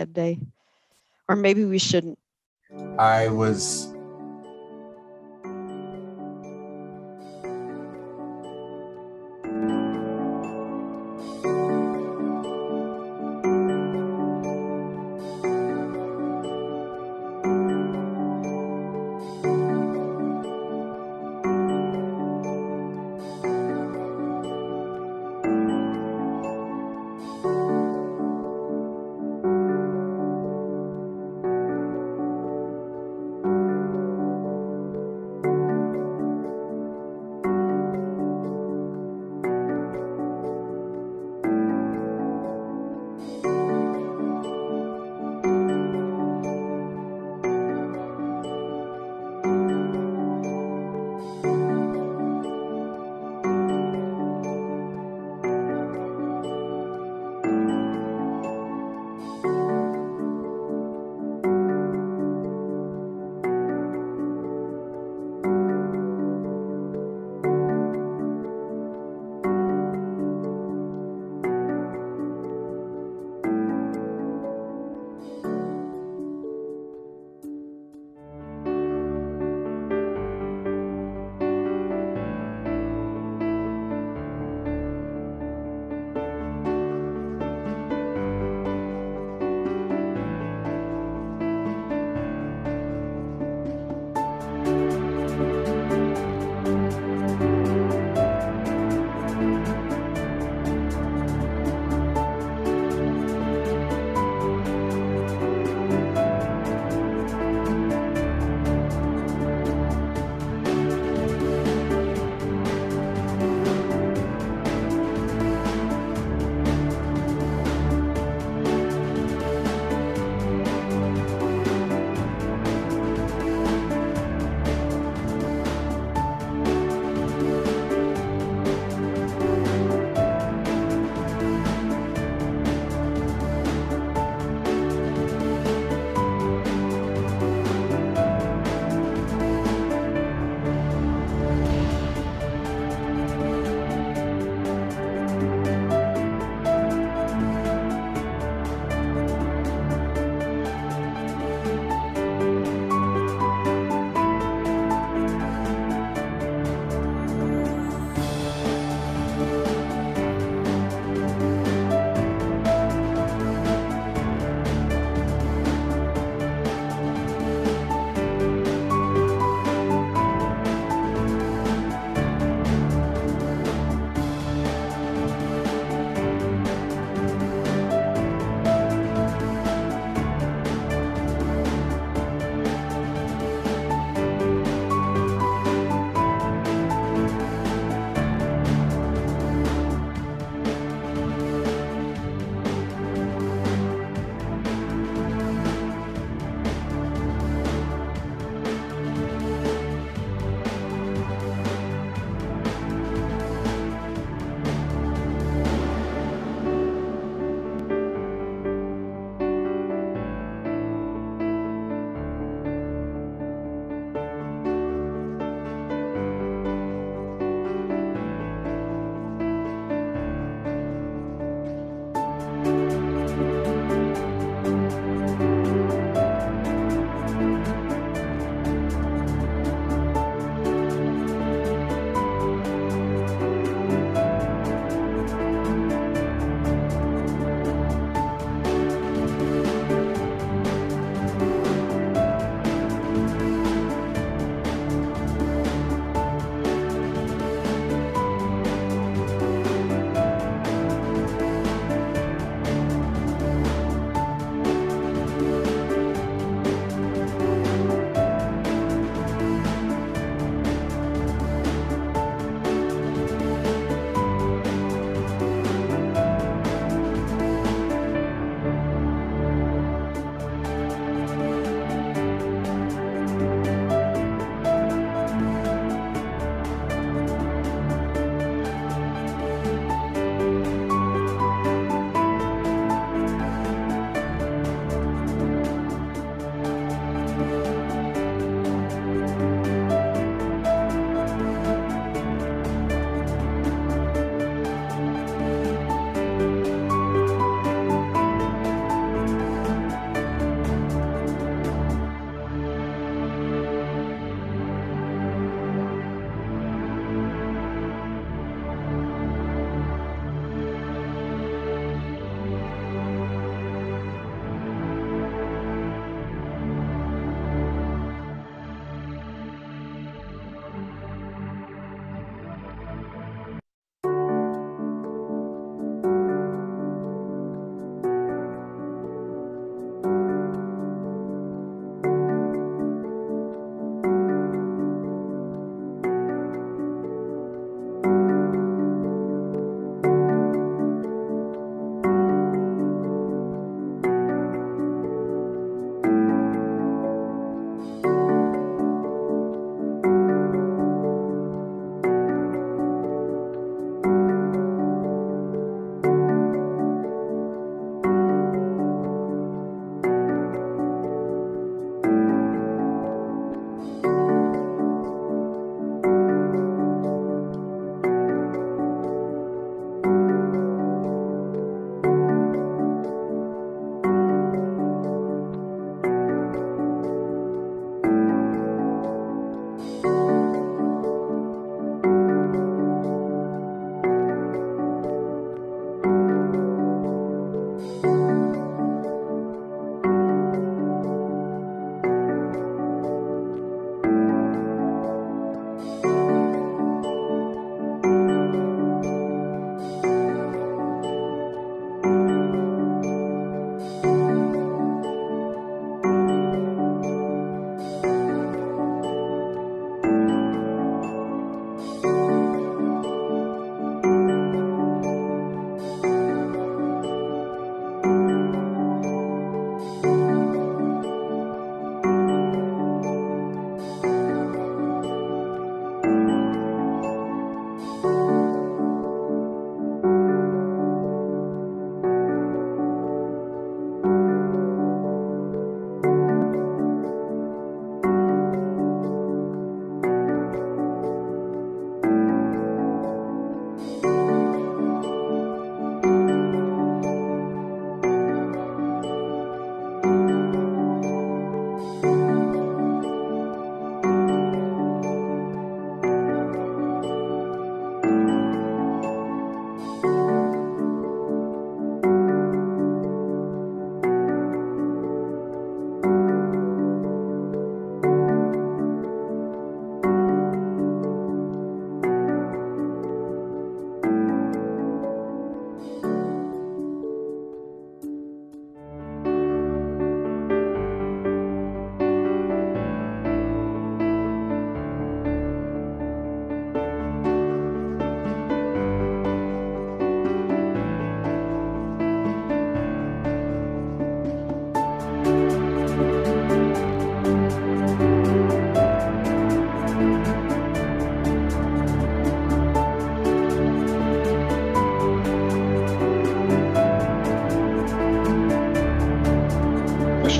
that day. Or maybe we shouldn't. I was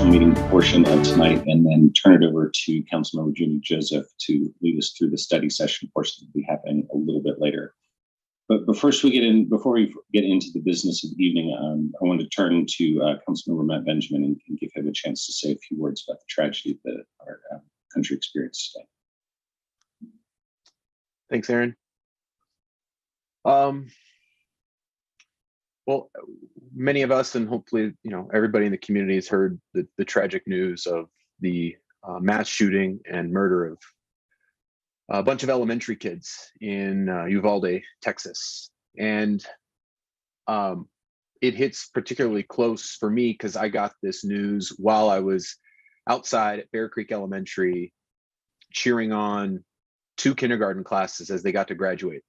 special meeting portion of tonight and then turn it over to Councilmember Jimmy Joseph to lead us through the study session portion that will be happening a little bit later. But before we get into the business of the evening, I want to turn to Councilmember Matt Benjamin and give him a chance to say a few words about the tragedy that our country experienced today. Thanks, Aaron. Well, many of us, and hopefully, everybody in the community has heard the tragic news of the mass shooting and murder of a bunch of elementary kids in Uvalde, Texas. And it hits particularly close for me because I got this news while I was outside at Bear Creek Elementary cheering on 2 kindergarten classes as they got to graduate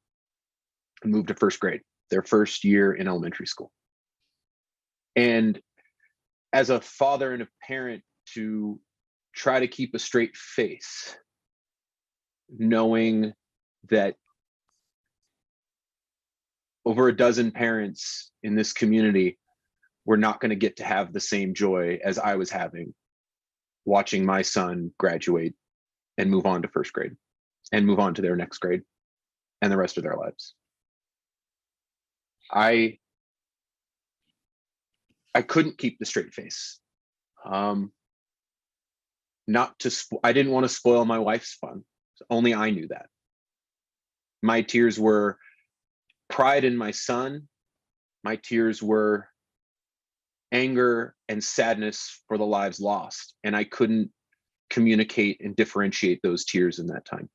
and move to first grade, their first year in elementary school. And as a father and a parent, to try to keep a straight face, knowing that over a dozen parents in this community were not going to get to have the same joy as I was having watching my son graduate and move on to first grade and move on to their next grade and the rest of their lives. I couldn't keep the straight face. I didn't want to spoil my wife's fun. Only I knew that. My tears were pride in my son. My tears were anger and sadness for the lives lost. And I couldn't communicate and differentiate those tears in that time.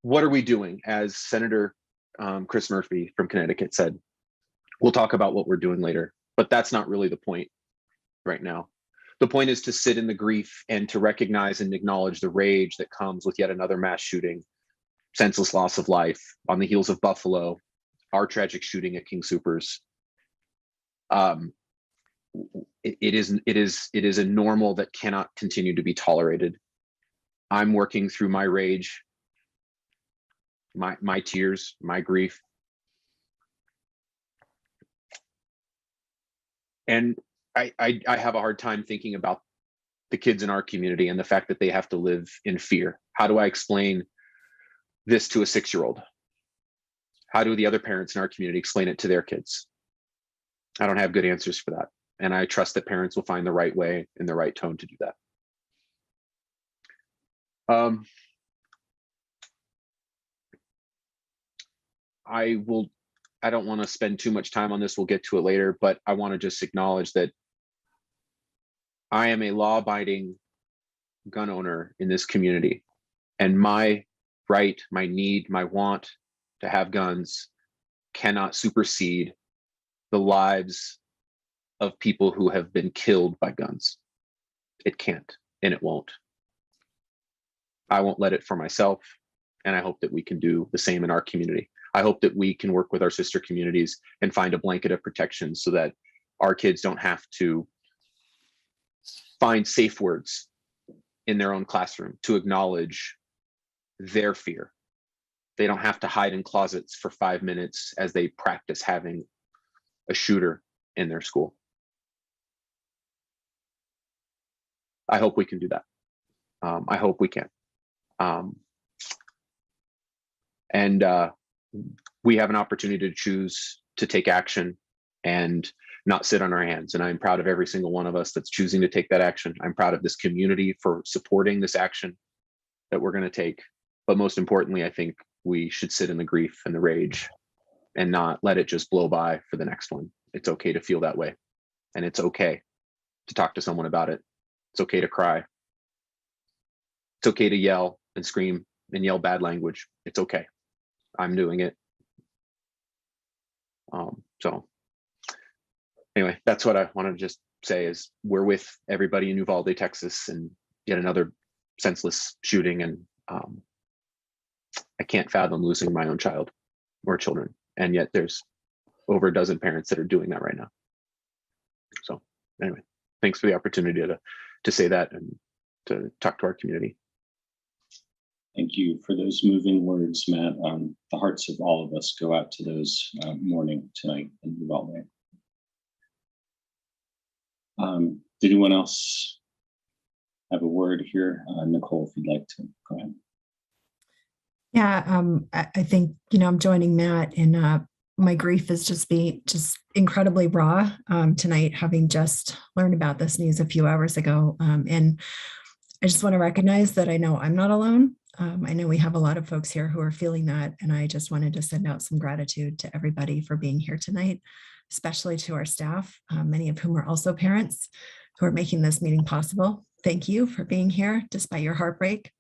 What are we doing? As Senator Chris Murphy from Connecticut said, we'll talk about what we're doing later, but that's not really the point right now. The point is to sit in the grief and to recognize and acknowledge the rage that comes with yet another mass shooting, senseless loss of life on the heels of Buffalo, our tragic shooting at King Soopers. It is a normal that cannot continue to be tolerated. I'm working through my rage, my tears, my grief. And I have a hard time thinking about the kids in our community and the fact that they have to live in fear. How do I explain this to a 6-year-old? How do the other parents in our community explain it to their kids? I don't have good answers for that. And I trust that parents will find the right way and the right tone to do that. I don't want to spend too much time on this. We'll get to it later, but I want to just acknowledge that I am a law-abiding gun owner in this community, and my right, my need, my want to have guns cannot supersede the lives of people who have been killed by guns. It can't, and it won't. I won't let it for myself, and I hope that we can do the same in our community. I hope that we can work with our sister communities and find a blanket of protection so that our kids don't have to find safe words in their own classroom to acknowledge their fear. They don't have to hide in closets for 5 minutes as they practice having a shooter in their school. I hope we can do that. I hope we can. We have an opportunity to choose to take action and not sit on our hands. And I'm proud of every single one of us that's choosing to take that action. I'm proud of this community for supporting this action that we're going to take. But most importantly, I think we should sit in the grief and the rage and not let it just blow by for the next one. It's okay to feel that way. And it's okay to talk to someone about it. It's okay to cry. It's okay to yell and scream and yell bad language. It's okay. I'm doing it. So anyway, that's what I wanted to just say is we're with everybody in Uvalde, Texas, and yet another senseless shooting. And I can't fathom losing my own child or children. And yet there's over a dozen parents that are doing that right now. So anyway, thanks for the opportunity to say that and to talk to our community. Thank you for those moving words, Matt. The hearts of all of us go out to those mourning tonight in Boulder. Did anyone else have a word here? Nicole, if you'd like to go ahead. Yeah, I think, I'm joining Matt, and my grief is just incredibly raw tonight, having just learned about this news a few hours ago. And I just want to recognize that I know I'm not alone. I know we have a lot of folks here who are feeling that, and I just wanted to send out some gratitude to everybody for being here tonight, especially to our staff, many of whom are also parents who are making this meeting possible. Thank you for being here despite your heartbreak.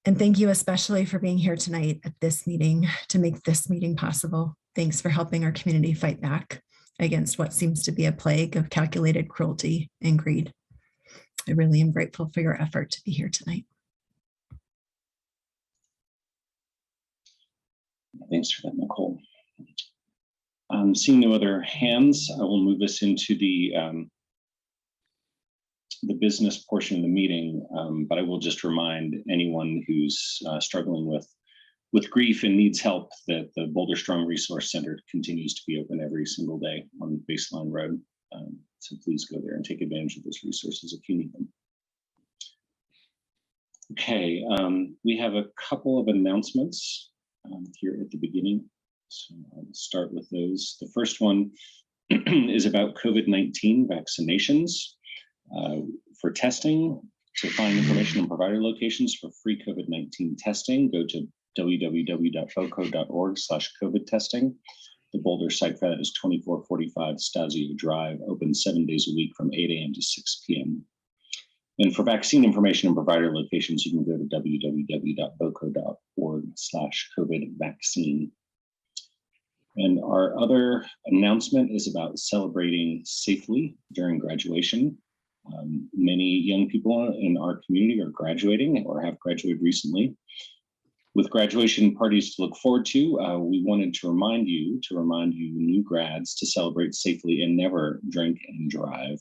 And thank you especially for being here tonight at this meeting to make this meeting possible. Thanks for helping our community fight back against what seems to be a plague of calculated cruelty and greed. I really am grateful for your effort to be here tonight. Thanks for that, Nicole. Seeing no other hands, I will move us into the business portion of the meeting, but I will just remind anyone who's struggling with grief and needs help that the Boulder Strong Resource Center continues to be open every single day on Baseline Road. So please go there and take advantage of those resources if you need them. Okay, we have a couple of announcements here at the beginning. So I'll start with those. The first one is about COVID-19 vaccinations. For testing, to find information on provider locations for free COVID-19 testing, go to www.boco.org/COVID testing. The Boulder site for that is 2445 Stasio Drive, open 7 days a week from 8 a.m. to 6 p.m. And for vaccine information and provider locations, you can go to www.boco.org/COVID vaccine. And our other announcement is about celebrating safely during graduation. Many young people in our community are graduating or have graduated recently. With graduation parties to look forward to, we wanted to remind you new grads to celebrate safely and never drink and drive.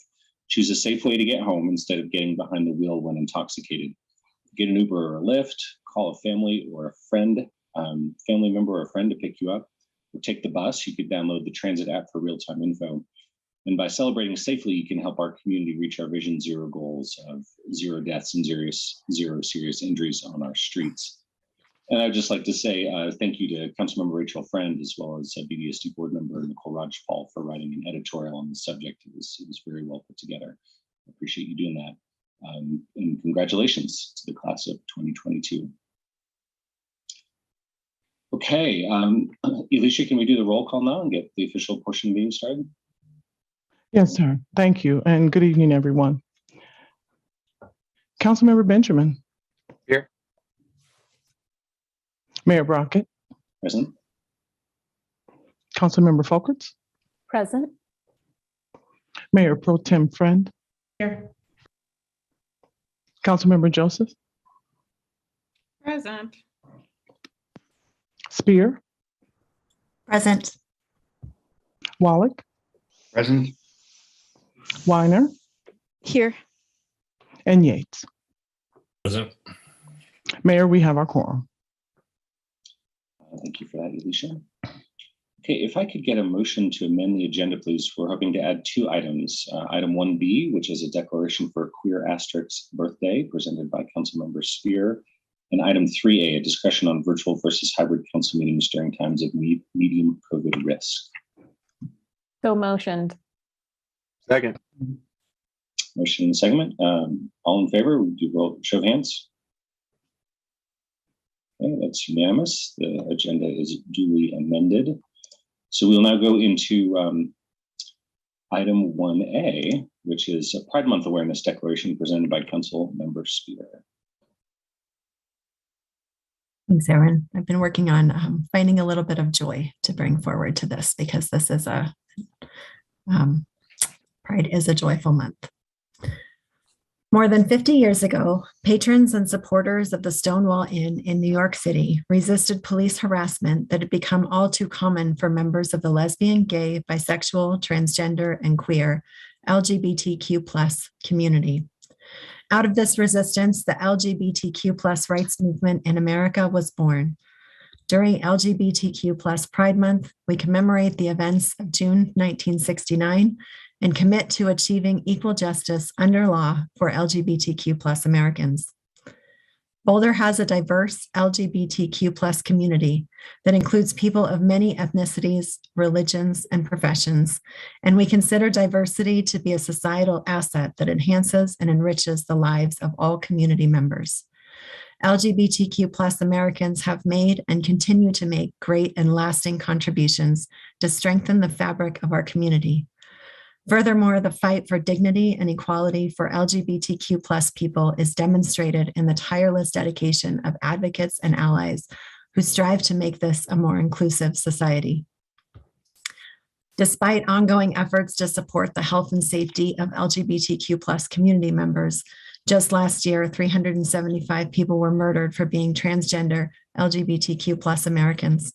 Choose a safe way to get home instead of getting behind the wheel when intoxicated. Get an Uber or a Lyft, call a family or a friend, family member or a friend to pick you up, or take the bus. You could download the transit app for real-time info. And by celebrating safely, you can help our community reach our Vision Zero goals of 0 deaths and zero serious injuries on our streets. And I'd just like to say thank you to Councilmember Rachel Friend, as well as BDSD board member Nicole Rodgers-Paul for writing an editorial on the subject. It was very well put together. I appreciate you doing that. And congratulations to the class of 2022. Okay, Alicia, can we do the roll call now and get the official portion of the meeting started? Yes, sir. Thank you. And good evening, everyone. Councilmember Benjamin. Here. Mayor Brockett. Present. Councilmember Folkerts. Present. Mayor Pro Tem Friend. Here. Councilmember Joseph. Present. Spear. Present. Wallach. Present. Weiner. Here. And Yates. Present. Mayor, we have our quorum. Thank you for that, Alicia. Okay, if I could get a motion to amend the agenda, please. We're hoping to add 2 items. Item 1B, which is a declaration for a queer asterisk birthday presented by Councilmember Spear. And item 3A, a discussion on virtual versus hybrid council meetings during times of medium COVID risk. So motioned. Second. Motion and segment. All in favor, we do roll show of hands. Okay, that's unanimous. The agenda is duly amended. So we'll now go into item 1A, which is a Pride Month awareness declaration presented by Councilmember Spear. Thanks, Aaron. I've been working on finding a little bit of joy to bring forward to this, because this is Pride is a joyful month. More than 50 years ago, patrons and supporters of the Stonewall Inn in New York City resisted police harassment that had become all too common for members of the lesbian, gay, bisexual, transgender, and queer LGBTQ+ community. Out of this resistance, the LGBTQ plus rights movement in America was born. During LGBTQ plus Pride Month, we commemorate the events of June 1969 and commit to achieving equal justice under law for LGBTQ plus Americans. Boulder has a diverse LGBTQ plus community that includes people of many ethnicities, religions, and professions, and we consider diversity to be a societal asset that enhances and enriches the lives of all community members. LGBTQ plus Americans have made and continue to make great and lasting contributions to strengthen the fabric of our community. Furthermore, the fight for dignity and equality for LGBTQ plus people is demonstrated in the tireless dedication of advocates and allies who strive to make this a more inclusive society. Despite ongoing efforts to support the health and safety of LGBTQ plus community members, just last year, 375 people were murdered for being transgender LGBTQ plus Americans.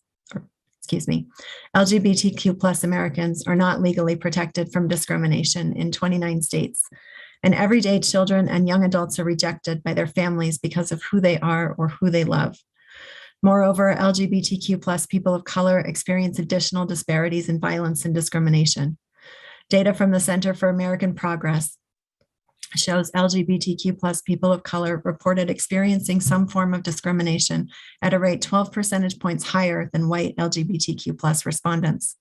LGBTQ plus Americans are not legally protected from discrimination in 29 states. And everyday children and young adults are rejected by their families because of who they are or who they love. Moreover, LGBTQ plus people of color experience additional disparities in violence and discrimination. Data from the Center for American Progress shows LGBTQ plus people of color reported experiencing some form of discrimination at a rate 12 percentage points higher than white LGBTQ plus respondents.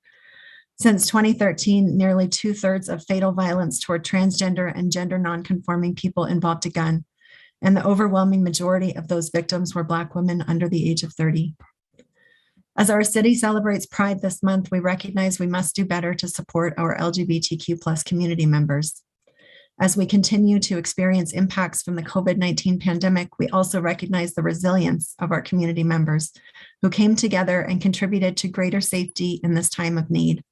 Since 2013, nearly 2/3 of fatal violence toward transgender and gender nonconforming people involved a gun, and the overwhelming majority of those victims were Black women under the age of 30. As our city celebrates Pride this month, we recognize we must do better to support our LGBTQ plus community members. As we continue to experience impacts from the COVID-19 pandemic, we also recognize the resilience of our community members who came together and contributed to greater safety in this time of need.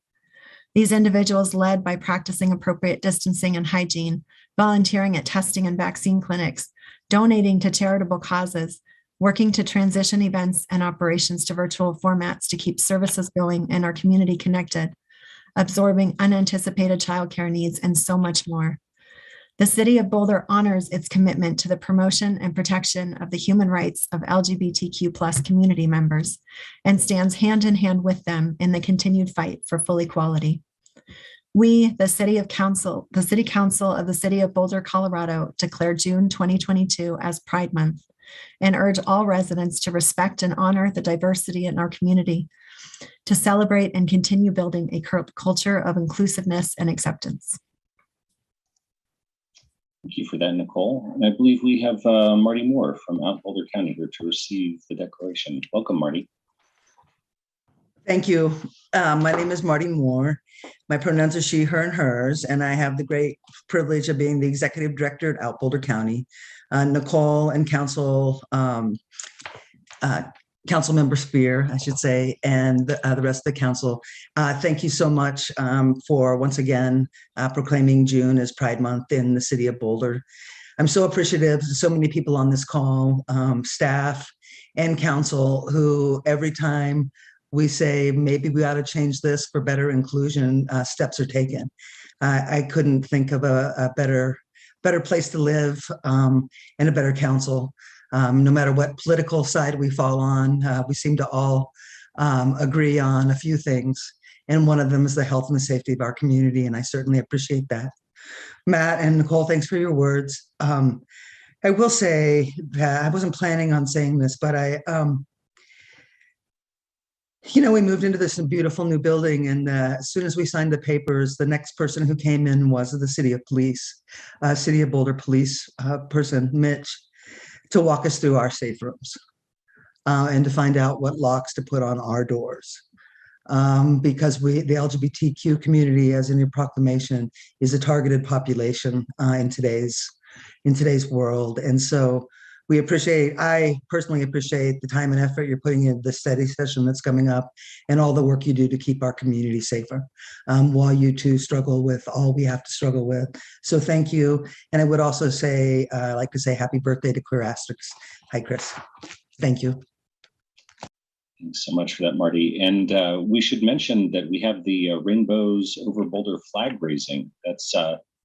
These individuals led by practicing appropriate distancing and hygiene, volunteering at testing and vaccine clinics, donating to charitable causes, working to transition events and operations to virtual formats to keep services going and our community connected, absorbing unanticipated childcare needs, and so much more. The City of Boulder honors its commitment to the promotion and protection of the human rights of LGBTQ plus community members and stands hand in hand with them in the continued fight for full equality. We, the City Council of the City of Boulder, Colorado, declare June 2022 as Pride Month and urge all residents to respect and honor the diversity in our community, to celebrate and continue building a culture of inclusiveness and acceptance. Thank you for that, Nicole. And I believe we have Marty Moore from out Boulder County here to receive the declaration. Welcome, Marty. Thank you. My name is Marty Moore. My pronouns are she, her, and hers, and I have the great privilege of being the executive director at out Boulder County. Nicole and Council Member Spear, I should say, and the rest of the council. Thank you so much for once again proclaiming June as Pride Month in the city of Boulder. I'm so appreciative to so many people on this call, staff and council, who every time we say maybe we ought to change this for better inclusion, steps are taken. I couldn't think of a better place to live and a better council. No matter what political side we fall on, we seem to all agree on a few things. And one of them is the health and the safety of our community. And I certainly appreciate that. Matt and Nicole, thanks for your words. I will say that I wasn't planning on saying this, but we moved into this beautiful new building, and as soon as we signed the papers, the next person who came in was the City of Boulder police person, Mitch, to walk us through our safe rooms and to find out what locks to put on our doors. Because the LGBTQ community, as in your proclamation, is a targeted population in today's world. And so I personally appreciate the time and effort you're putting in the study session that's coming up and all the work you do to keep our community safer while you two struggle with all we have to struggle with. So thank you. And I would also say, I'd like to say happy birthday to Clear Asterix. Hi, Chris. Thank you. Thanks so much for that, Marty. And we should mention that we have the Rainbows Over Boulder flag raising. That's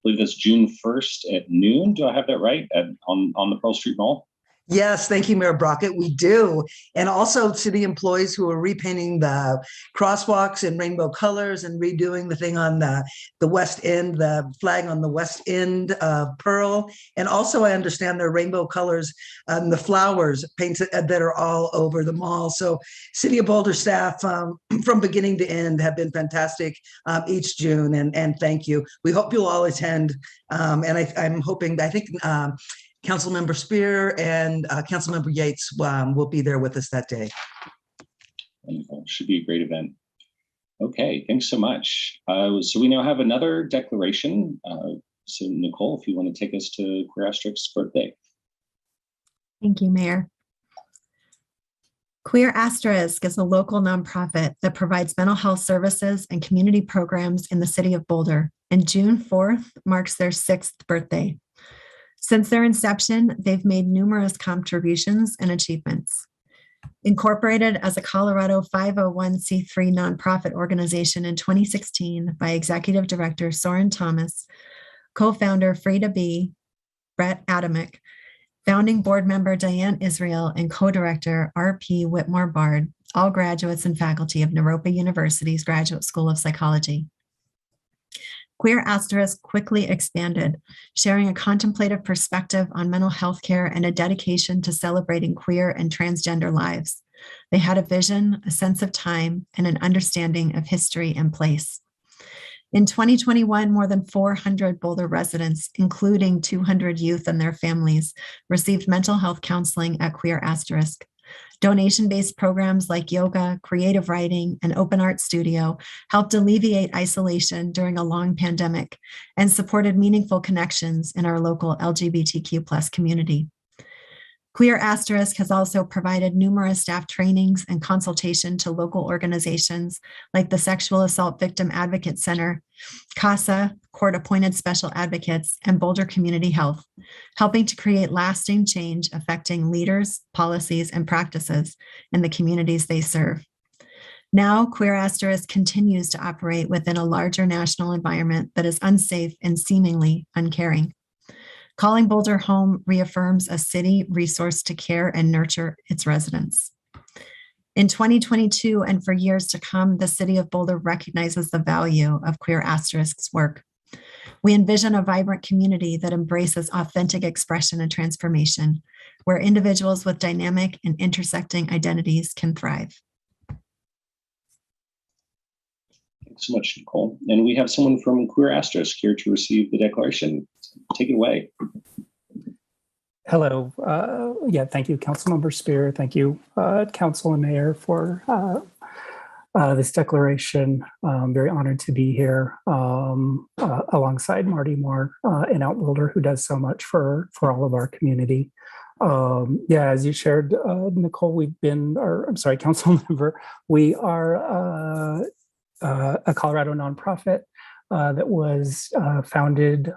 believe that's June 1st at noon. Do I have that right? On the Pearl Street Mall? Yes, thank you, Mayor Brockett. We do. And also to the employees who are repainting the crosswalks in rainbow colors and redoing the thing on the west end, the flag on the west end of Pearl. And also, I understand there are rainbow colors, the flowers painted that are all over the mall. So City of Boulder staff from beginning to end have been fantastic each June. And thank you. We hope you'll all attend. I'm hoping, I think, Councilmember Spear and Councilmember Yates will be there with us that day. Wonderful. Should be a great event. Okay, thanks so much. So we now have another declaration. So Nicole, if you want to take us to Queer Asterisk's birthday. Thank you, Mayor. Queer Asterisk is a local nonprofit that provides mental health services and community programs in the city of Boulder, and June 4th marks their 6th birthday. Since their inception, they've made numerous contributions and achievements. Incorporated as a Colorado 501c3 nonprofit organization in 2016 by Executive Director Soren Thomas, co-founder Frida B., Brett Adamick, founding board member Diane Israel, and co-director R.P. Whitmore Bard, all graduates and faculty of Naropa University's Graduate School of Psychology. Queer Asterisk quickly expanded, sharing a contemplative perspective on mental health care and a dedication to celebrating queer and transgender lives. They had a vision, a sense of time, and an understanding of history and place. In 2021, more than 400 Boulder residents, including 200 youth and their families, received mental health counseling at Queer Asterisk. Donation-based programs like yoga, creative writing, and open art studio helped alleviate isolation during a long pandemic and supported meaningful connections in our local LGBTQ+ community. Queer Asterisk has also provided numerous staff trainings and consultation to local organizations like the Sexual Assault Victim Advocate Center, CASA, Court-Appointed Special Advocates, and Boulder Community Health, helping to create lasting change affecting leaders, policies, and practices in the communities they serve. Now, Queer Asterisk continues to operate within a larger national environment that is unsafe and seemingly uncaring. Calling Boulder home reaffirms a city resource to care and nurture its residents. In 2022 and for years to come, the City of Boulder recognizes the value of Queer Asterisk's work. We envision a vibrant community that embraces authentic expression and transformation, where individuals with dynamic and intersecting identities can thrive. Thanks so much, Nicole. And we have someone from Queer Asterisk here to receive the declaration. Take it away. Hello. Thank you, Councilmember Spear. Thank you, Council and Mayor, for this declaration. I'm very honored to be here alongside Marty Moore in Out Boulder, who does so much for all of our community. As you shared, Nicole, council member, we are a Colorado nonprofit that was founded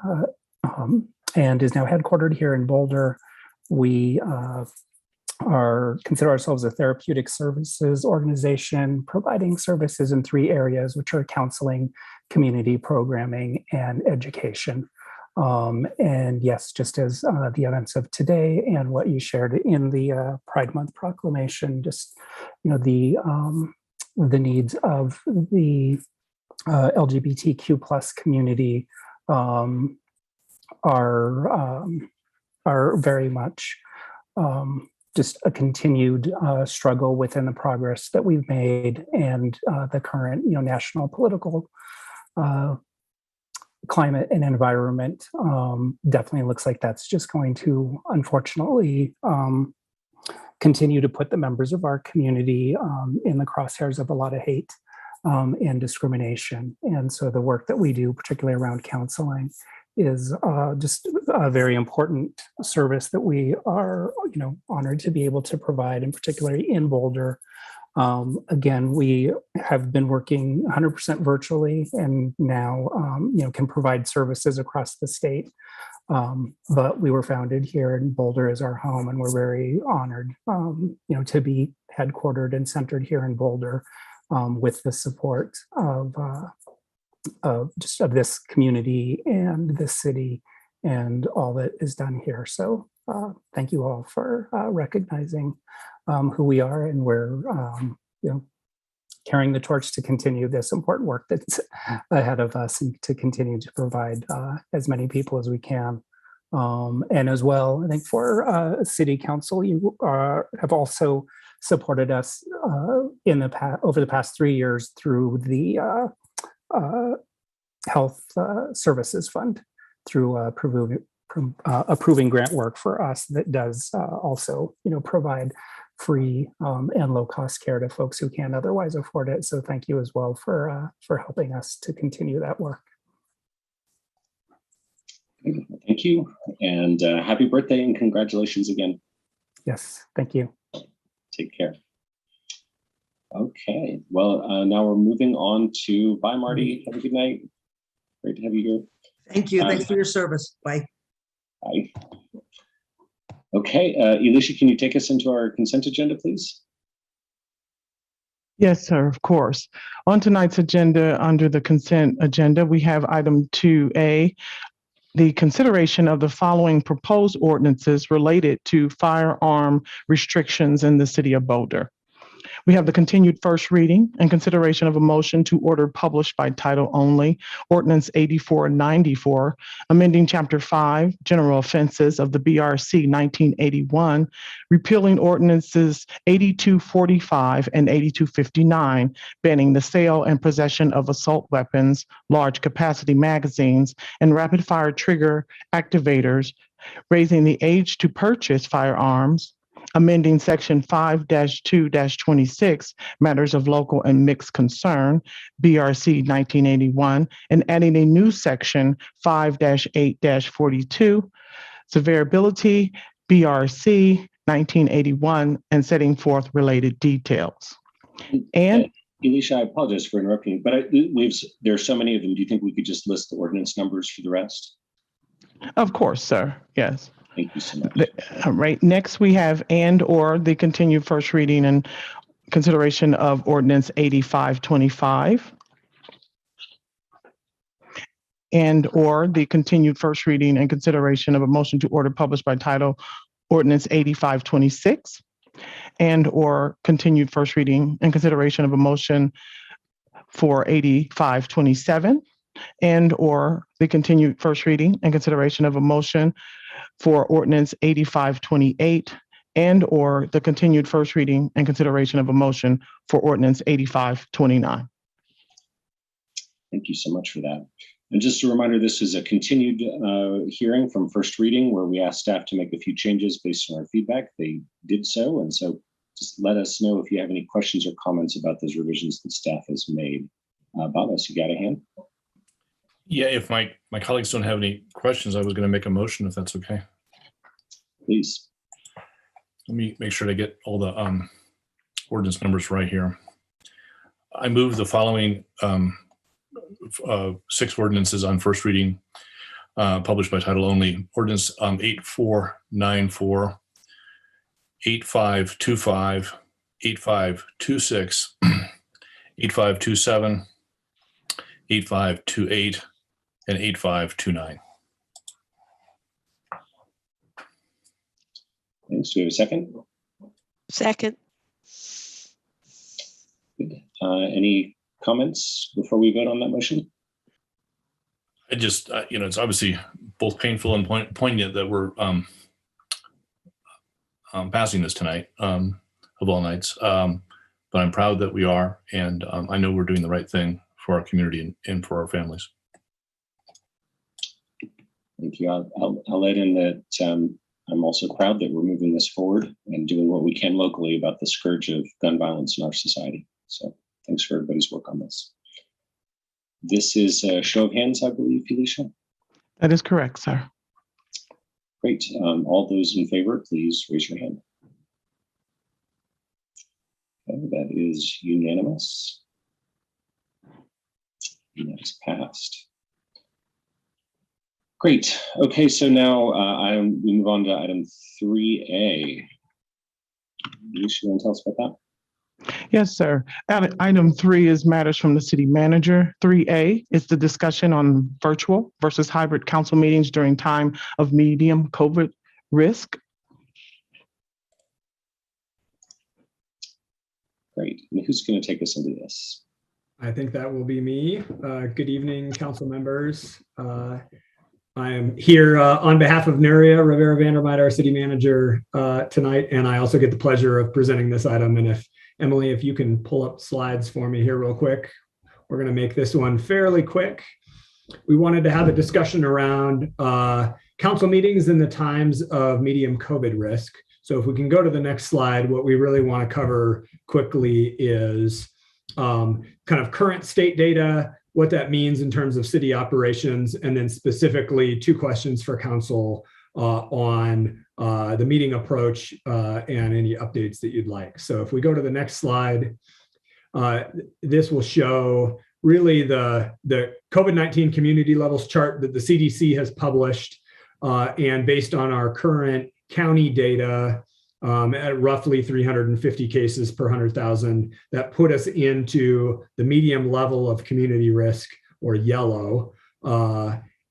and is now headquartered here in Boulder. We consider ourselves a therapeutic services organization, providing services in 3 areas, which are counseling, community programming, and education. And yes, just as the events of today and what you shared in the Pride Month proclamation, just the needs of the LGBTQ+ community are very much just a continued struggle within the progress that we've made and the current national political climate and environment. Definitely looks like that's just going to unfortunately continue to put the members of our community in the crosshairs of a lot of hate and discrimination. And so the work that we do, particularly around counseling, is just a very important service that we are, honored to be able to provide, and particularly in Boulder. Again, we have been working 100% virtually, and now, can provide services across the state. But we were founded here in Boulder as our home, and we're very honored, to be headquartered and centered here in Boulder with the support of just of this community and this city and all that is done here. So thank you all for recognizing who we are, and we're carrying the torch to continue this important work that's ahead of us, and to continue to provide as many people as we can. And as well, I think for City Council, you have also supported us in the over the past 3 years through the Health Services Fund, through approving grant work for us that does also, provide free and low cost care to folks who can't otherwise afford it. So thank you as well for helping us to continue that work. Thank you, and happy birthday and congratulations again. Yes, thank you. Take care. Okay, well, now we're moving on to, bye, Marty. Have a good night. Great to have you here. Thank you. Thanks for your service. Bye. Bye. Okay, Alicia, can you take us into our consent agenda, please? Yes, sir, of course. On tonight's agenda, under the consent agenda, we have item 2A, the consideration of the following proposed ordinances related to firearm restrictions in the city of Boulder. We have the continued first reading and consideration of a motion to order published by title only, Ordinance 8494, amending Chapter 5, General Offenses of the BRC 1981, repealing Ordinances 8245 and 8259, banning the sale and possession of assault weapons, large capacity magazines, and rapid fire trigger activators, raising the age to purchase firearms, amending Section 5-2-26, Matters of Local and Mixed Concern, BRC 1981, and adding a new Section 5-8-42, Severability, BRC 1981, and setting forth related details. And Alicia, I apologize for interrupting, but there are so many of them. Do you think we could just list the ordinance numbers for the rest? of course, sir, yes. Thank you so much. Right. Next, we have and/or the continued first reading and consideration of Ordinance 8525, and/or the continued first reading and consideration of a motion to order published by title Ordinance 8526, and/or continued first reading and consideration of a motion for 8527, and/or the continued first reading and consideration of a motion for Ordinance 8528, and/or the continued first reading and consideration of a motion for Ordinance 8529. Thank you so much for that. And just a reminder, this is a continued hearing from first reading where we asked staff to make a few changes based on our feedback. They did so, and so just let us know if you have any questions or comments about those revisions that staff has made. Babas, you got a hand? Yeah, if my colleagues don't have any questions, I was going to make a motion if that's okay. Please. Let me make sure to get all the ordinance numbers right here. I move the following 6 ordinances on first reading, published by title only. Ordinance 8494, 8525, 8526, 8527, 8528, and 8529. Thanks. Do we have a second? Second. Good. Any comments before we vote on that motion? I just, it's obviously both painful and poignant that we're passing this tonight, of all nights. But I'm proud that we are, and I know we're doing the right thing for our community and for our families. Thank you. I'll add in that I'm also proud that we're moving this forward and doing what we can locally about the scourge of gun violence in our society. So thanks for everybody's work on this. This is a show of hands, I believe, Felicia? That is correct, sir. Great. All those in favor, please raise your hand. Okay, that is unanimous. And that is passed. Great. Okay, so now we move on to item 3A. You want to tell us about that? Yes, sir. Item 3 is matters from the city manager. 3A is the discussion on virtual versus hybrid council meetings during time of medium COVID risk. Great. And who's going to take us into this? I think that will be me. Good evening, council members. I am here on behalf of Nuria Rivera Vandermeid, our city manager, tonight, and I also get the pleasure of presenting this item. And if Emily, if you can pull up slides for me here real quick, we're going to make this one fairly quick. We wanted to have a discussion around council meetings in the times of medium COVID risk. So if we can go to the next slide, what we really want to cover quickly is kind of current state data, what that means in terms of city operations, and then specifically 2 questions for council on the meeting approach and any updates that you'd like. So if we go to the next slide, this will show really the COVID-19 community levels chart that the CDC has published, and based on our current county data, at roughly 350 cases per 100,000, that put us into the medium level of community risk, or yellow.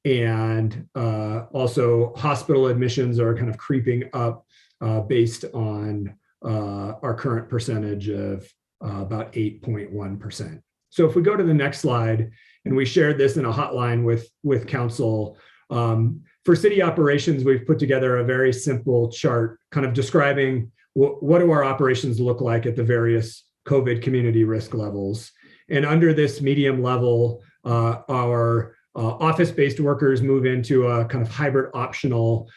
And also hospital admissions are kind of creeping up based on our current percentage of about 8.1%. So if we go to the next slide, and we shared this in a hotline with council, for city operations, we've put together a very simple chart kind of describing what do our operations look like at the various COVID community risk levels. And under this medium level, our office-based workers move into a kind of hybrid optional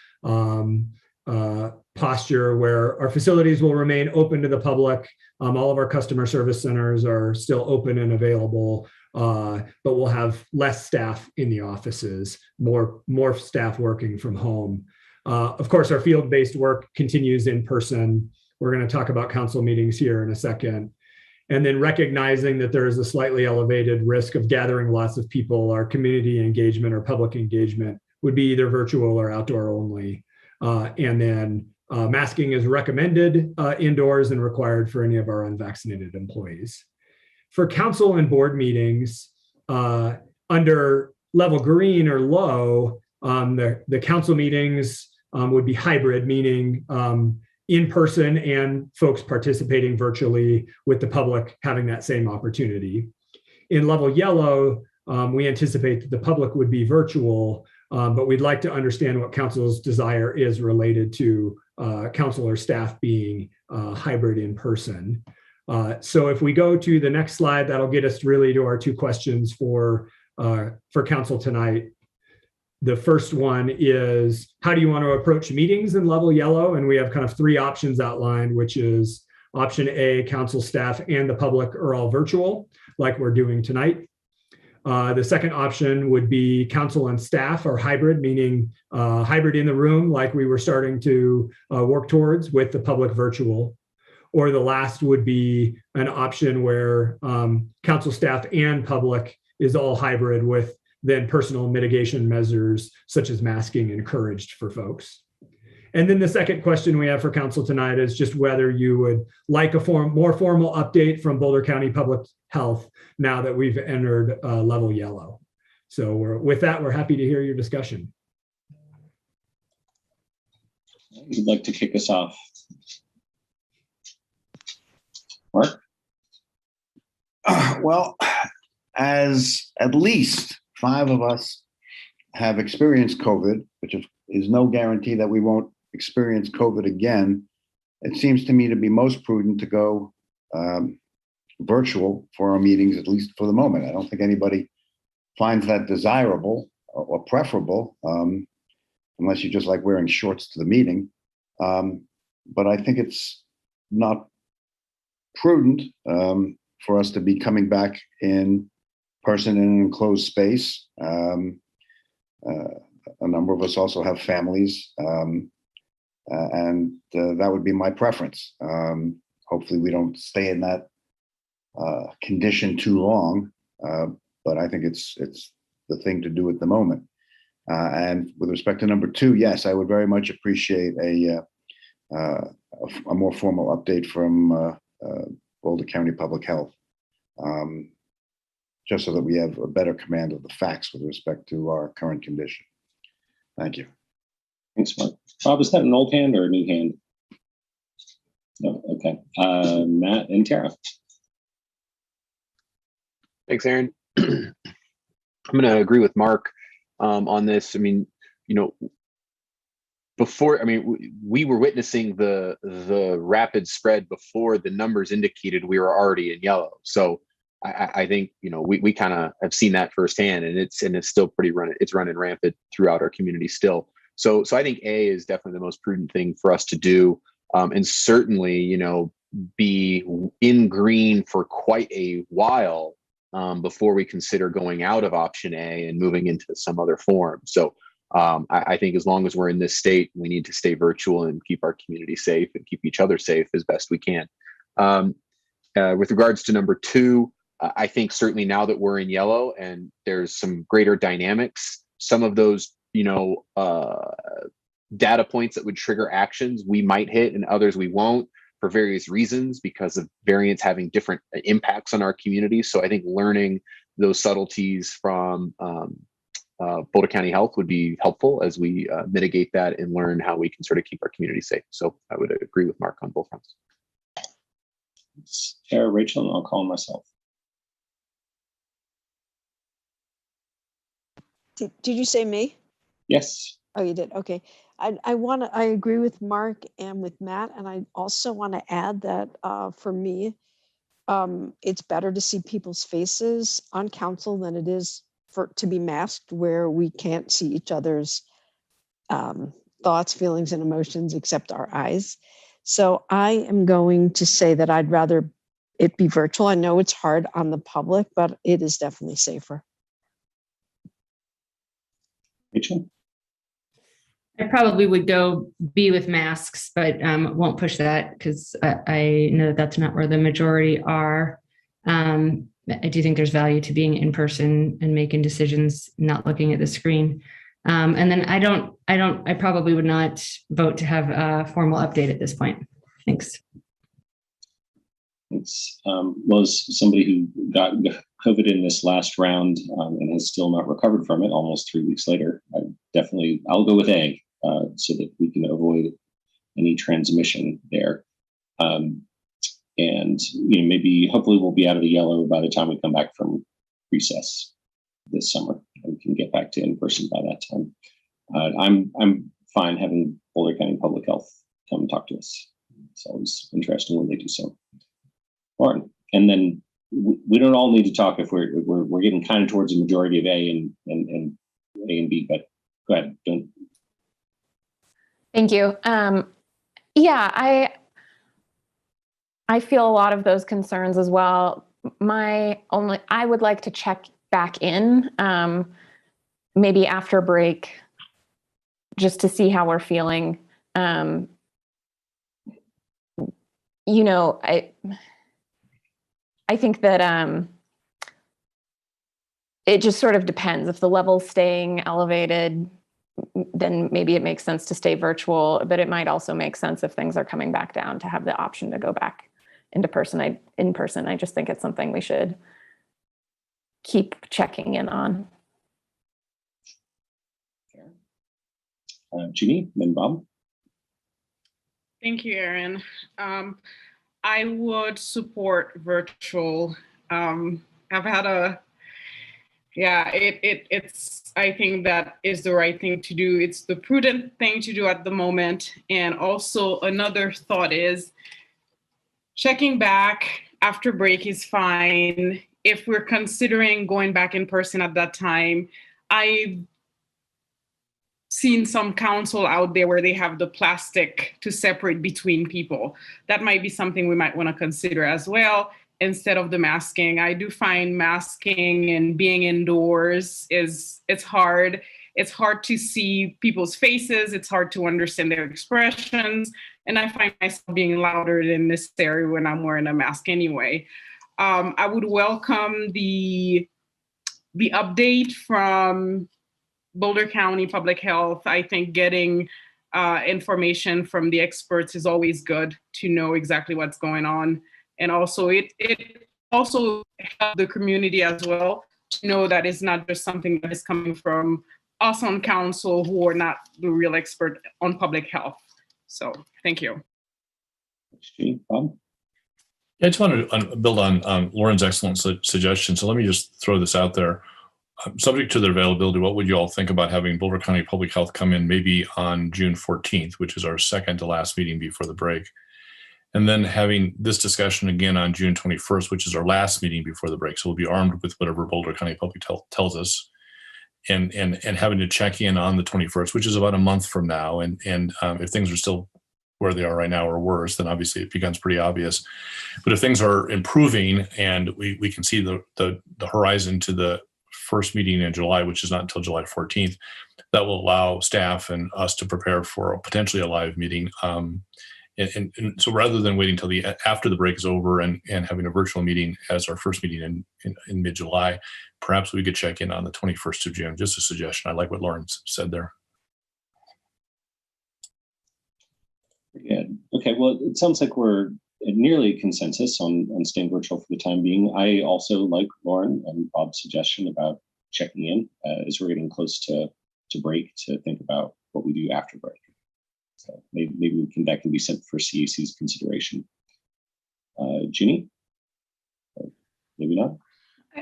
posture where our facilities will remain open to the public. All of our customer service centers are still open and available, but we'll have less staff in the offices, more staff working from home. Of course, our field-based work continues in person. We're going to talk about council meetings here in a second. And then recognizing that there is a slightly elevated risk of gathering lots of people, our community engagement or public engagement would be either virtual or outdoor only. And then masking is recommended indoors and required for any of our unvaccinated employees. For council and board meetings, under level green or low, the council meetings would be hybrid, meaning in person and folks participating virtually with the public having that same opportunity. In level yellow, we anticipate that the public would be virtual, but we'd like to understand what council's desire is related to council or staff being hybrid in person. So if we go to the next slide, that'll get us really to our 2 questions for council tonight. The first one is, how do you want to approach meetings in level yellow? And we have kind of 3 options outlined, which is option A, council staff and the public are all virtual, like we're doing tonight. The second option would be council and staff are hybrid, meaning hybrid in the room, like we were starting to work towards with the public virtual. Or the last would be an option where council staff and public is all hybrid with then personal mitigation measures such as masking encouraged for folks. And then the second question we have for council tonight is just whether you would like a more formal update from Boulder County Public Health now that we've entered level yellow. So with that, we're happy to hear your discussion. Who'd like to kick us off? Mark? Well, as at least 5 of us have experienced COVID, which is no guarantee that we won't experience COVID again, it seems to me to be most prudent to go virtual for our meetings, at least for the moment. I don't think anybody finds that desirable or preferable, unless you just like wearing shorts to the meeting. But I think it's not prudent for us to be coming back in person in an enclosed space. A number of us also have families, and that would be my preference. Hopefully we don't stay in that condition too long, but I think it's the thing to do at the moment. And with respect to number 2, yes, I would very much appreciate a more formal update from Boulder County Public Health, just so that we have a better command of the facts with respect to our current condition. Thank you. Thanks, Mark. Bob, is that an old hand or a new hand? No, okay. Matt and Tara. Thanks, Aaron. I'm going to agree with Mark on this. I mean, you know, before, I mean, we were witnessing the rapid spread before the numbers indicated we were already in yellow. So I think, you know, we kind of have seen that firsthand, and it's still running rampant throughout our community still. So I think A is definitely the most prudent thing for us to do, and certainly, you know, be in green for quite a while before we consider going out of option A and moving into some other form. So I think as long as we're in this state, we need to stay virtual and keep our community safe and keep each other safe as best we can. With regards to number 2, I think certainly now that we're in yellow and there's some greater dynamics, some of those, you know, data points that would trigger actions we might hit and others we won't for various reasons because of variants having different impacts on our community. So I think learning those subtleties from Boulder County Health would be helpful as we mitigate that and learn how we can sort of keep our community safe. So I would agree with Mark on both fronts. Tara, Rachel, and I'll call myself. Did you say me? Yes. Oh, you did. Okay. I agree with Mark and with Matt, and I also want to add that for me, it's better to see people's faces on council than it is to be masked where we can't see each other's thoughts, feelings, and emotions except our eyes. So I am going to say that I'd rather it be virtual. I know it's hard on the public, but it is definitely safer. Rachel? I probably would go B with masks, but won't push that because I know that that's not where the majority are. I do think there's value to being in person and making decisions, not looking at the screen. And then I probably would not vote to have a formal update at this point. Thanks. Thanks. Well, as somebody who got COVID in this last round and has still not recovered from it almost 3 weeks later, I'll go with A so that we can avoid any transmission there. And you know, maybe hopefully we'll be out of the yellow by the time we come back from recess this summer and we can get back to in person by that time. I'm fine having Boulder County Public Health come and talk to us. It's always interesting when they do so. Lauren, and then we don't all need to talk if we're getting kind of towards the majority of A and A and B, but go ahead. Don't. Thank you. Yeah, I feel a lot of those concerns as well. I would like to check back in maybe after break just to see how we're feeling. You know, I think that it just sort of depends. If the level's staying elevated, then maybe it makes sense to stay virtual, but it might also make sense if things are coming back down to have the option to go back in person. I just think it's something we should keep checking in on. Jeannie, then Bob. Thank you, Aaron. I would support virtual. I've had it's, I think that is the right thing to do. It's the prudent thing to do at the moment. And also another thought is checking back after break is fine. If we're considering going back in person at that time, I've seen some council out there where they have the plastic to separate between people. That might be something we might want to consider as well instead of the masking. I do find masking and being indoors it's hard. It's hard to see people's faces. It's hard to understand their expressions. And I find myself being louder in this area when I'm wearing a mask anyway. I would welcome the update from Boulder County Public Health. I think getting information from the experts is always good to know exactly what's going on. And also it also helped the community as well to know that it's not just something that is coming from us on council who are not the real expert on public health. So thank you. Bob? Yeah, I just want to build on Lauren's excellent suggestion. So let me just throw this out there. Subject to their availability, what would you all think about having Boulder County Public Health come in maybe on June 14th, which is our second to last meeting before the break, and then having this discussion again on June 21st, which is our last meeting before the break. So we'll be armed with whatever Boulder County Public Health tells us, and having to check in on the 21st, which is about a month from now. And if things are still where they are right now or worse, then obviously it becomes pretty obvious. But if things are improving and we can see the horizon to the first meeting in July, which is not until July 14th, that will allow staff and us to prepare for potentially a live meeting. And so rather than waiting till after the break is over and having a virtual meeting as our first meeting in mid-July, perhaps we could check in on the 21st of June. Just a suggestion. I like what Lauren said there. Good. Okay, well, it sounds like we're nearly consensus on staying virtual for the time being. I also like Lauren and Bob's suggestion about checking in as we're getting close to break to think about what we do after break. So maybe that can be sent for CAC's consideration. Ginny? Maybe not?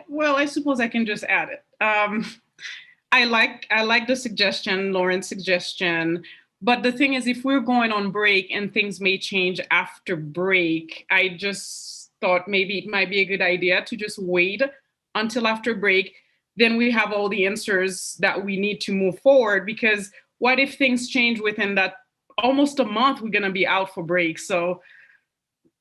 Well, I suppose I can just add it. I like the suggestion, Lauren's suggestion. But the thing is, if we're going on break and things may change after break, I just thought maybe it might be a good idea to just wait until after break. Then we have all the answers that we need to move forward, because what if things change within that almost a month, we're going to be out for break. So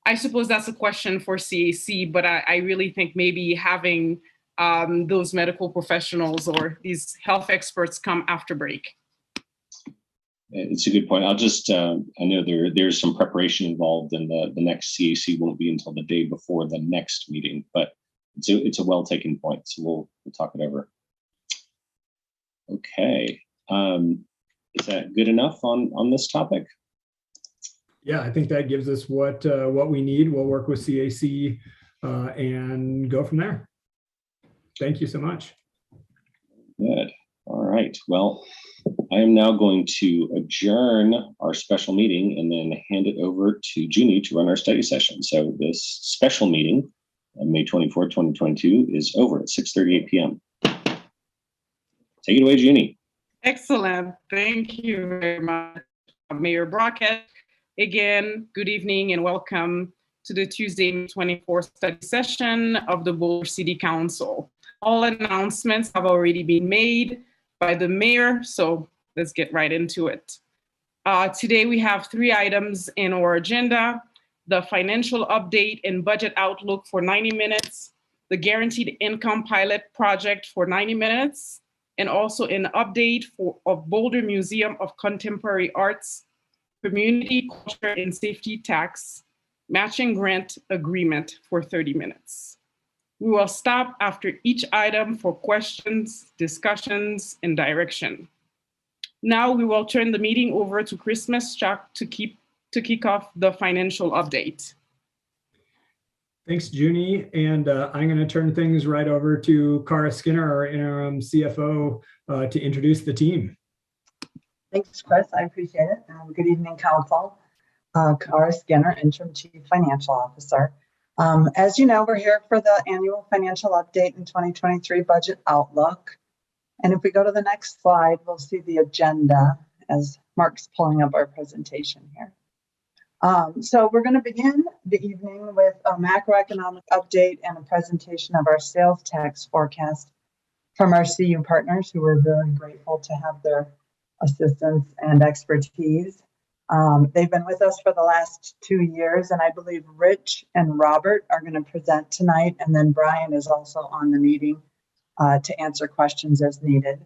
I suppose that's a question for CAC, but I really think maybe having those medical professionals or these health experts come after break. It's a good point. I'll just, I know there's some preparation involved, and the next CAC won't be until the day before the next meeting, but it's a well taken point. So we'll talk it over. Okay. Is that good enough on this topic? Yeah, I think that gives us what we need. We'll work with CAC and go from there. Thank you so much. Good. All right. Well, I am now going to adjourn our special meeting and then hand it over to Junie to run our study session. So this special meeting on May 24, 2022 is over at 6:38 p.m. Take it away, Junie. Excellent. Thank you very much, Mayor Brockett. Again, good evening and welcome to the Tuesday, May 24th study session of the Boulder City Council. All announcements have already been made by the mayor, so let's get right into it. Today we have 3 items in our agenda: the financial update and budget outlook for 90 minutes, the guaranteed income pilot project for 90 minutes, and also an update of Boulder Museum of Contemporary Arts Community Culture and Safety Tax matching grant agreement for 30 minutes. We will stop after each item for questions, discussions, and direction. Now we will turn the meeting over to Chris Meschak to kick off the financial update. Thanks, Junie. And I'm going to turn things right over to Kara Skinner, our interim CFO, to introduce the team. Thanks, Chris. I appreciate it. Good evening, Council. Kara Skinner, interim Chief Financial Officer. As you know, we're here for the annual financial update and 2023 budget outlook. And if we go to the next slide, we'll see the agenda as Mark's pulling up our presentation here. So we're going to begin the evening with a macroeconomic update and a presentation of our sales tax forecast from our CU partners, who we're very grateful to have their assistance and expertise. They've been with us for the last 2 years, and I believe Rich and Robert are going to present tonight, and then Brian is also on the meeting to answer questions as needed.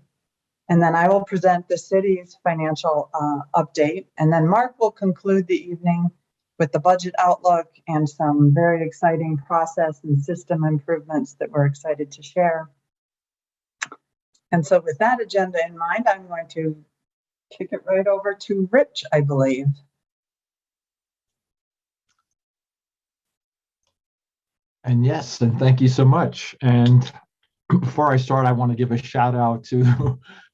And then I will present the city's financial update, and then Mark will conclude the evening with the budget outlook and some very exciting process and system improvements that we're excited to share. And so with that agenda in mind, I'm going to kick it right over to Rich, I believe. And yes, and thank you so much. And before I start, I want to give a shout out to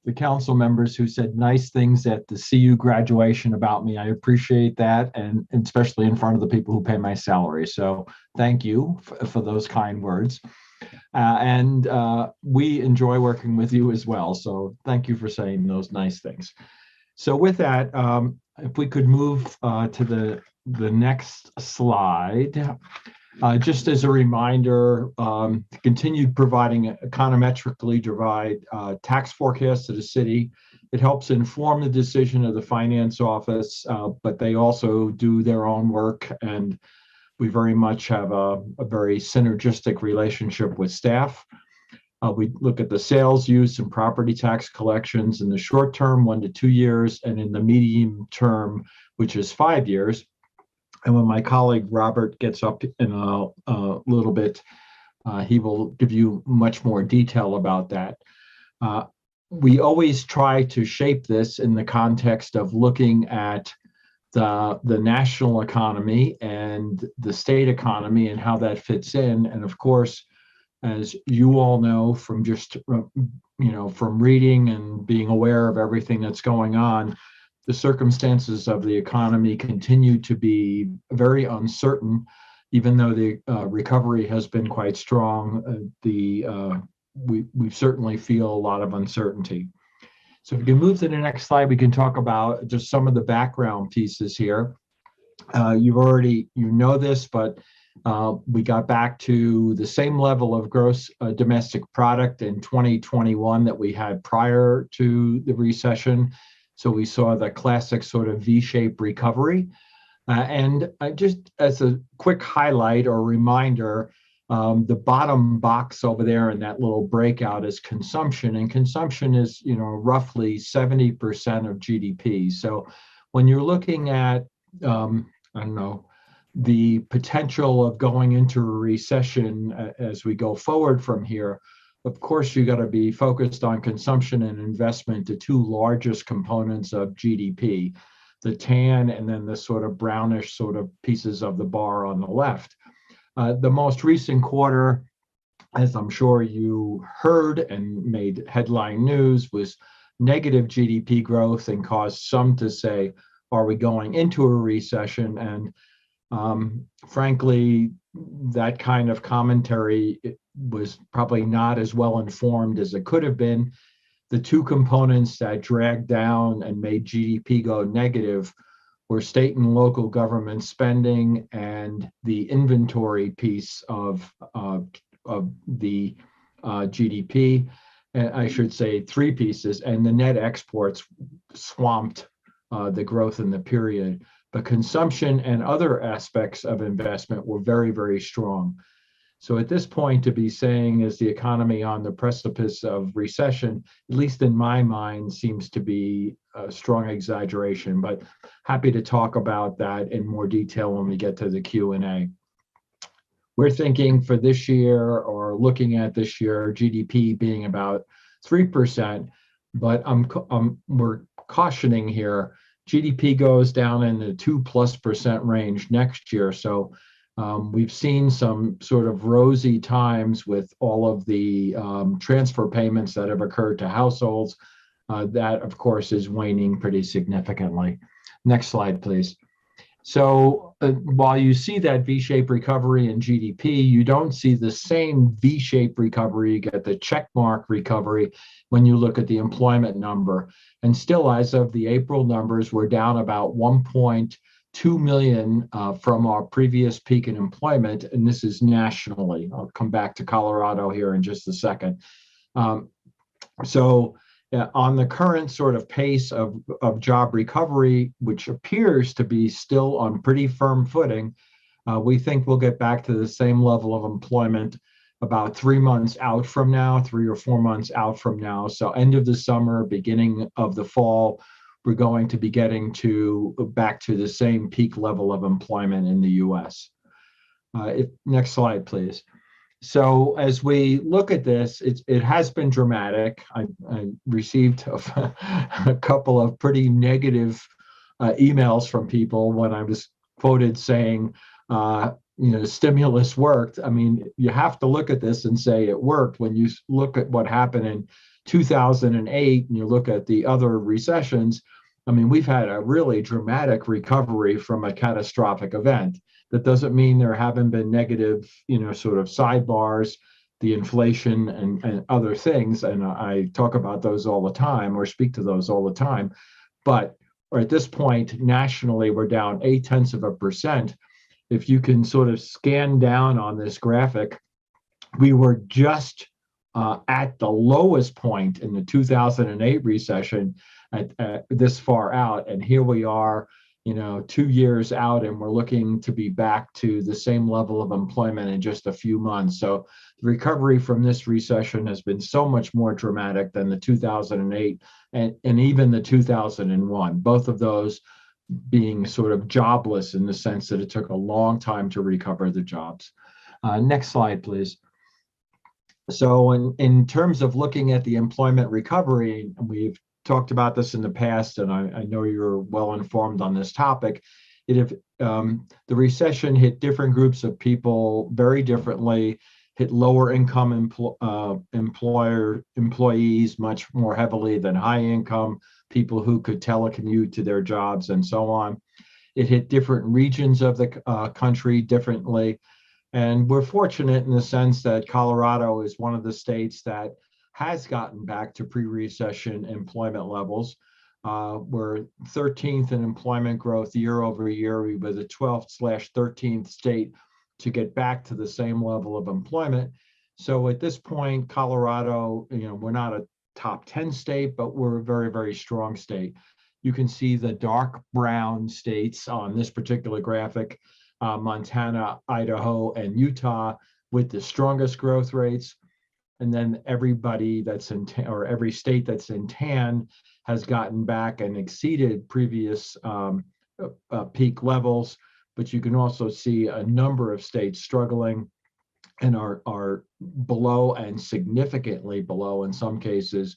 the council members who said nice things at the CU graduation about me. I appreciate that, and especially in front of the people who pay my salary. So thank you for those kind words. And we enjoy working with you as well. So thank you for saying those nice things. So with that, if we could move to the next slide. Just as a reminder, continued providing econometrically derived tax forecasts to the city. It helps inform the decision of the finance office, but they also do their own work, and we very much have a very synergistic relationship with staff. We look at the sales use and property tax collections in the short term, 1 to 2 years, and in the medium term, which is 5 years. And when my colleague Robert gets up in a little bit, he will give you much more detail about that. We always try to shape this in the context of looking at the national economy and the state economy and how that fits in. And of course, as you all know from just from reading and being aware of everything that's going on, the circumstances of the economy continue to be very uncertain, even though the recovery has been quite strong. We certainly feel a lot of uncertainty. So if we can move to the next slide, we can talk about just some of the background pieces here. You know this, but we got back to the same level of gross domestic product in 2021 that we had prior to the recession. So we saw the classic sort of V-shaped recovery. And just as a quick highlight or reminder, the bottom box over there in that little breakout is consumption. And consumption is, roughly 70% of GDP. So when you're looking at, the potential of going into a recession as we go forward from here, of course, you got to be focused on consumption and investment, the two largest components of GDP, the tan and then the sort of brownish sort of pieces of the bar on the left. The most recent quarter, as I'm sure you heard and made headline news, was negative GDP growth and caused some to say, are we going into a recession? And frankly, that kind of commentary was probably not as well informed as it could have been. The two components that dragged down and made GDP go negative were state and local government spending and the inventory piece of the GDP. And I should say three pieces, and the net exports swamped the growth in the period. But consumption and other aspects of investment were very, very strong. So at this point, to be saying, is the economy on the precipice of recession, at least in my mind, seems to be a strong exaggeration, but happy to talk about that in more detail when we get to the Q&A. We're thinking for this year, or looking at this year, GDP being about 3%, but we're cautioning here, GDP goes down in the 2+% range next year. So we've seen some sort of rosy times with all of the transfer payments that have occurred to households. That, of course, is waning pretty significantly. Next slide, please. So while you see that V-shaped recovery in GDP, you don't see the same V-shaped recovery, you get the check mark recovery when you look at the employment number. And still, as of the April numbers, we're down about 1.2 million from our previous peak in employment, and this is nationally. I'll come back to Colorado here in just a second. On the current sort of pace of job recovery, which appears to be still on pretty firm footing, we think we'll get back to the same level of employment about 3 months out from now, 3 or 4 months out from now. So end of the summer, beginning of the fall, we're going to be getting back to the same peak level of employment in the US. Next slide, please. So as we look at this, it has been dramatic. I received a couple of pretty negative emails from people when I was quoted saying, stimulus worked. I mean, you have to look at this and say it worked. When you look at what happened in 2008 and you look at the other recessions, I mean, we've had a really dramatic recovery from a catastrophic event. That doesn't mean there haven't been negative, sort of sidebars, the inflation and other things. And I talk about those all the time or speak to those all the time. But at this point, nationally, we're down 0.8%. If you can sort of scan down on this graphic, we were just at the lowest point in the 2008 recession at this far out. And here we are, 2 years out, and we're looking to be back to the same level of employment in just a few months. So the recovery from this recession has been so much more dramatic than the 2008 and even the 2001, both of those being sort of jobless in the sense that it took a long time to recover the jobs. Next slide, please. So in terms of looking at the employment recovery, we've talked about this in the past, and I know you're well informed on this topic. The recession hit different groups of people very differently, hit lower income employees much more heavily than high income people who could telecommute to their jobs and so on. It hit different regions of the country differently. And we're fortunate in the sense that Colorado is one of the states that has gotten back to pre-recession employment levels. We're 13th in employment growth year over year. We were the 12th/13th state to get back to the same level of employment. So at this point, Colorado, we're not a top 10 state, but we're a very, very strong state. You can see the dark brown states on this particular graphic, Montana, Idaho, and Utah with the strongest growth rates. And then everybody that's in or every state that's in tan has gotten back and exceeded previous peak levels. But you can also see a number of states struggling and are below and significantly below, in some cases,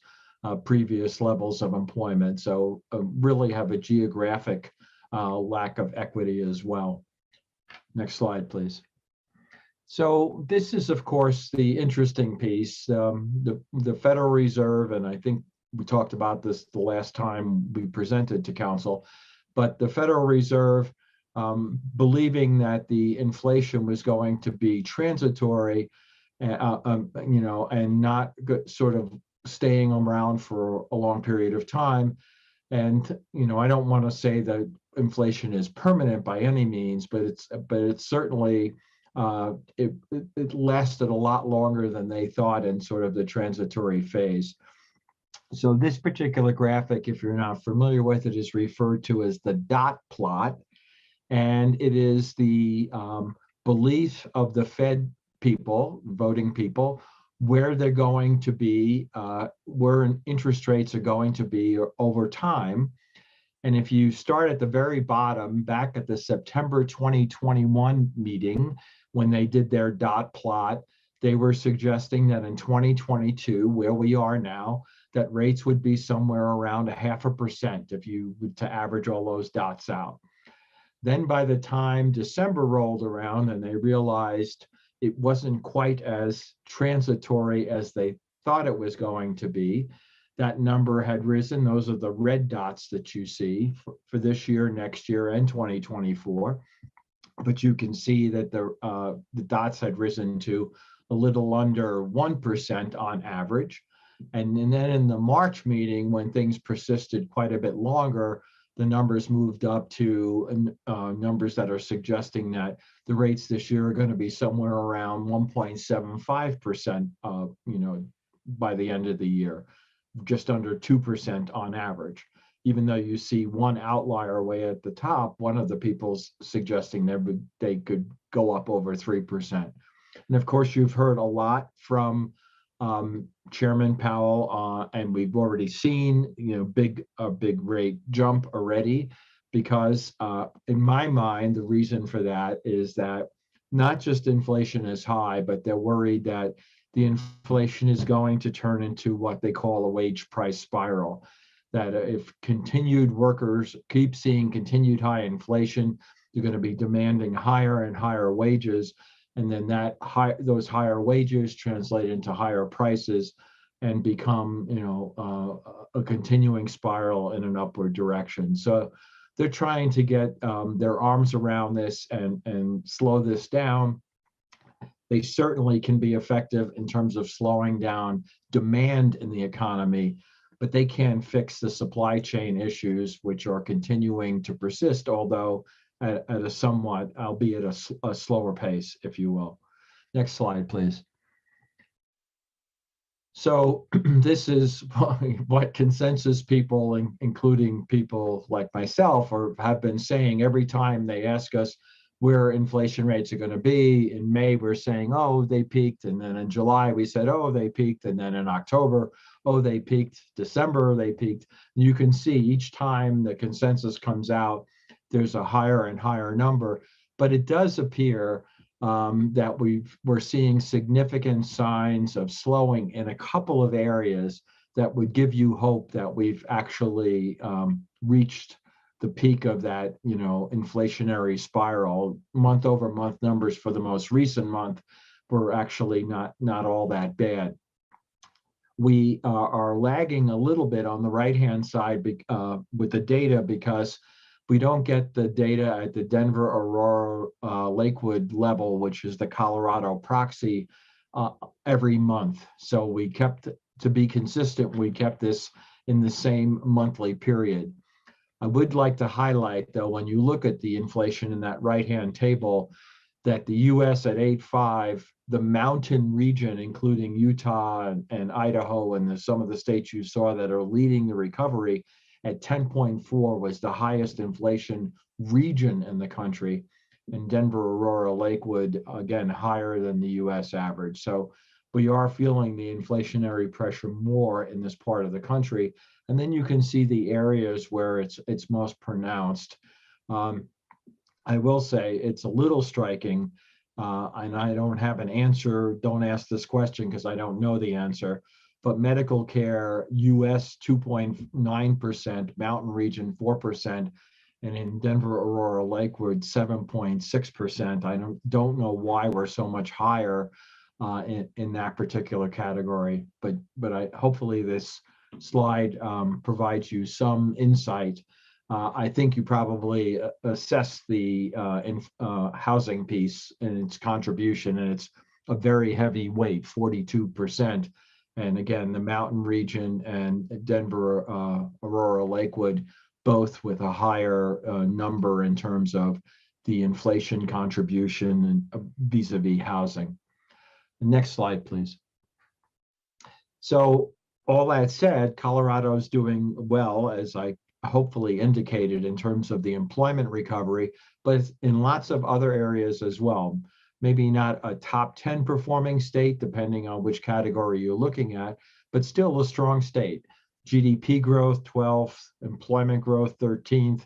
previous levels of employment. So really have a geographic lack of equity as well. Next slide, please. So this is, of course, the interesting piece. The Federal Reserve, and I think we talked about this the last time we presented to council, but the Federal Reserve, believing that the inflation was going to be transitory, and not sort of staying around for a long period of time. And I don't want to say that inflation is permanent by any means, but it's certainly it lasted a lot longer than they thought in sort of the transitory phase. So this particular graphic, if you're not familiar with it, is referred to as the dot plot. And it is the belief of the Fed people, voting people, where they're going to be, where interest rates are going to be over time. And if you start at the very bottom, back at the September 2021 meeting, when they did their dot plot, they were suggesting that in 2022, where we are now, that rates would be somewhere around 0.5% if you were to average all those dots out. Then by the time December rolled around and they realized it wasn't quite as transitory as they thought it was going to be, that number had risen. Those are the red dots that you see for this year, next year, and 2024. But you can see that the dots had risen to a little under 1% on average. And then in the March meeting, when things persisted quite a bit longer, the numbers moved up to numbers that are suggesting that the rates this year are going to be somewhere around 1.75%, by the end of the year, just under 2% on average. Even though you see one outlier way at the top, one of the people's suggesting they could go up over 3%. And of course, you've heard a lot from Chairman Powell, and we've already seen a big rate jump already, because in my mind, the reason for that is that not just inflation is high, but they're worried that the inflation is going to turn into what they call a wage price spiral. That if continued workers keep seeing continued high inflation, They're going to be demanding higher and higher wages, and then those higher wages translate into higher prices and become, a continuing spiral in an upward direction. So they're trying to get their arms around this and slow this down. They certainly can be effective in terms of slowing down demand in the economy, but they can't fix the supply chain issues, which are continuing to persist, although at a somewhat, albeit a slower pace, if you will. Next slide, please. So this is what consensus people, including people like myself, have been saying every time they ask us where inflation rates are going to be. In May, we're saying, oh, they peaked. And then in July, we said, oh, they peaked. And then in October, oh, they peaked. December, they peaked. You can see each time the consensus comes out, there's a higher and higher number. But it does appear that we're seeing significant signs of slowing in a couple of areas that would give you hope that we've actually reached the peak of that, inflationary spiral. Month over month numbers for the most recent month were actually not all that bad. We are lagging a little bit on the right-hand side with the data because we don't get the data at the Denver, Aurora, Lakewood level, which is the Colorado proxy, every month. So to be consistent, we kept this in the same monthly period. I would like to highlight, though, when you look at the inflation in that right-hand table, that the US at 8.5, the mountain region, including Utah and Idaho and some of the states you saw that are leading the recovery, at 10.4 was the highest inflation region in the country. And Denver, Aurora, Lakewood, again, higher than the US average. So we are feeling the inflationary pressure more in this part of the country. And then you can see the areas where it's most pronounced. I will say it's a little striking, and I don't have an answer. Don't ask this question because I don't know the answer. But medical care, US 2.9%, mountain region 4%, and in Denver, Aurora, Lakewood 7.6%. I don't know why we're so much higher in that particular category, but hopefully this slide provides you some insight. I think you probably assess the housing piece and its contribution, and it's a very heavy weight, 42%. And again, the mountain region and Denver, Aurora, Lakewood, both with a higher number in terms of the inflation contribution and vis-a-vis housing. Next slide, please. So all that said, Colorado is doing well, as I hopefully indicated, in terms of the employment recovery, but in lots of other areas as well. Maybe not a top 10 performing state, depending on which category you're looking at, but still a strong state. GDP growth, 12th, employment growth, 13th,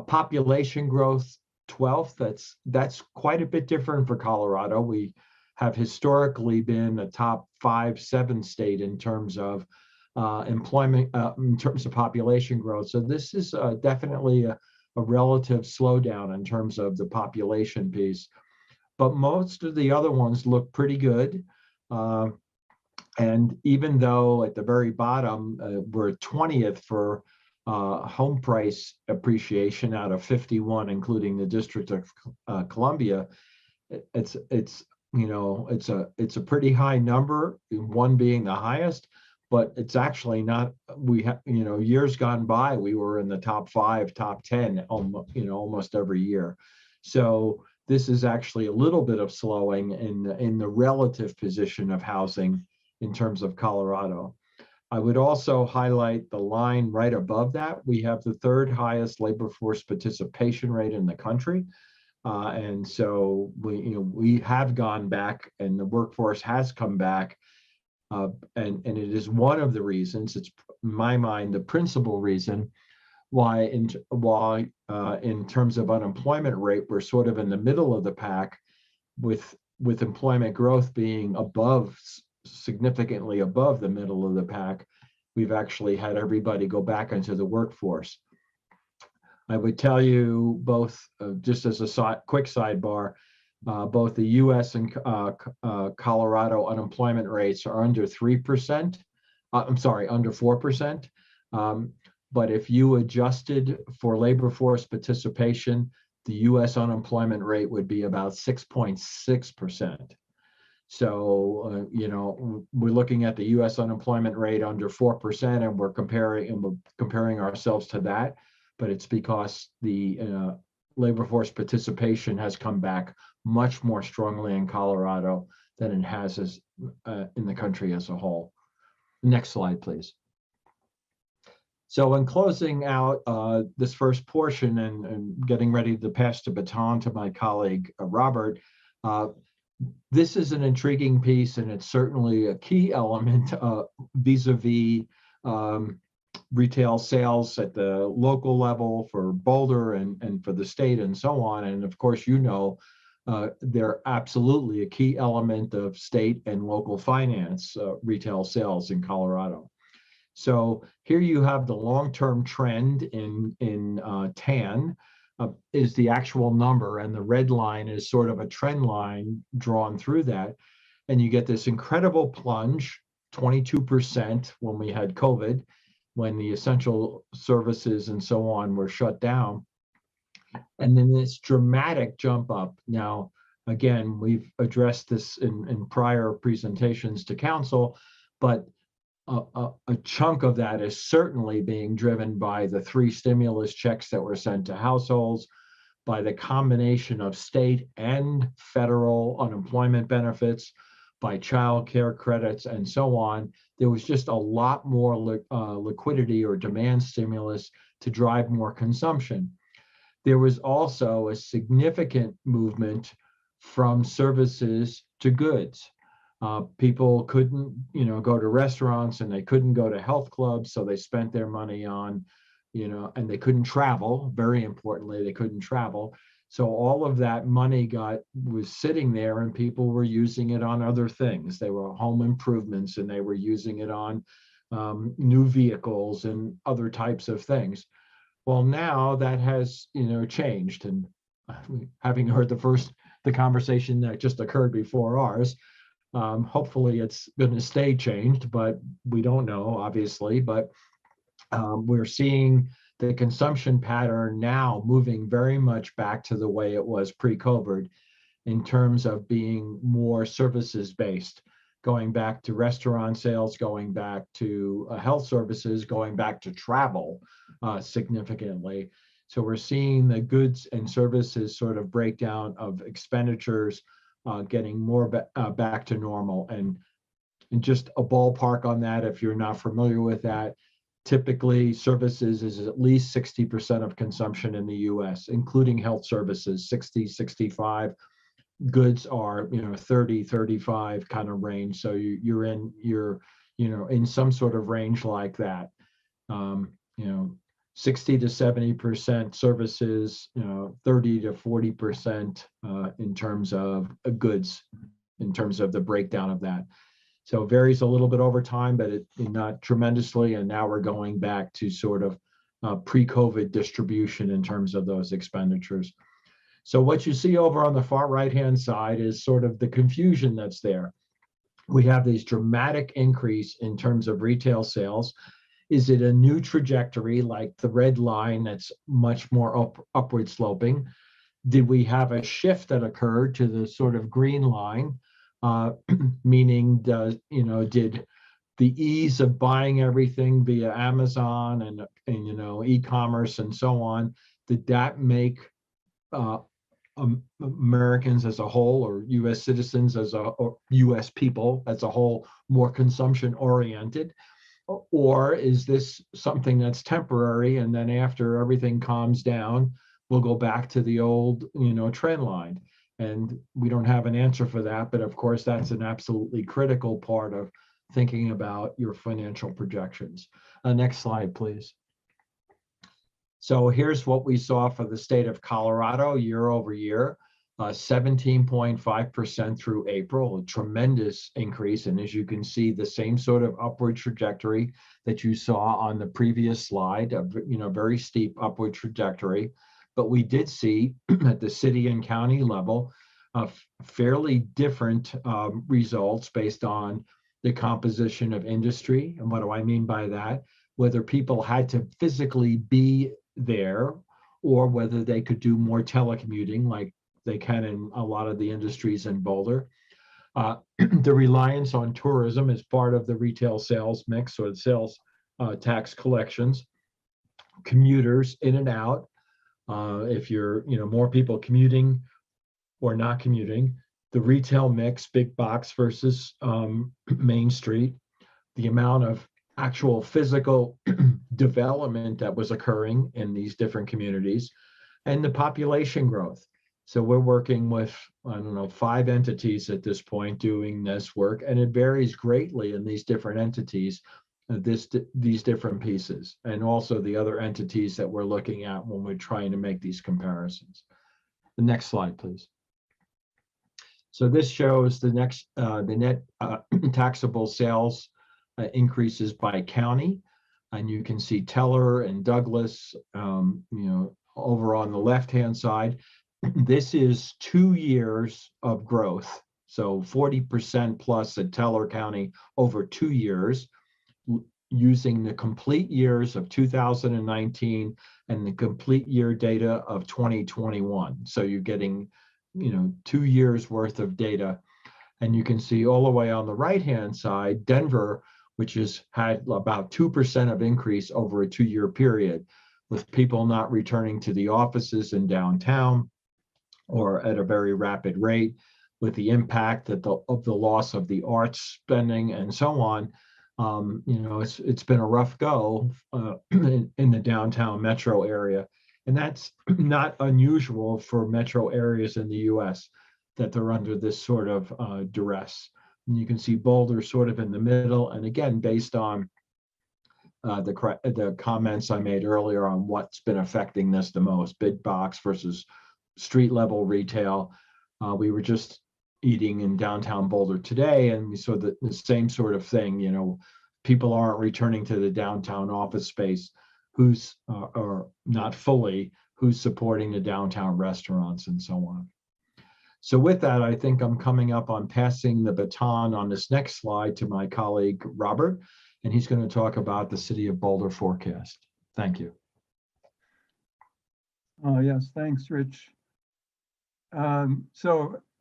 population growth, 12th. That's quite a bit different for Colorado. We have historically been a top 5-7 state in terms of employment, in terms of population growth. So this is definitely a relative slowdown in terms of the population piece. But most of the other ones look pretty good. And even though at the very bottom, we're 20th for home price appreciation out of 51, including the District of Columbia, it's a pretty high number, one being the highest, but it's actually not. We have, years gone by, we were in the top 5, top 10, almost every year. So this is actually a little bit of slowing in the relative position of housing in terms of Colorado. I would also highlight the line right above that. We have the 3rd highest labor force participation rate in the country. And so we have gone back, and the workforce has come back. And it is one of the reasons, it's in my mind, the principal reason why in terms of unemployment rate, we're sort of in the middle of the pack, with employment growth being significantly above the middle of the pack. We've actually had everybody go back into the workforce. I would tell you both, just as a quick sidebar, both the US and Colorado unemployment rates are under 3%. I'm sorry, under 4%. But if you adjusted for labor force participation, the US unemployment rate would be about 6.6%. So, we're looking at the US unemployment rate under 4%, and we're comparing ourselves to that. But it's because the labor force participation has come back much more strongly in Colorado than it has in the country as a whole. Next slide, please. So in closing out this first portion and getting ready to pass the baton to my colleague, Robert, this is an intriguing piece, and it's certainly a key element vis-a-vis retail sales at the local level for Boulder and for the state and so on. And of course, they're absolutely a key element of state and local finance, retail sales in Colorado. So here you have the long-term trend in tan is the actual number, and the red line is sort of a trend line drawn through that. And you get this incredible plunge, 22% when we had COVID, when the essential services and so on were shut down. And then this dramatic jump up. Now, again, we've addressed this in prior presentations to council, but a chunk of that is certainly being driven by the 3 stimulus checks that were sent to households, by the combination of state and federal unemployment benefits, by child care credits, and so on. There was just a lot more liquidity or demand stimulus to drive more consumption. There was also a significant movement from services to goods. People couldn't, go to restaurants, and they couldn't go to health clubs, so they spent their money on, and they couldn't travel. Very importantly, they couldn't travel. So all of that money was sitting there, and people were using it on other things. They were home improvements, and they were using it on new vehicles and other types of things. Well, now that has, changed. And having heard the conversation that just occurred before ours, hopefully it's going to stay changed, but we don't know, obviously. But we're seeing the consumption pattern now moving very much back to the way it was pre-COVID in terms of being more services based, going back to restaurant sales, going back to health services, going back to travel significantly. So we're seeing the goods and services sort of breakdown of expenditures getting more back to normal. And just a ballpark on that, if you're not familiar with that, typically services is at least 60% of consumption in the US, including health services, 60, 65. Goods are, 30, 35 kind of range. So you're in some sort of range like that. 60 to 70% services, 30 to 40% in terms of goods, in terms of the breakdown of that. So it varies a little bit over time, but not tremendously. And now we're going back to sort of pre-COVID distribution in terms of those expenditures. So what you see over on the far right-hand side is sort of the confusion that's there. We have this dramatic increase in terms of retail sales. Is it a new trajectory like the red line that's much more upward sloping? Did we have a shift that occurred to the sort of green line? Meaning, did the ease of buying everything via Amazon and e-commerce and so on, did that make Americans as a whole, or U.S. citizens or U.S. people as a whole, more consumption oriented? Or is this something that's temporary, and then after everything calms down, we'll go back to the old, trend line? And we don't have an answer for that, but of course, that's an absolutely critical part of thinking about your financial projections. Next slide, please. So here's what we saw for the state of Colorado year over year. 17.5% through April, a tremendous increase. And as you can see, the same sort of upward trajectory that you saw on the previous slide, very steep upward trajectory. But we did see at the city and county level fairly different results based on the composition of industry. And what do I mean by that? Whether people had to physically be there or whether they could do more telecommuting like they can in a lot of the industries in Boulder. The reliance on tourism is part of the retail sales mix or the sales tax collections. Commuters in and out. If you're, more people commuting or not commuting, the retail mix, big box versus Main Street, the amount of actual physical development that was occurring in these different communities, and the population growth. So we're working with, 5 entities at this point doing this work, and it varies greatly in these different entities, these different pieces, and also the other entities that we're looking at when we're trying to make these comparisons. The next slide, please. So this shows the net taxable sales increases by county, and you can see Teller and Douglas, over on the left-hand side. This is 2 years of growth, so 40% plus at Teller County over 2 years, using the complete years of 2019 and the complete year data of 2021. So you're getting 2 years worth of data. And you can see all the way on the right-hand side, Denver, which has had about 2% of increase over a 2-year period, with people not returning to the offices in downtown or at a very rapid rate, with the impact of the loss of the arts spending and so on. It's been a rough go in the downtown metro area. And that's not unusual for metro areas in the US, that they're under this sort of duress. And you can see Boulder sort of in the middle. And again, based on the comments I made earlier on what's been affecting this the most, big box versus street level retail. We were just eating in downtown Boulder today, and we saw the same sort of thing. People aren't returning to the downtown office space, who's or not fully, who's supporting the downtown restaurants and so on. So with that, I think I'm coming up on passing the baton on this next slide to my colleague, Robert, and he's going to talk about the City of Boulder forecast. Thank you. Yes, thanks, Rich.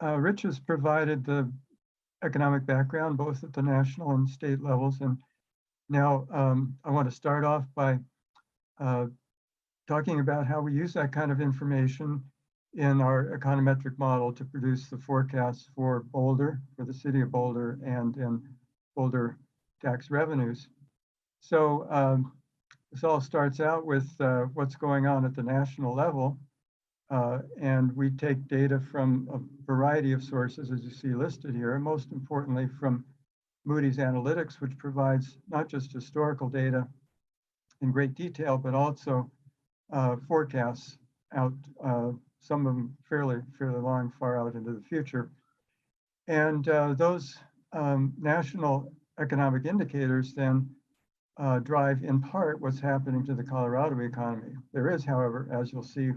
Rich has provided the economic background, both at the national and state levels. And now I want to start off by talking about how we use that kind of information in our econometric model to produce the forecasts for Boulder, for the city of Boulder, and in Boulder tax revenues. So this all starts out with what's going on at the national level. And we take data from a variety of sources, as you see listed here, and most importantly from Moody's Analytics, which provides not just historical data in great detail, but also forecasts out, some of them fairly long, far out into the future. And those national economic indicators then drive in part what's happening to the Colorado economy. There is, however, as you'll see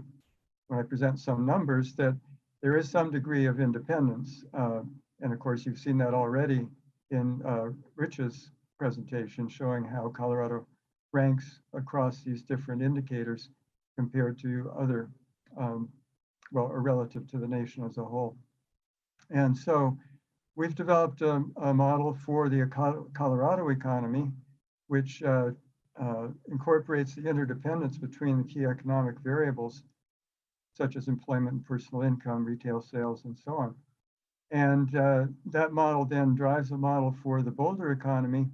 when I present some numbers, that there is some degree of independence. And of course, you've seen that already in Rich's presentation, showing how Colorado ranks across these different indicators compared to other, or relative to the nation as a whole. And so we've developed a model for the Colorado economy, which incorporates the interdependence between the key economic variables, such as employment and personal income, retail sales, and so on. And that model then drives a model for the Boulder economy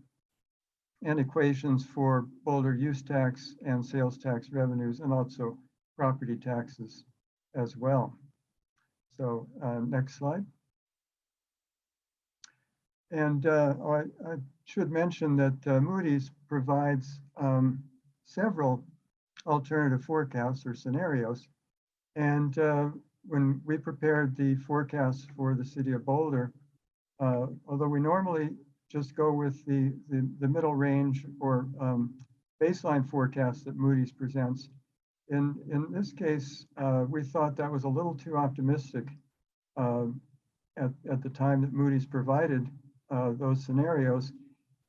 and equations for Boulder use tax and sales tax revenues, and also property taxes as well. So next slide. And I should mention that Moody's provides several alternative forecasts or scenarios. And when we prepared the forecast for the city of Boulder, although we normally just go with the middle range or baseline forecast that Moody's presents, in this case, we thought that was a little too optimistic at the time that Moody's provided those scenarios.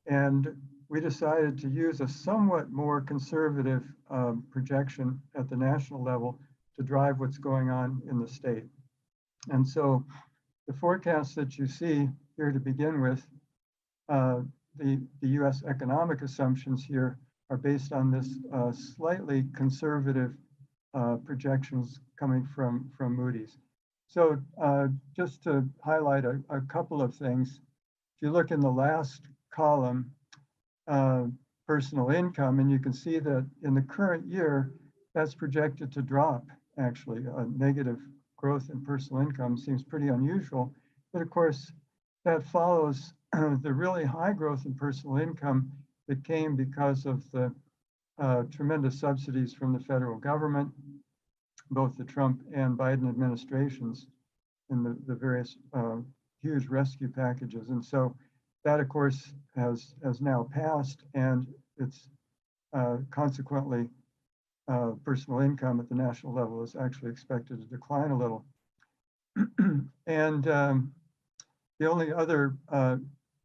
And we decided to use a somewhat more conservative projection at the national level to drive what's going on in the state. And so the forecast that you see here to begin with, the US economic assumptions here are based on this slightly conservative projections coming from Moody's. So just to highlight a couple of things, if you look in the last column, personal income, and you can see that in the current year, that's projected to drop, actually. A negative growth in personal income seems pretty unusual, but of course, that follows the really high growth in personal income that came because of the tremendous subsidies from the federal government, both the Trump and Biden administrations, in the various huge rescue packages. And so that, of course, has now passed, and it's consequently personal income at the national level is actually expected to decline a little. And the only other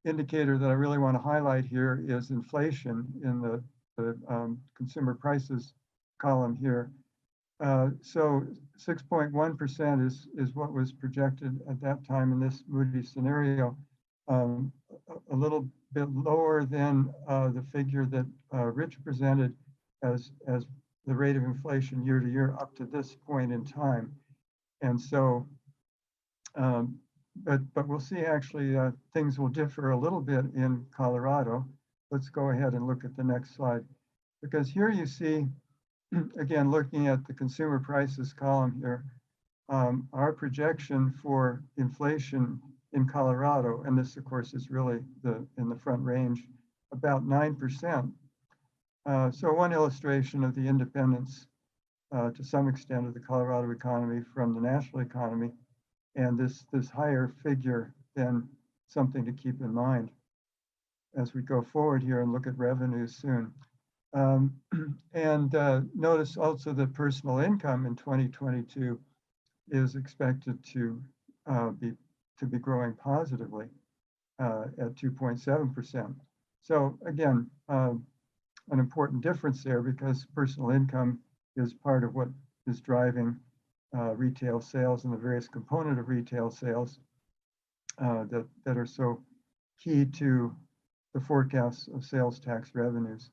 indicator that I really want to highlight here is inflation in the consumer prices column here. So 6.1% is what was projected at that time in this Moody's scenario, a little bit lower than the figure that Rich presented as the rate of inflation year to year up to this point in time. And so, but we'll see actually things will differ a little bit in Colorado. Let's go ahead and look at the next slide, because here you see, again, looking at the consumer prices column here, our projection for inflation in Colorado, and this of course is really in the front range, about 9%. So one illustration of the independence to some extent of the Colorado economy from the national economy, and this higher figure, then something to keep in mind as we go forward here and look at revenues soon. And notice also that personal income in 2022 is expected to be growing positively at 2.7%. So again, an important difference there, because personal income is part of what is driving retail sales and the various component of retail sales that are so key to the forecasts of sales tax revenues.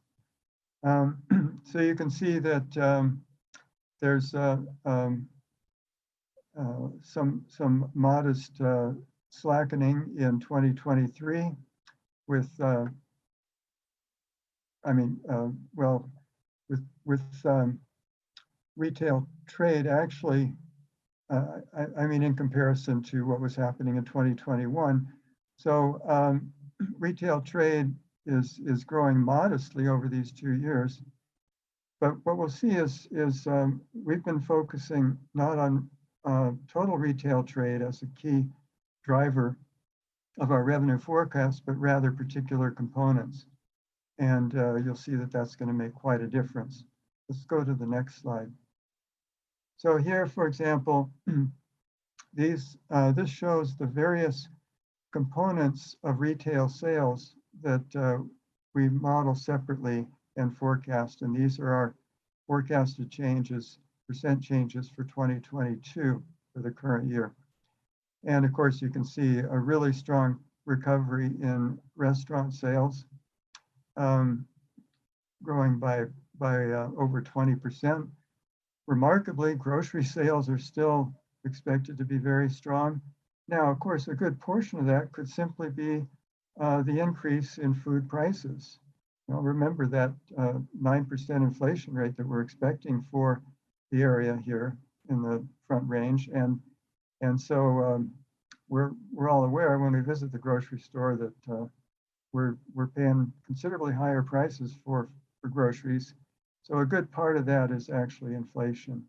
So you can see that there's some modest slackening in 2023 with, with retail trade actually, in comparison to what was happening in 2021. So retail trade is growing modestly over these 2 years. But what we'll see is we've been focusing not on total retail trade as a key driver of our revenue forecast, but rather particular components. And you'll see that that's going to make quite a difference. Let's go to the next slide. So here, for example, this shows the various components of retail sales that we model separately and forecast. And these are our forecasted changes, percent changes for 2022 for the current year. And of course, you can see a really strong recovery in restaurant sales, growing by over 20%. Remarkably, grocery sales are still expected to be very strong. Now, of course, a good portion of that could simply be the increase in food prices. Now, remember that 9% inflation rate that we're expecting for the area here in the Front Range, and so we're all aware when we visit the grocery store that we're paying considerably higher prices for groceries. So a good part of that is actually inflation.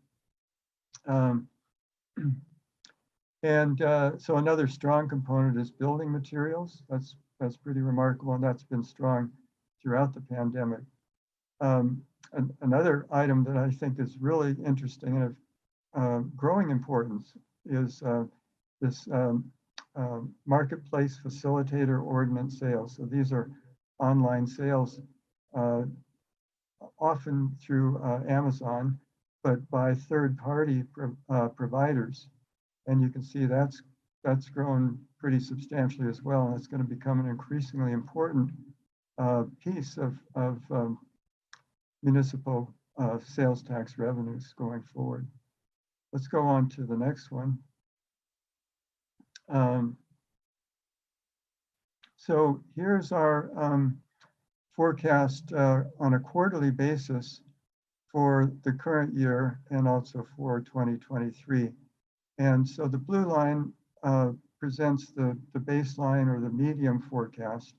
And so another strong component is building materials. That's pretty remarkable, and that's been strong throughout the pandemic. Another item that I think is really interesting and of growing importance is this marketplace facilitator ordinance sales. So these are online sales, often through Amazon, but by third-party providers. And you can see that's grown pretty substantially as well. And it's going to become an increasingly important piece of municipal sales tax revenues going forward. Let's go on to the next one. So here's our forecast on a quarterly basis for the current year and also for 2023. And so the blue line presents the baseline or the medium forecast.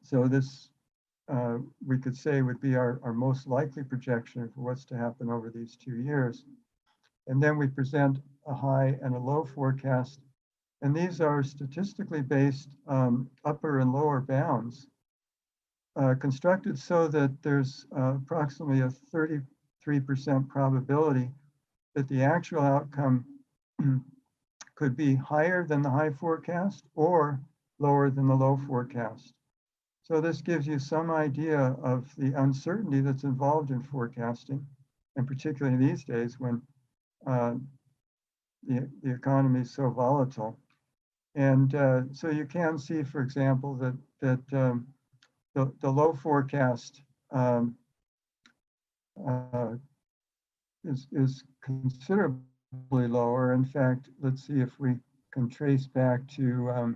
So this, we could say, would be our most likely projection for what's to happen over these 2 years. And then we present a high and a low forecast. And these are statistically based upper and lower bounds, constructed so that there's approximately a 33% probability that the actual outcome could be higher than the high forecast or lower than the low forecast. So this gives you some idea of the uncertainty that's involved in forecasting, and particularly these days when the economy is so volatile. And so you can see, for example, that the low forecast is considerably lower. In fact, let's see if we can trace back to,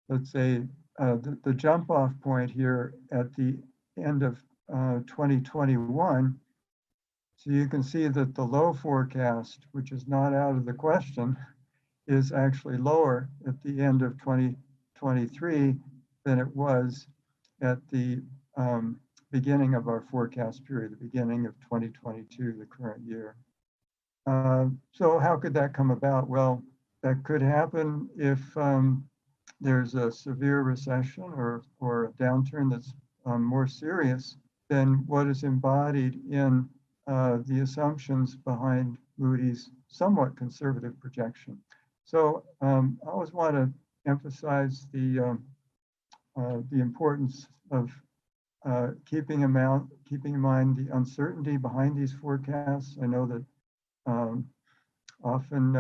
let's say, the jump off point here at the end of 2021. So you can see that the low forecast, which is not out of the question, is actually lower at the end of 2023 than it was at the beginning of our forecast period, the beginning of 2022, the current year. So how could that come about? Well, that could happen if there's a severe recession or a downturn that's more serious than what is embodied in the assumptions behind Moody's somewhat conservative projection. So I always want to emphasize the importance of keeping in mind the uncertainty behind these forecasts. I know that often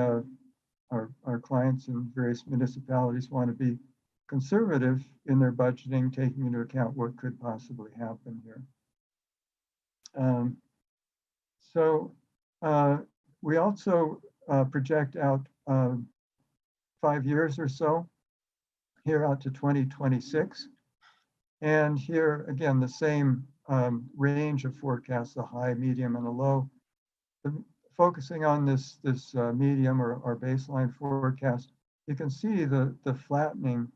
our clients in various municipalities want to be conservative in their budgeting, taking into account what could possibly happen here. So we also project out 5 years or so, here out to 2026. And here, again, the same range of forecasts, a high, medium, and a low. Focusing on this medium or baseline forecast, you can see the flattening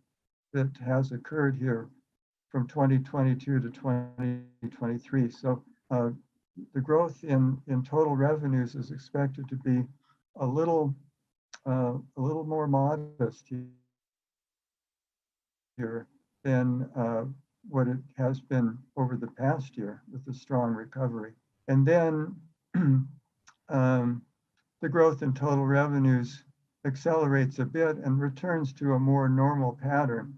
that has occurred here from 2022 to 2023. So the growth in total revenues is expected to be a little more modest here than what it has been over the past year with the strong recovery. And then the growth in total revenues accelerates a bit and returns to a more normal pattern.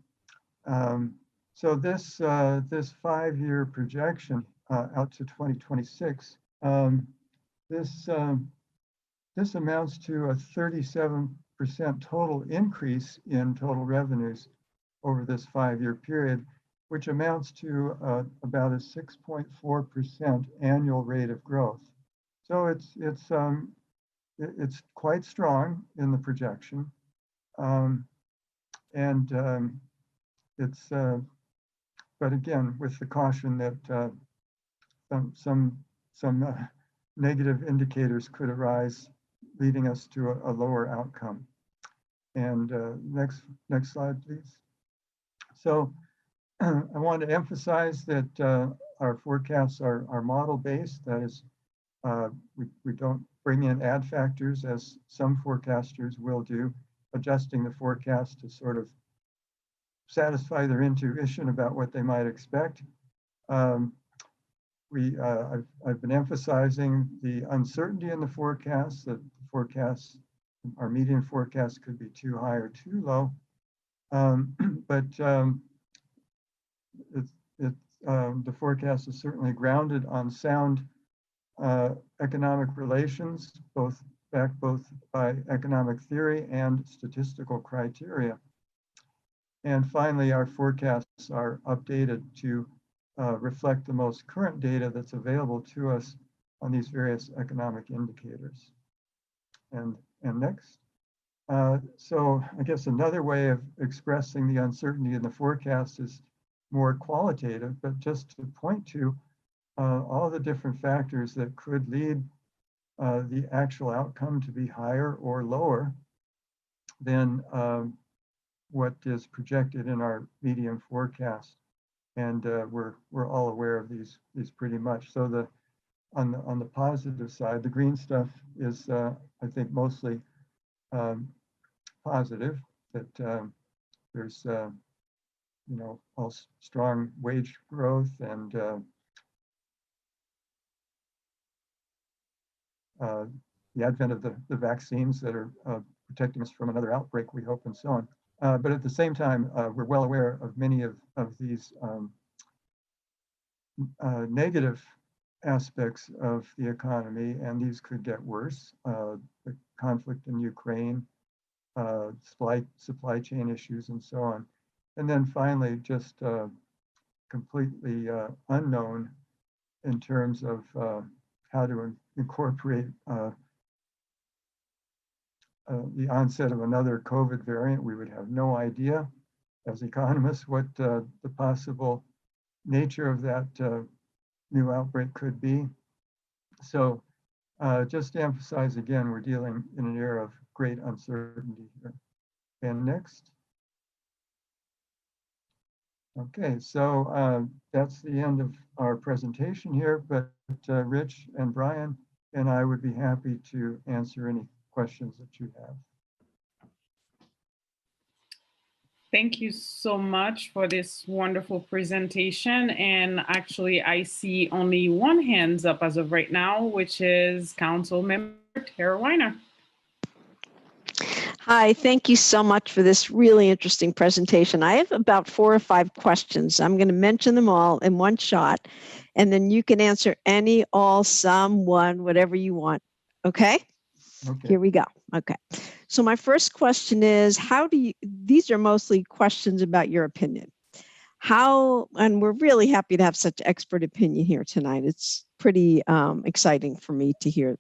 So this 5-year projection out to 2026, this amounts to a 37% total increase in total revenues over this 5-year period, which amounts to about a 6.4% annual rate of growth. So it's quite strong in the projection, but again, with the caution that some negative indicators could arise, leading us to a lower outcome. And next slide, please. So I want to emphasize that our forecasts are model-based. That is, we don't bring in add factors as some forecasters will do, adjusting the forecast to sort of satisfy their intuition about what they might expect. I've been emphasizing the uncertainty in the forecast, that the forecasts, our median forecast could be too high or too low. The forecast is certainly grounded on sound economic relations, backed both by economic theory and statistical criteria. And finally, our forecasts are updated to reflect the most current data that's available to us on these various economic indicators. And next. So I guess another way of expressing the uncertainty in the forecast is more qualitative, but just to point to all the different factors that could lead the actual outcome to be higher or lower than what is projected in our median forecast. And we're all aware of these pretty much. So on the positive side, the green stuff is I think mostly positive, that there's all strong wage growth and the advent of the vaccines that are protecting us from another outbreak, we hope, and so on. But at the same time, we're well aware of many of these negative aspects of the economy, and these could get worse. The conflict in Ukraine, supply chain issues, and so on. And then finally, just completely unknown in terms of how to incorporate the onset of another COVID variant. We would have no idea as economists what the possible nature of that new outbreak could be. So just to emphasize again, we're dealing in an era of great uncertainty here. And next. Okay, so that's the end of our presentation here, but Rich and Brian and I would be happy to answer any questions that you have. Thank you so much for this wonderful presentation. And actually, I see only one hands up as of right now, which is Council Member Tara Weiner. Hi, thank you so much for this really interesting presentation. I have about 4 or 5 questions. I'm going to mention them all in one shot, and then you can answer any, all, some, one, whatever you want. Okay? Okay. Here we go. Okay. So my first question is, these are mostly questions about your opinion. And we're really happy to have such expert opinion here tonight. It's pretty exciting for me to hear,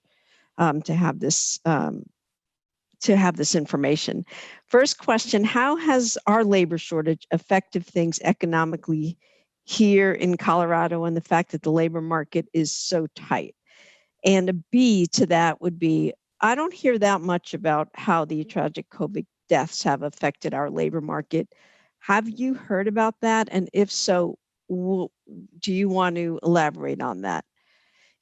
to have this information. First question, how has our labor shortage affected things economically here in Colorado and the fact that the labor market is so tight? And a B to that would be, I don't hear that much about how the tragic COVID deaths have affected our labor market. Have you heard about that? And if so, do you want to elaborate on that?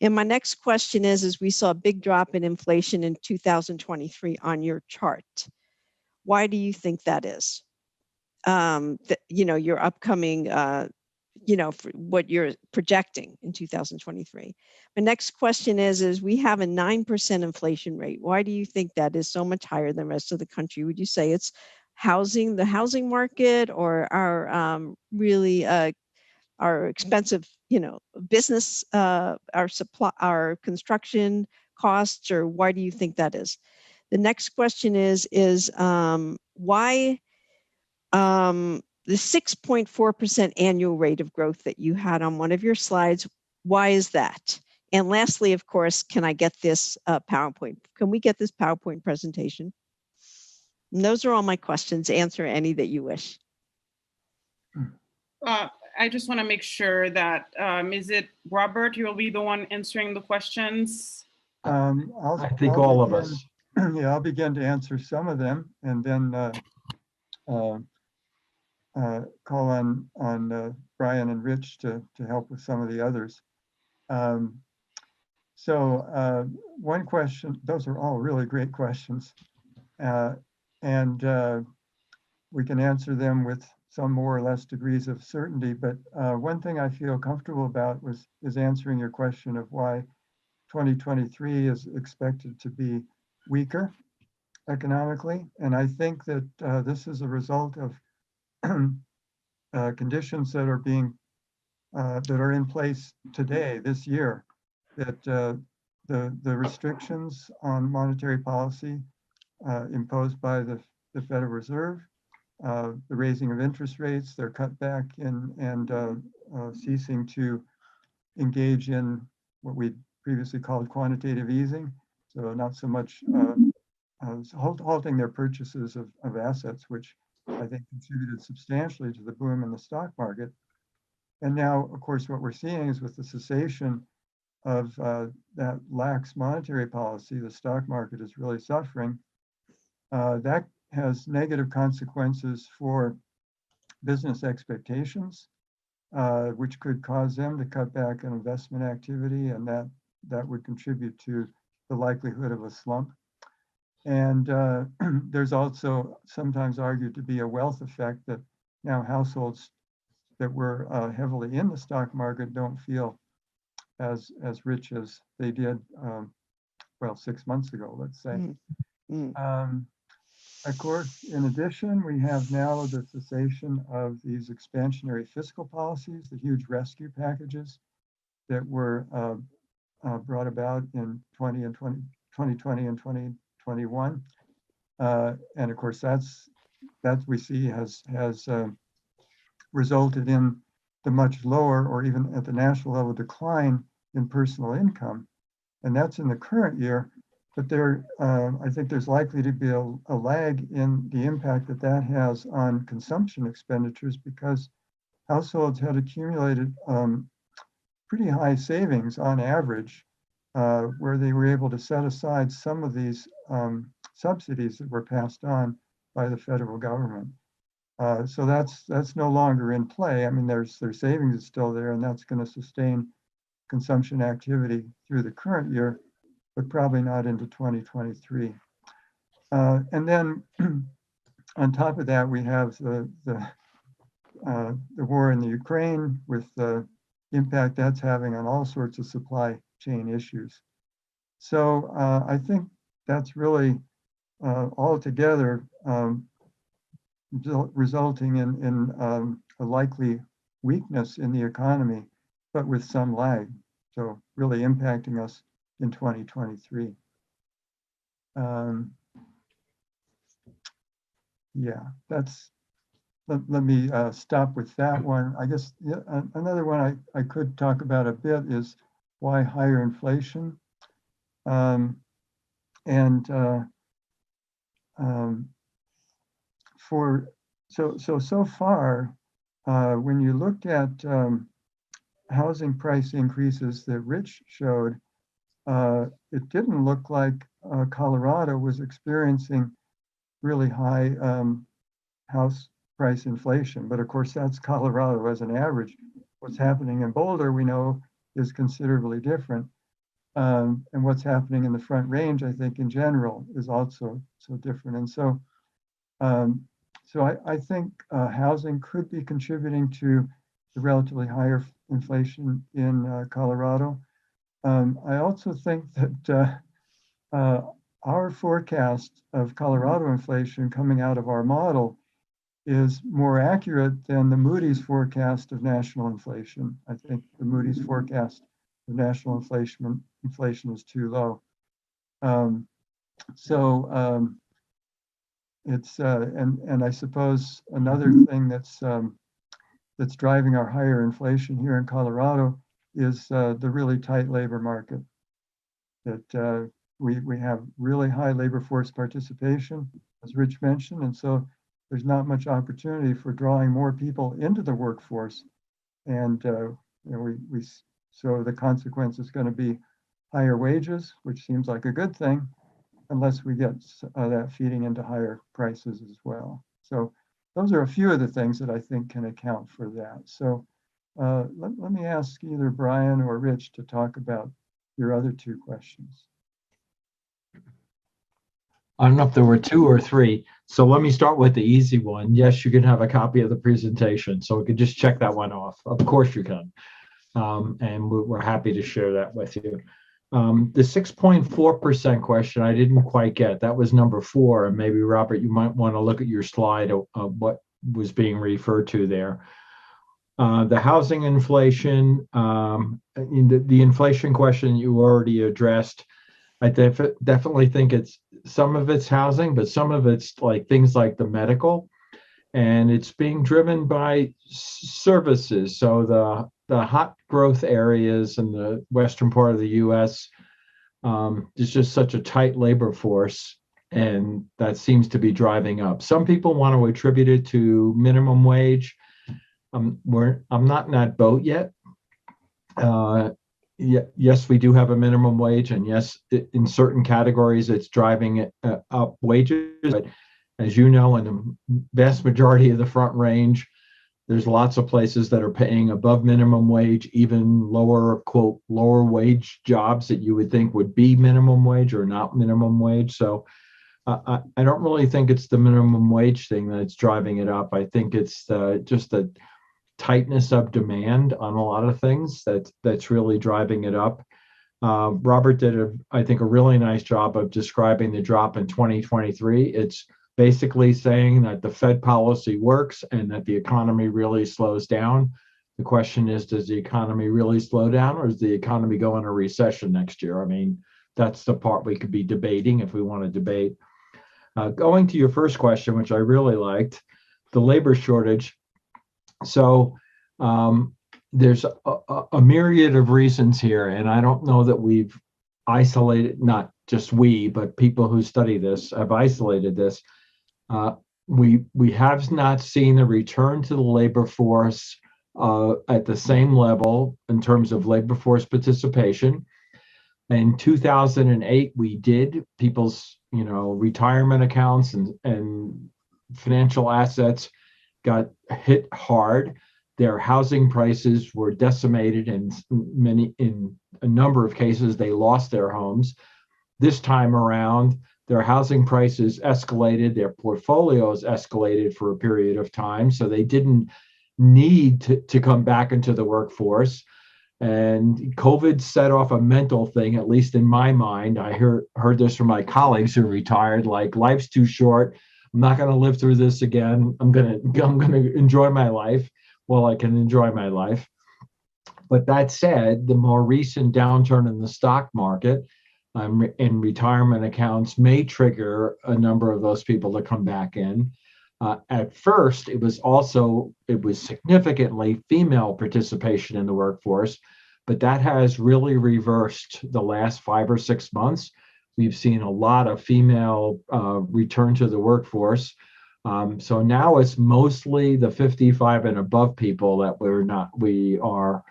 And my next question is we saw a big drop in inflation in 2023 on your chart. Why do you think that is? Your upcoming, for what you're projecting in 2023. My next question is we have a 9% inflation rate. Why do you think that is so much higher than the rest of the country? Would you say it's the housing market, or our expensive, business, our construction costs, or why do you think that is? The next question is why the 6.4% annual rate of growth that you had on one of your slides, why is that? And lastly, of course, can I get this PowerPoint? Can we get this PowerPoint presentation? And those are all my questions. Answer any that you wish. I just want to make sure that, is it Robert, you'll be the one answering the questions? I think all of us. Yeah, I'll begin to answer some of them, and then call on Brian and Rich to help with some of the others. So one question, those are all really great questions. And we can answer them with some more or less degrees of certainty. But one thing I feel comfortable about is answering your question of why 2023 is expected to be weaker economically. And I think that this is a result of conditions that are being that are in place today, this year, that the restrictions on monetary policy imposed by the Federal Reserve, the raising of interest rates, their cutback in and ceasing to engage in what we previously called quantitative easing. So not so much halting their purchases of assets, which I think contributed substantially to the boom in the stock market. And now, of course, what we're seeing is with the cessation of that lax monetary policy, the stock market is really suffering. That has negative consequences for business expectations, which could cause them to cut back on investment activity, and that would contribute to the likelihood of a slump. And there's also sometimes argued to be a wealth effect that now households that were heavily in the stock market don't feel as rich as they did, well, 6 months ago, let's say. Of course, in addition, we have now the cessation of these expansionary fiscal policies, the huge rescue packages that were brought about in 2020 and 2021. And of course, that we see has resulted in the much lower, or even at the national level, decline in personal income. And that's in the current year. But there, I think there's likely to be a lag in the impact that has on consumption expenditures, because households had accumulated pretty high savings on average, where they were able to set aside some of these subsidies that were passed on by the federal government. So that's no longer in play. I mean, their savings is still there, and that's going to sustain consumption activity through the current year, but probably not into 2023. And then on top of that, we have the war in the Ukraine, with the impact that's having on all sorts of supply chain issues. So I think that's really altogether resulting in a likely weakness in the economy, but with some lag. So really impacting us in 2023. Yeah, let me stop with that one. I guess another one I could talk about a bit is why higher inflation. So far, when you looked at housing price increases that Rich showed, it didn't look like Colorado was experiencing really high house price inflation. But of course, that's Colorado as an average. What's happening in Boulder, we know, is considerably different. And what's happening in the Front Range, I think, in general, is also so different. And so I think housing could be contributing to the relatively higher inflation in Colorado. I also think that our forecast of Colorado inflation coming out of our model is more accurate than the Moody's forecast of national inflation. I think the Moody's forecast of national inflation is too low. It's and I suppose another thing that's driving our higher inflation here in Colorado is the really tight labor market. That we have really high labor force participation, as Rich mentioned, and so there's not much opportunity for drawing more people into the workforce, and so the consequence is going to be higher wages, which seems like a good thing, unless we get that feeding into higher prices as well. So those are a few of the things that I think can account for that. So let me ask either Brian or Rich to talk about your other two questions. I don't know if there were two or three. So let me start with the easy one. Yes, you can have a copy of the presentation. So we could just check that one off. Of course you can. And we're happy to share that with you. The 6.4% question, I didn't quite get. That was number 4. And maybe, Robert, you might want to look at your slide of what was being referred to there. The housing inflation, the inflation question you already addressed. I definitely think some of it's housing, but some of it's like things like the medical, and it's being driven by services. So the hot growth areas in the western part of the U.S., there's just such a tight labor force, and that seems to be driving up. Some people want to attribute it to minimum wage. I'm not in that boat yet. Yes, we do have a minimum wage, and yes, in certain categories, it's driving up wages. But as you know, in the vast majority of the Front Range, there's lots of places that are paying above minimum wage, even lower, quote, lower wage jobs that you would think would be minimum wage or not minimum wage. So I don't really think it's the minimum wage thing that's driving it up. I think it's just the tightness of demand on a lot of things that's really driving it up. Robert did, I think, a really nice job of describing the drop in 2023. It's basically saying that the Fed policy works and that the economy really slows down. The question is, does the economy really slow down, or does the economy go in a recession next year? I mean, that's the part we could be debating if we want to debate. Going to your first question, which I really liked, the labor shortage. So there's a myriad of reasons here, and I don't know that we've isolated, not just we, but people who study this have isolated this. We have not seen a return to the labor force at the same level in terms of labor force participation. In 2008, we did. People's retirement accounts and financial assets got hit hard. Their housing prices were decimated, and in a number of cases, they lost their homes. This time around, their housing prices escalated, their portfolios escalated for a period of time, so they didn't need to come back into the workforce. And COVID set off a mental thing, at least in my mind. I heard this from my colleagues who retired, like, life's too short. I'm not going to live through this again. I'm going to enjoy my life while I can enjoy my life. But that said, the more recent downturn in the stock market and retirement accounts may trigger a number of those people to come back in. At first, it was significantly female participation in the workforce, but that has really reversed the last 5 or 6 months. We've seen a lot of female return to the workforce. So now it's mostly the 55 and above people that we are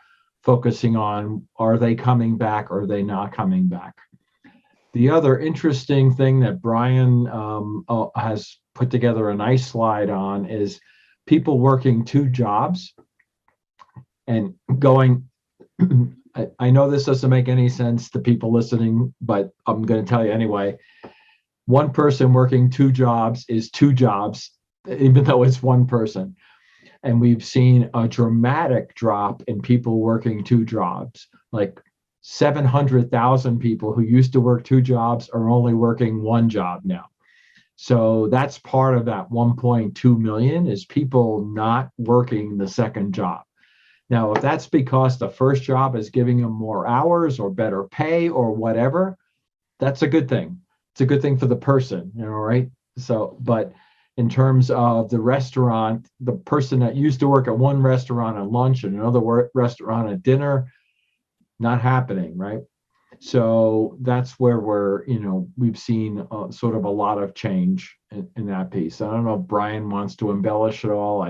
focusing on. Are they coming back or are they not coming back? The other interesting thing that Brian has put together a nice slide on is people working 2 jobs and going, I know this doesn't make any sense to people listening, but I'm going to tell you anyway. One person working 2 jobs is 2 jobs, even though it's one person. And we've seen a dramatic drop in people working 2 jobs. Like 700,000 people who used to work 2 jobs are only working 1 job now. So that's part of that 1.2 million is people not working the second job. Now, if that's because the first job is giving them more hours or better pay or whatever, that's a good thing. It's a good thing for the person, right? So, but in terms of the restaurant, the person that used to work at one restaurant at lunch and another restaurant at dinner, not happening, right? So that's where we've seen sort of a lot of change in that piece. I don't know if Brian wants to embellish at all.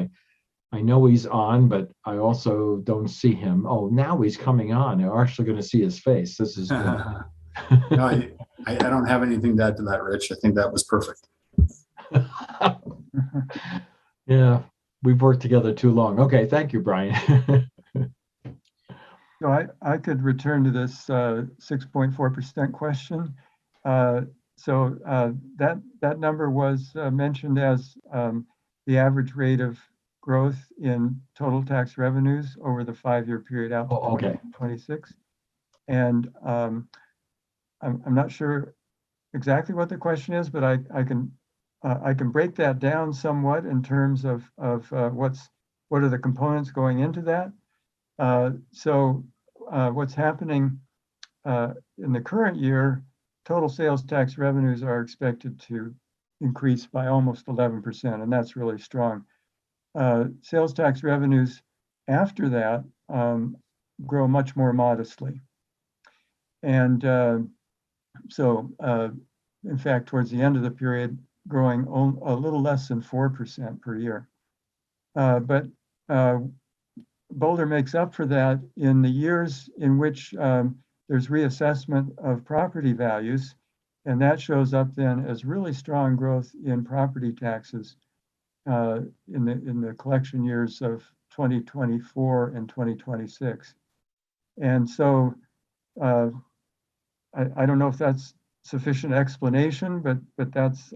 I know he's on, but I also don't see him. Oh, now he's coming on. You're actually going to see his face. This is good. No, I don't have anything to add to that, Rich. I think that was perfect. Yeah, we've worked together too long. Okay, thank you, Brian. So I could return to this 6.4% question. That number was mentioned as the average rate of growth in total tax revenues over the 5-year period out to 2026. And I'm not sure exactly what the question is, but I can break that down somewhat in terms of what are the components going into that. What's happening in the current year, total sales tax revenues are expected to increase by almost 11%, and that's really strong. Sales tax revenues after that grow much more modestly. And in fact, towards the end of the period, growing a little less than 4% per year. But Boulder makes up for that in the years in which there's reassessment of property values, and that shows up then as really strong growth in property taxes in the collection years of 2024 and 2026. And so I don't know if that's sufficient explanation, but that's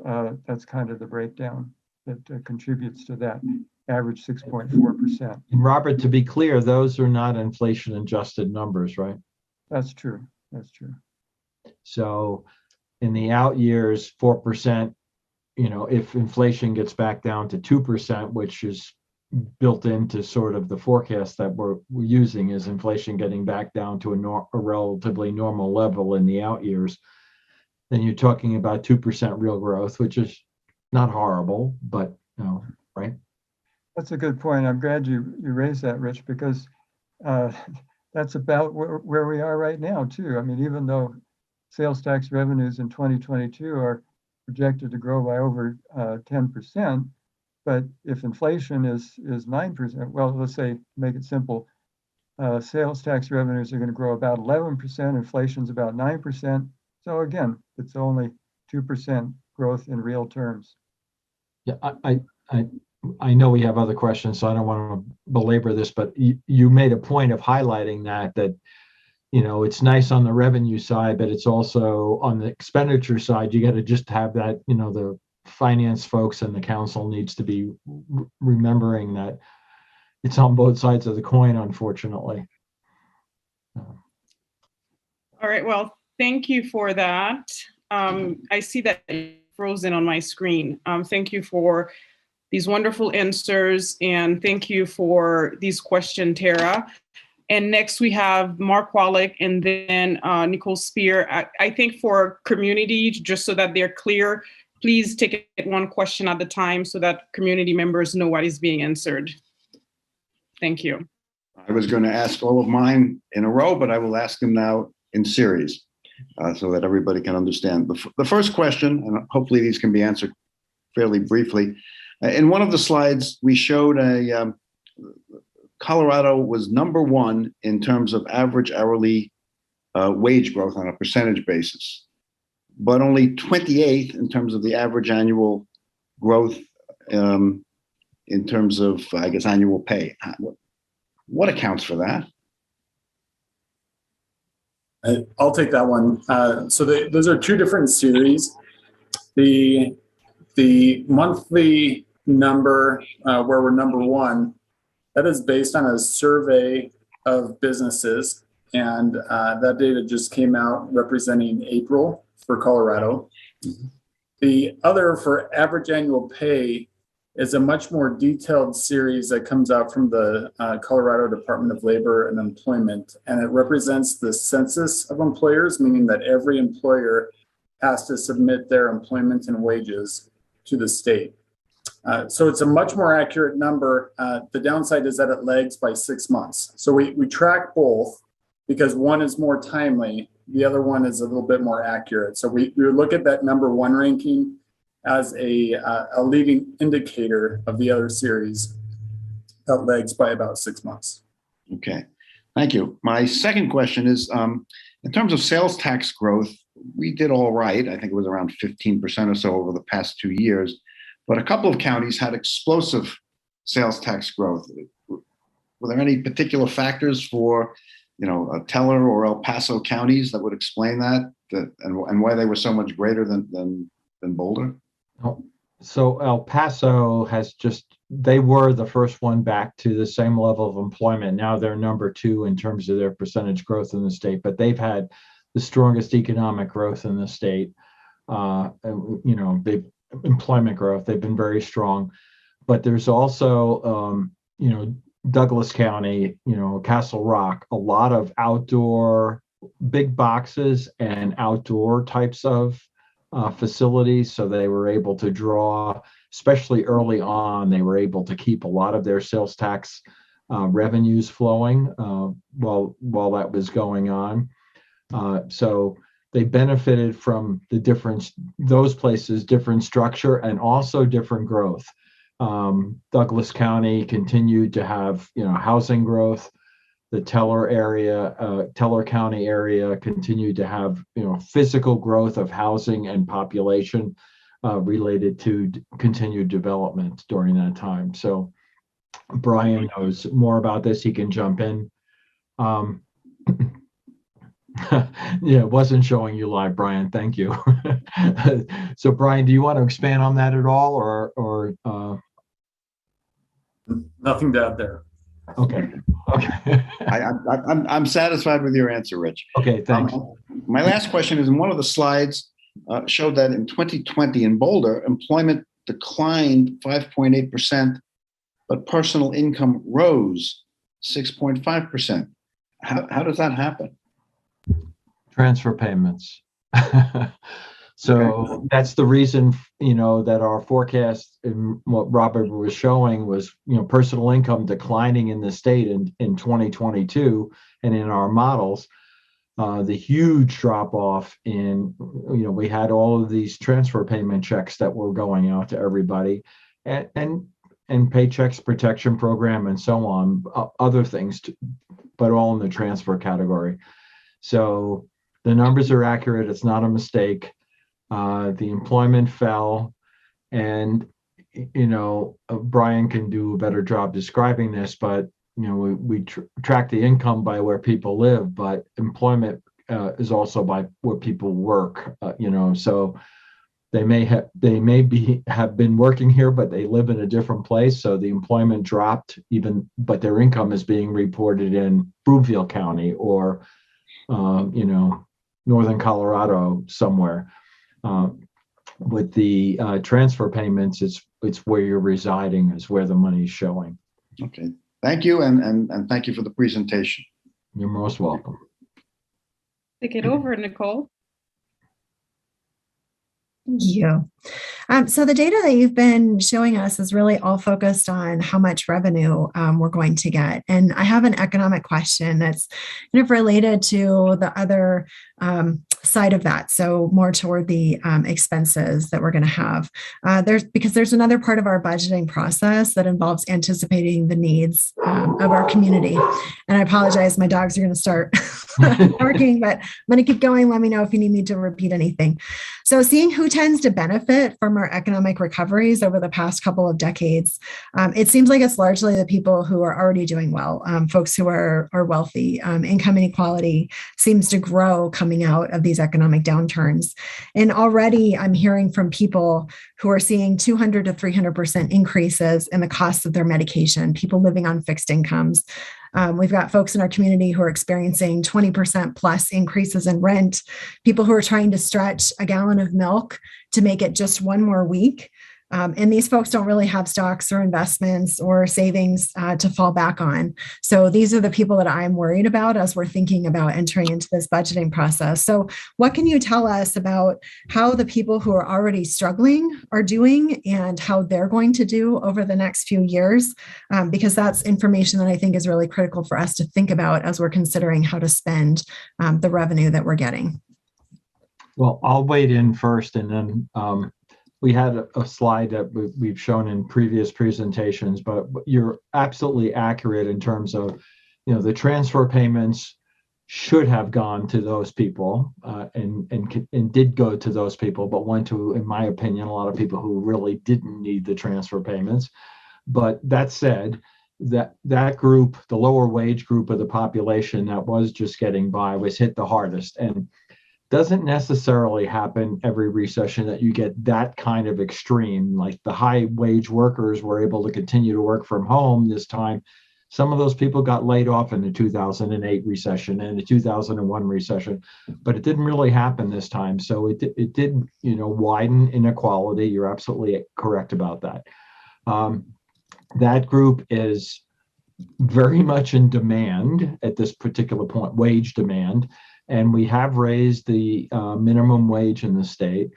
kind of the breakdown that contributes to that average 6.4%. And Robert, to be clear, those are not inflation adjusted numbers, right? That's true. That's true. So in the out years, 4%, if inflation gets back down to 2%, which is built into sort of the forecast that we're using, is inflation getting back down to a relatively normal level in the out years, then you're talking about 2% real growth, which is not horrible, but right? That's a good point. I'm glad you raised that, Rich, because that's about where we are right now, too. I mean, even though sales tax revenues in 2022 are projected to grow by over 10%, but if inflation is 9%, well, let's say, make it simple, sales tax revenues are going to grow about 11%, inflation's about 9%. So again, it's only 2% growth in real terms. Yeah, I know we have other questions, so I don't want to belabor this, but you made a point of highlighting that it's nice on the revenue side, but it's also on the expenditure side. You got to just have that, the finance folks and the council needs to be remembering that it's on both sides of the coin, unfortunately. All right, well, thank you for that. I see that it's frozen on my screen. Thank you for these wonderful answers, and thank you for these questions, Tara. And next we have Mark Wallach and then Nicole Spear. I think for community, just so that they're clear, please take it one question at a time so that community members know what is being answered. Thank you. I was going to ask all of mine in a row, but I will ask them now in series so that everybody can understand. The first question, and hopefully these can be answered fairly briefly. In one of the slides, we showed Colorado was #1 in terms of average hourly wage growth on a percentage basis, but only 28th in terms of the average annual growth in terms of, I guess, annual pay. What accounts for that? I'll take that one. Those are two different series. The monthly number where we're #1, that is based on a survey of businesses, and that data just came out representing April for Colorado. Mm-hmm. The other, for average annual pay, is a much more detailed series that comes out from the Colorado Department of Labor and Employment, and it represents the census of employers, meaning that every employer has to submit their employment and wages to the state. So it's a much more accurate number. The downside is that it lags by 6 months. So we track both because one is more timely, the other one is a little bit more accurate. So we look at that #1 ranking as a leading indicator of the other series that lags by about 6 months. Okay, thank you. My second question is, in terms of sales tax growth, we did all right. I think it was around 15% or so over the past 2 years, but a couple of counties had explosive sales tax growth. Were there any particular factors for, Teller or El Paso counties that would explain and why they were so much greater than Boulder? So El Paso they were the first one back to the same level of employment. Now they're number 2 in terms of their percentage growth in the state, but they've had the strongest economic growth in the state. Employment growth, they've been very strong. But there's also, Douglas County, Castle Rock, a lot of outdoor big boxes and outdoor types of facilities. So they were able to draw, especially early on, they were able to keep a lot of their sales tax revenues flowing while that was going on. So they benefited from those places, different structure and also different growth. Douglas County continued to have, housing growth. The Teller County area continued to have, physical growth of housing and population related to continued development during that time. So Brian knows more about this. He can jump in. Yeah, it wasn't showing you live, Brian. Thank you. So Brian, do you want to expand on that at all or Nothing to add there. Okay. I'm satisfied with your answer, Rich. Okay, thanks. My last question is, in one of the slides showed that in 2020 in Boulder, employment declined 5.8%, but personal income rose 6.5%. How does that happen? Transfer payments. So that's the reason, that our forecast and what Robert was showing was, personal income declining in the state in 2022, and in our models, the huge drop off in, we had all of these transfer payment checks that were going out to everybody, and Paychecks Protection Program and so on, other things, but all in the transfer category. So the numbers are accurate. It's not a mistake. The employment fell, and Brian can do a better job describing this, but we track the income by where people live, but employment is also by where people work. So they may have been working here, but they live in a different place. So the employment dropped but their income is being reported in Broomfield County or Northern Colorado somewhere. With the transfer payments, it's where you're residing is where the money is showing. Okay, thank you, and thank you for the presentation. You're most welcome. Take it over, Nicole. Thank you. So the data that you've been showing us is really all focused on how much revenue we're going to get. And I have an economic question that's kind of related to the other side of that. So more toward the expenses that we're going to have. There's another part of our budgeting process that involves anticipating the needs of our community. And I apologize, my dogs are going to start barking, but I'm going to keep going. Let me know if you need me to repeat anything. So seeing who tends to benefit from our economic recoveries over the past couple of decades, it seems like it's largely the people who are already doing well, folks who are wealthy. Income inequality seems to grow coming out of these economic downturns. And already I'm hearing from people who are seeing 200 to 300% increases in the cost of their medication, people living on fixed incomes. We've got folks in our community who are experiencing 20% plus increases in rent, people who are trying to stretch a gallon of milk to make it just one more week. And these folks don't really have stocks or investments or savings to fall back on. So these are the people that I'm worried about as we're thinking about entering into this budgeting process. So what can you tell us about how the people who are already struggling are doing and how they're going to do over the next few years? Because that's information that I think is really critical for us to think about as we're considering how to spend the revenue that we're getting. Well, I'll wade in first, and then we had a slide that we've shown in previous presentations, but you're absolutely accurate in terms of, the transfer payments should have gone to those people and did go to those people, but went to, in my opinion, a lot of people who really didn't need the transfer payments. But that said, that group, the lower wage group of the population that was just getting by, was hit the hardest. And doesn't necessarily happen every recession that you get that kind of extreme. Like the high wage workers were able to continue to work from home this time. Some of those people got laid off in the 2008 recession and the 2001 recession, but it didn't really happen this time. So it did, widen inequality. You're absolutely correct about that. That group is very much in demand at this particular point, wage demand. And we have raised the minimum wage in the state.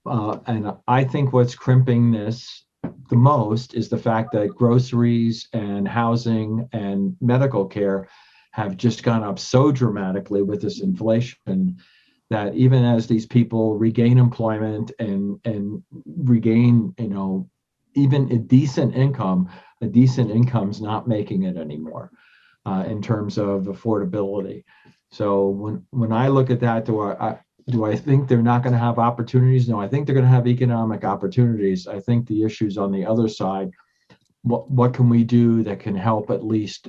And I think what's crimping this the most is the fact that groceries and housing and medical care have just gone up so dramatically with this inflation that even as these people regain employment and regain, even a decent income's not making it anymore in terms of affordability. So when I look at that, do I think they're not going to have opportunities? No, I think they're going to have economic opportunities. I think the issues on the other side, what can we do that can help at least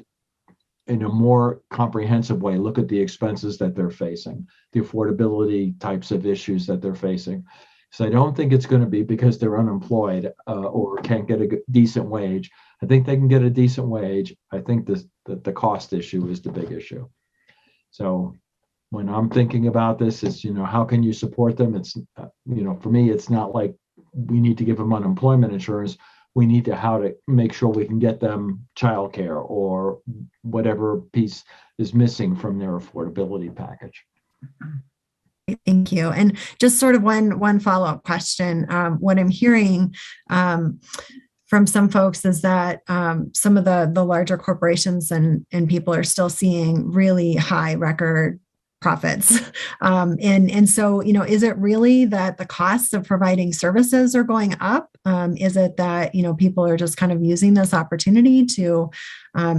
in a more comprehensive way look at the expenses that they're facing, the affordability types of issues that they're facing. So I don't think it's going to be because they're unemployed or can't get a decent wage. I think they can get a decent wage. I think the cost issue is the big issue. So when I'm thinking about this, is how can you support them? It's for me, it's not like we need to give them unemployment insurance. We need how to make sure we can get them childcare or whatever piece is missing from their affordability package. Thank you. And just sort of one follow-up question. What I'm hearing from some folks is that some of the larger corporations and people are still seeing really high record profits. And so, is it really that the costs of providing services are going up? Is it that, people are just kind of using this opportunity to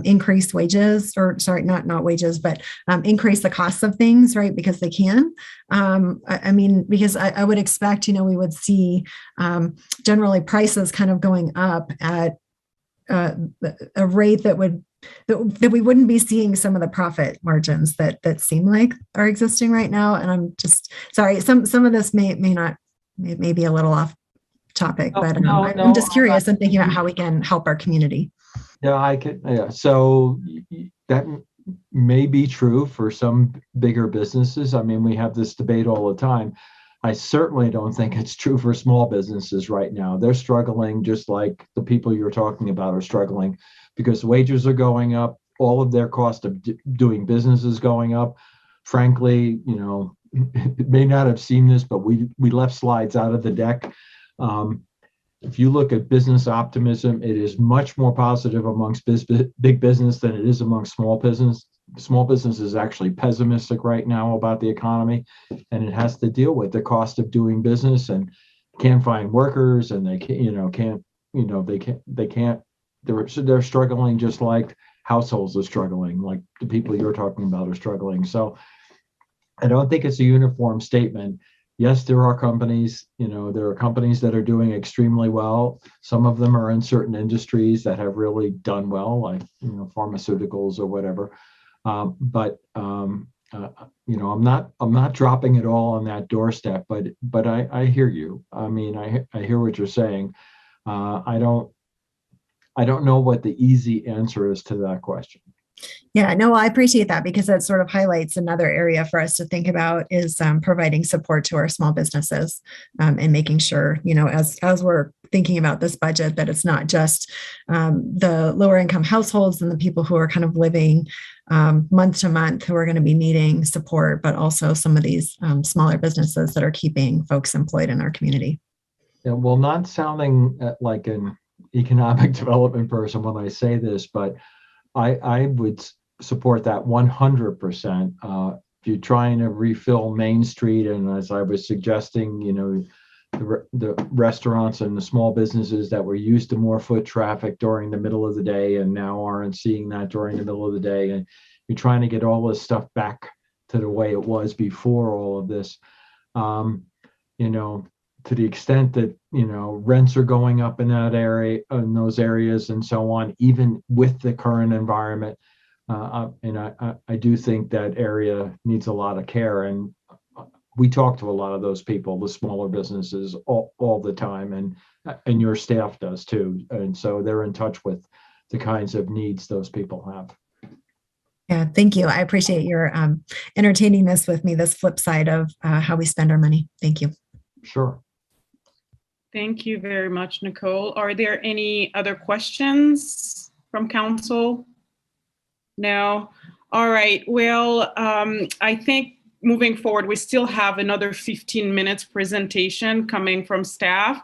increase wages, or sorry, not wages, but increase the costs of things, right? Because they can. Because I would expect, we would see generally prices kind of going up at a rate that we wouldn't be seeing some of the profit margins that seem like are existing right now. And I'm just sorry, some of this may be a little off topic, but I'm just curious and thinking about how we can help our community. Yeah, so that may be true for some bigger businesses. We have this debate all the time. I certainly don't think it's true for small businesses right now. They're struggling just like the people you're talking about are struggling because wages are going up. All of their cost of doing business is going up. Frankly, may not have seen this, but we left slides out of the deck. If you look at business optimism, it is much more positive amongst big business than it is amongst small business. Small business is actually pessimistic right now about the economy, and it has to deal with the cost of doing business and can't find workers, and they're struggling just like households are struggling, like the people you're talking about are struggling. So I don't think it's a uniform statement. Yes, there are companies that are doing extremely well. Some of them are in certain industries that have really done well, like pharmaceuticals or whatever. But I'm not dropping it all on that doorstep. But I hear you. I hear what you're saying. I don't know what the easy answer is to that question. Yeah, no, I appreciate that because that sort of highlights another area for us to think about is providing support to our small businesses and making sure, as we're thinking about this budget, that it's not just the lower income households and the people who are kind of living month to month who are going to be needing support, but also some of these smaller businesses that are keeping folks employed in our community. Yeah, well, not sounding like an economic development person when I say this, but I would support that 100%. If you're trying to refill Main Street, and as I was suggesting, the restaurants and the small businesses that were used to more foot traffic during the middle of the day and now aren't seeing that during the middle of the day, and you're trying to get all this stuff back to the way it was before all of this. to the extent that, rents are going up in that area, in those areas and so on, even with the current environment. And I do think that area needs a lot of care. And we talk to a lot of those people, the smaller businesses, all the time, and your staff does too. And so they're in touch with the kinds of needs those people have. Yeah, thank you. I appreciate your entertaining this with me, this flip side of how we spend our money. Thank you. Sure. Thank you very much, Nicole. Are there any other questions from council? No. All right. Well, I think moving forward, we still have another 15 minutes presentation coming from staff.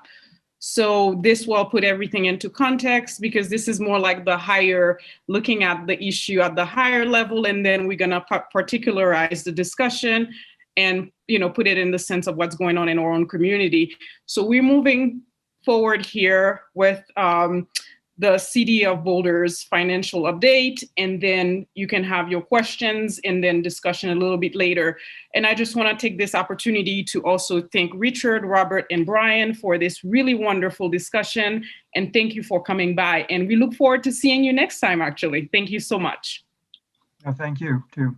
So this will put everything into context, because this is more like the higher, looking at the issue at the higher level, and then we're going to particularize the discussion and put it in the sense of what's going on in our own community. So we're moving forward here with the City of Boulder's financial update, and then you can have your questions and then discussion a little bit later. And I just want to take this opportunity to also thank Richard, Robert, and Brian for this really wonderful discussion. And thank you for coming by. And we look forward to seeing you next time, actually. Thank you so much. Thank you, too.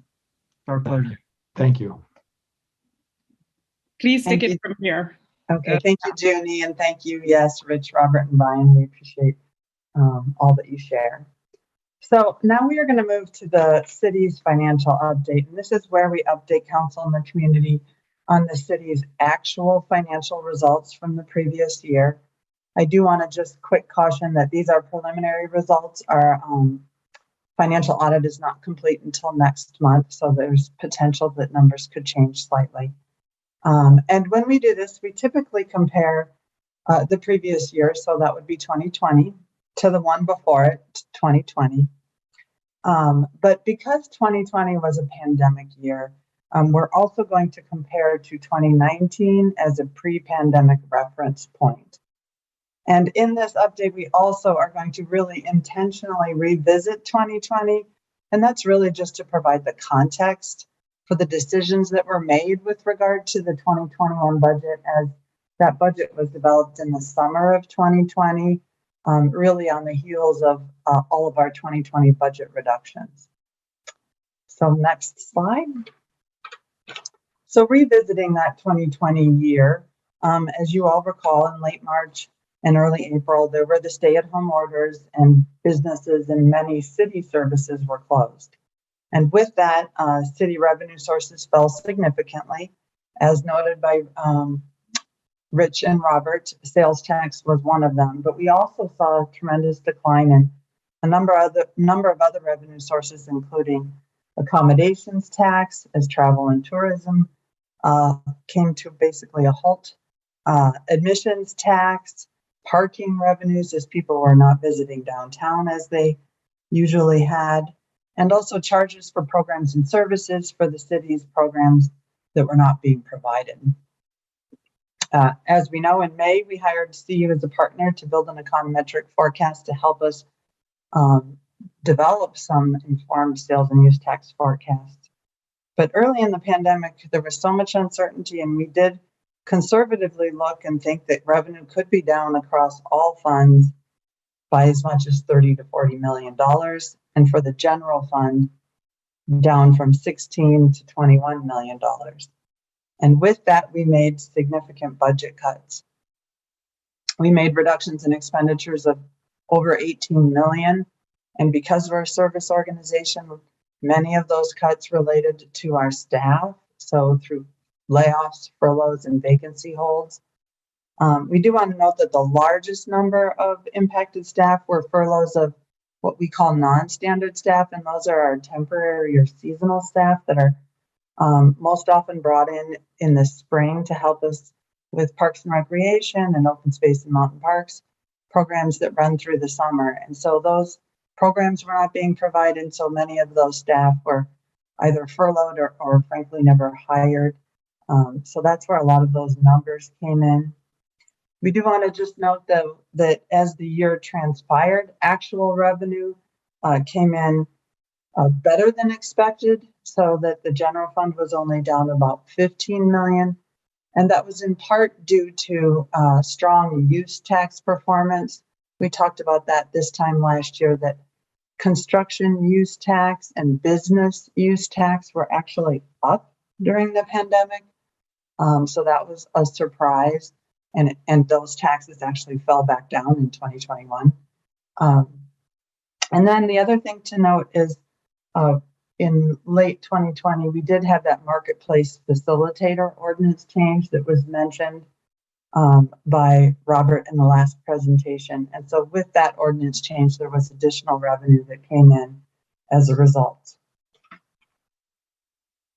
Our pleasure. Thank you. Please take it from here. Okay, thank you, Junie, and thank you, yes, Rich, Robert, and Brian. We appreciate all that you share. So now we are going to move to the city's financial update. And this is where we update council and the community on the city's actual financial results from the previous year. I do want to just quick caution that these are preliminary results. Our financial audit is not complete until next month, so there's potential that numbers could change slightly. And when we do this, we typically compare the previous year, so that would be 2020, to the one before it, 2020. But because 2020 was a pandemic year, we're also going to compare to 2019 as a pre-pandemic reference point. And in this update, we also are going to really intentionally revisit 2020. And that's really just to provide the context for the decisions that were made with regard to the 2021 budget, as that budget was developed in the summer of 2020. Really on the heels of all of our 2020 budget reductions. So next slide. So revisiting that 2020 year, as you all recall, in late March and early April, there were the stay-at-home orders, and businesses and many city services were closed. And with that, city revenue sources fell significantly, as noted by Rich and Robert. Sales tax was one of them, but we also saw a tremendous decline in a number of other revenue sources, including accommodations tax, as travel and tourism came to basically a halt, admissions tax, parking revenues, as people were not visiting downtown as they usually had, and also charges for programs and services for the city's programs that were not being provided. As we know, in May, we hired CU as a partner to build an econometric forecast to help us develop some informed sales and use tax forecasts. But early in the pandemic, there was so much uncertainty, and we did conservatively look and think that revenue could be down across all funds by as much as $30 to $40 million. And for the general fund, down from $16 to $21 million. And with that, we made significant budget cuts. We made reductions in expenditures of over 18 million. And because we're a service organization, many of those cuts related to our staff. So through layoffs, furloughs, and vacancy holds. We do want to note that the largest number of impacted staff were furloughs of what we call non-standard staff. And those are our temporary or seasonal staff that are most often brought in the spring to help us with parks and recreation and open space and mountain parks programs that run through the summer. And so those programs were not being provided. So many of those staff were either furloughed or frankly never hired. So that's where a lot of those numbers came in. We do want to just note though that as the year transpired, actual revenue came in better than expected, so that the general fund was only down about 15 million, And that was in part due to strong use tax performance. We talked about that this time last year, that construction use tax and business use tax were actually up during the pandemic. So that was a surprise. And those taxes actually fell back down in 2021. And then the other thing to note is in late 2020, we did have that marketplace facilitator ordinance change that was mentioned by Robert in the last presentation. And so with that ordinance change, there was additional revenue that came in as a result.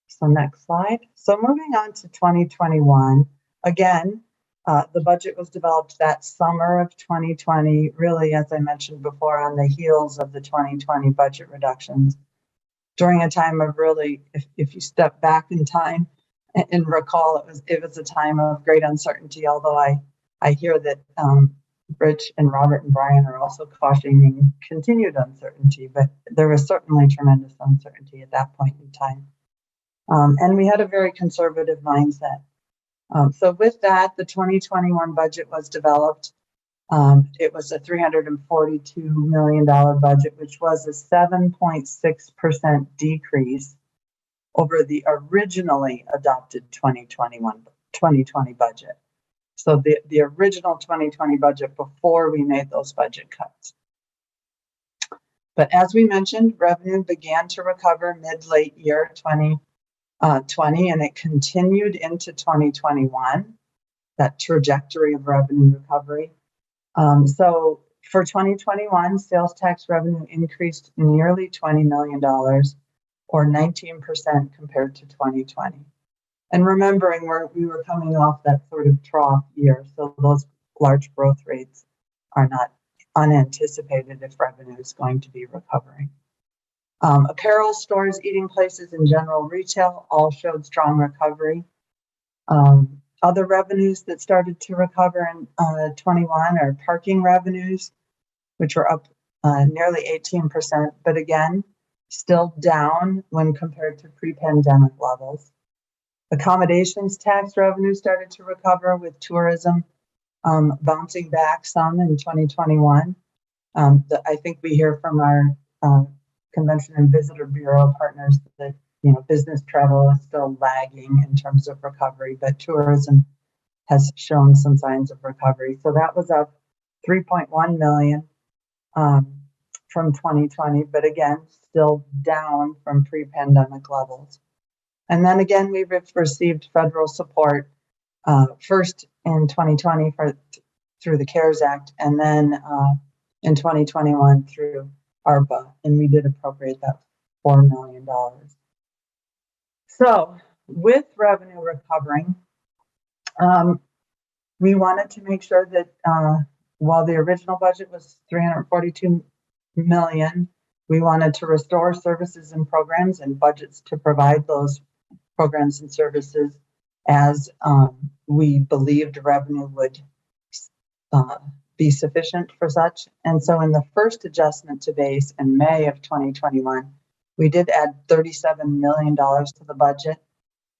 So next slide. So moving on to 2021, again, the budget was developed that summer of 2020, really, as I mentioned before, on the heels of the 2020 budget reductions. During a time of really, if you step back in time and recall, it was a time of great uncertainty, although I hear that Rich and Robert and Brian are also cautioning continued uncertainty, but there was certainly tremendous uncertainty at that point in time. And we had a very conservative mindset. So with that, the 2021 budget was developed. It was a $342 million budget, which was a 7.6% decrease over the originally adopted 2020 budget. So the original 2020 budget before we made those budget cuts. But as we mentioned, revenue began to recover mid-late year 2020, and it continued into 2021, that trajectory of revenue recovery. So for 2021, sales tax revenue increased nearly $20 million, or 19% compared to 2020. And remembering we were coming off that sort of trough year, so those large growth rates are not unanticipated if revenue is going to be recovering. Apparel stores, eating places, and general retail all showed strong recovery. Other revenues that started to recover in 21 are parking revenues, which were up nearly 18%, but again, still down when compared to pre-pandemic levels. Accommodations tax revenue started to recover, with tourism bouncing back some in 2021. I think we hear from our Convention and Visitor Bureau partners that business travel is still lagging in terms of recovery, but tourism has shown some signs of recovery. So that was up 3.1 million from 2020, but again, still down from pre-pandemic levels. And then again, we've received federal support first in 2020 through the CARES Act, and then in 2021 through ARPA, and we did appropriate that $4 million. So with revenue recovering, we wanted to make sure that while the original budget was $342 million, we wanted to restore services and programs and budgets to provide those programs and services as we believed revenue would be sufficient for such. And so in the first adjustment to base in May of 2021, we did add $37 million to the budget,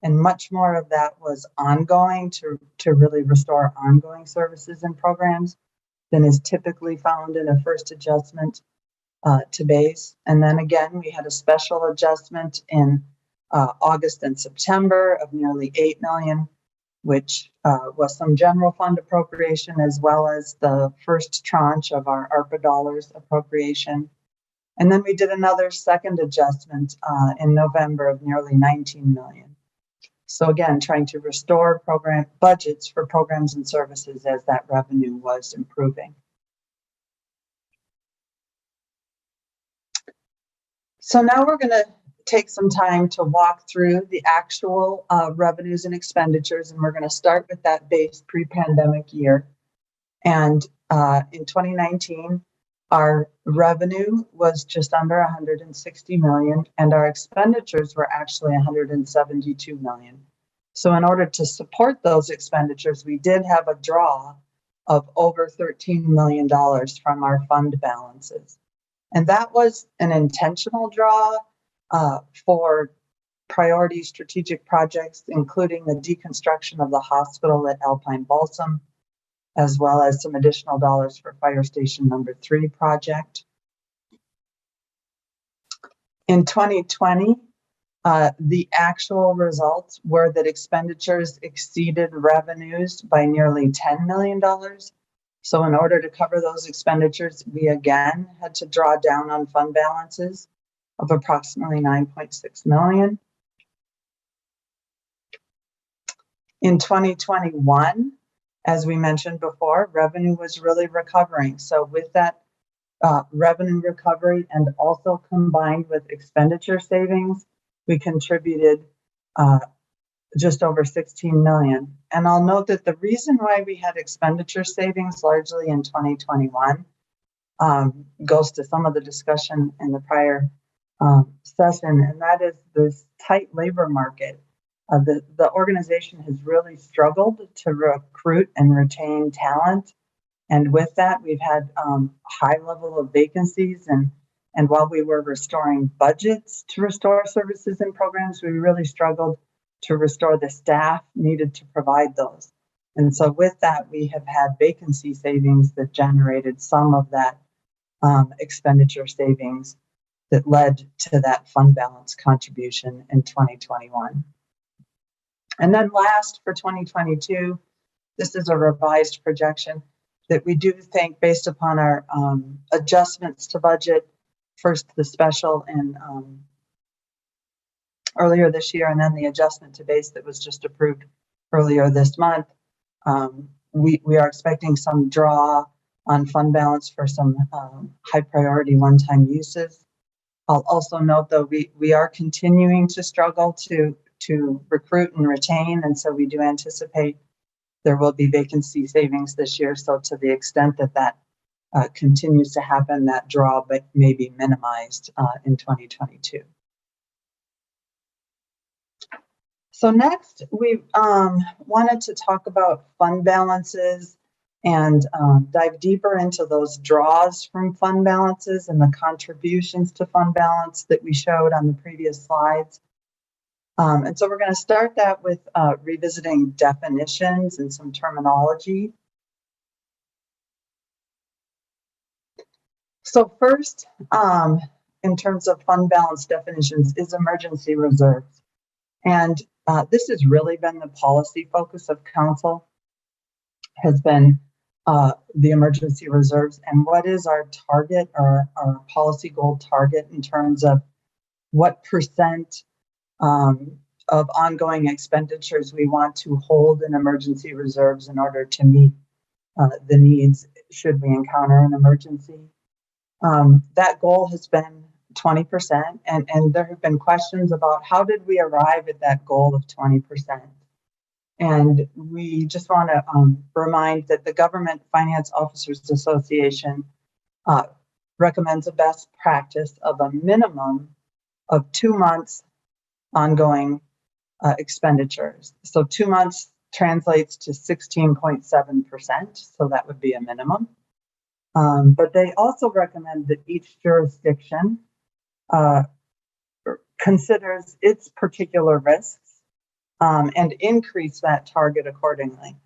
and much more of that was ongoing to really restore ongoing services and programs than is typically found in a first adjustment to base. And then again, we had a special adjustment in August and September of nearly $8 million, which was some general fund appropriation, as well as the first tranche of our ARPA dollars appropriation. And then we did another second adjustment in November of nearly $19 million. So again, trying to restore program budgets for programs and services as that revenue was improving. So now we're going to take some time to walk through the actual revenues and expenditures, and we're going to start with that base pre-pandemic year. And in 2019, our revenue was just under 160 million, and our expenditures were actually 172 million. So in order to support those expenditures, we did have a draw of over $13 million from our fund balances. And that was an intentional draw for priority strategic projects, including the deconstruction of the hospital at Alpine Balsam, as well as some additional dollars for Fire Station number 3 project. In 2020, the actual results were that expenditures exceeded revenues by nearly $10 million. So in order to cover those expenditures, we again had to draw down on fund balances of approximately $9.6 million. In 2021, as we mentioned before, revenue was really recovering. So with that revenue recovery and also combined with expenditure savings, we contributed just over 16 million. And I'll note that the reason why we had expenditure savings largely in 2021 goes to some of the discussion in the prior session, and that is this tight labor market. The organization has really struggled to recruit and retain talent. And with that, we've had high level of vacancies. And while we were restoring budgets to restore services and programs, we really struggled to restore the staff needed to provide those. And so with that, we have had vacancy savings that generated some of that expenditure savings that led to that fund balance contribution in 2021. And then last, for 2022, this is a revised projection that we do think, based upon our adjustments to budget, first the special in earlier this year, and then the adjustment to base that was just approved earlier this month. We are expecting some draw on fund balance for some high priority one-time uses. I'll also note, though, we are continuing to struggle to recruit and retain, and so we do anticipate there will be vacancy savings this year. So to the extent that that continues to happen, that draw may be minimized in 2022. So next, we wanted to talk about fund balances and dive deeper into those draws from fund balances and the contributions to fund balance that we showed on the previous slides. And so we're going to start that with revisiting definitions and some terminology. So first, in terms of fund balance definitions, is emergency reserves. And this has really been the policy focus of council, has been the emergency reserves, and what is our target, or our policy goal target, in terms of what percent of ongoing expenditures we want to hold in emergency reserves in order to meet the needs should we encounter an emergency. That goal has been 20%, and there have been questions about how did we arrive at that goal of 20%. And we just want to remind that the Government Finance Officers Association recommends a best practice of a minimum of 2 months ongoing expenditures. So 2 months translates to 16.7%, so that would be a minimum. But they also recommend that each jurisdiction considers its particular risks and increase that target accordingly.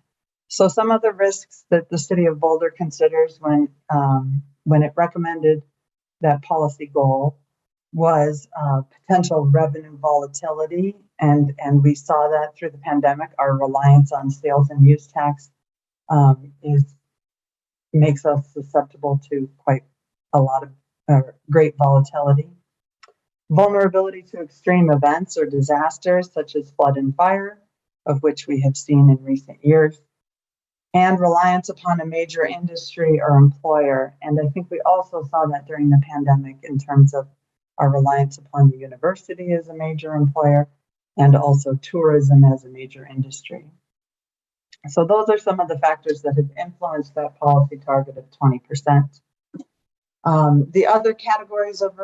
So some of the risks that the City of Boulder considers when it recommended that policy goal was potential revenue volatility, and we saw that through the pandemic. Our reliance on sales and use tax makes us susceptible to quite a lot of great volatility. Vulnerability to extreme events or disasters such as flood and fire, of which we have seen in recent years, and reliance upon a major industry or employer. And I think we also saw that during the pandemic in terms of our reliance upon the university as a major employer and also tourism as a major industry. So those are some of the factors that have influenced that policy target of 20%. The other categories of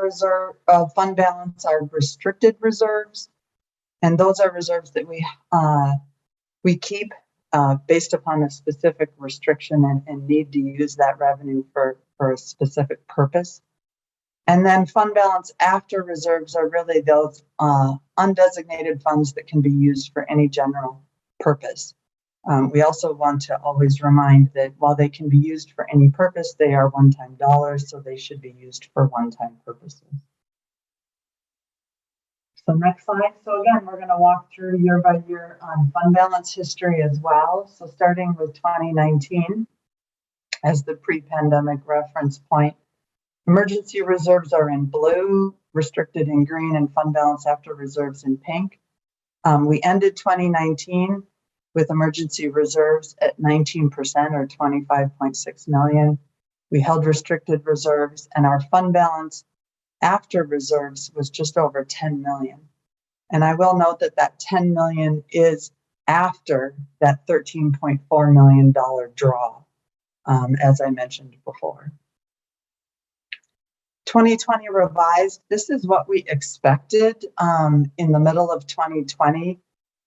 fund balance are restricted reserves, and those are reserves that we keep based upon a specific restriction and need to use that revenue for a specific purpose. And then fund balance after reserves are really those undesignated funds that can be used for any general purpose. We also want to always remind that while they can be used for any purpose, they are one-time dollars, so they should be used for one-time purposes. So next slide. So again, we're going to walk through year by year on fund balance history as well. So starting with 2019 as the pre-pandemic reference point. Emergency reserves are in blue, restricted in green, and fund balance after reserves in pink. We ended 2019 with emergency reserves at 19% or 25.6 million. We held restricted reserves, and our fund balance after reserves was just over 10 million. And I will note that that 10 million is after that $13.4 million draw, as I mentioned before. 2020 revised, this is what we expected in the middle of 2020,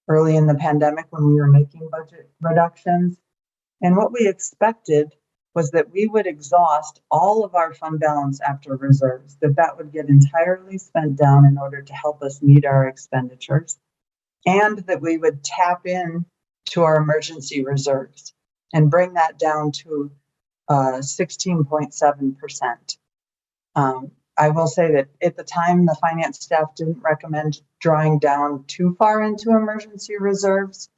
early in the pandemic when we were making budget reductions. And what we expected was that we would exhaust all of our fund balance after reserves, that would get entirely spent down in order to help us meet our expenditures, and that we would tap in to our emergency reserves and bring that down to 16.7%. I will say that at the time, the finance staff didn't recommend drawing down too far into emergency reserves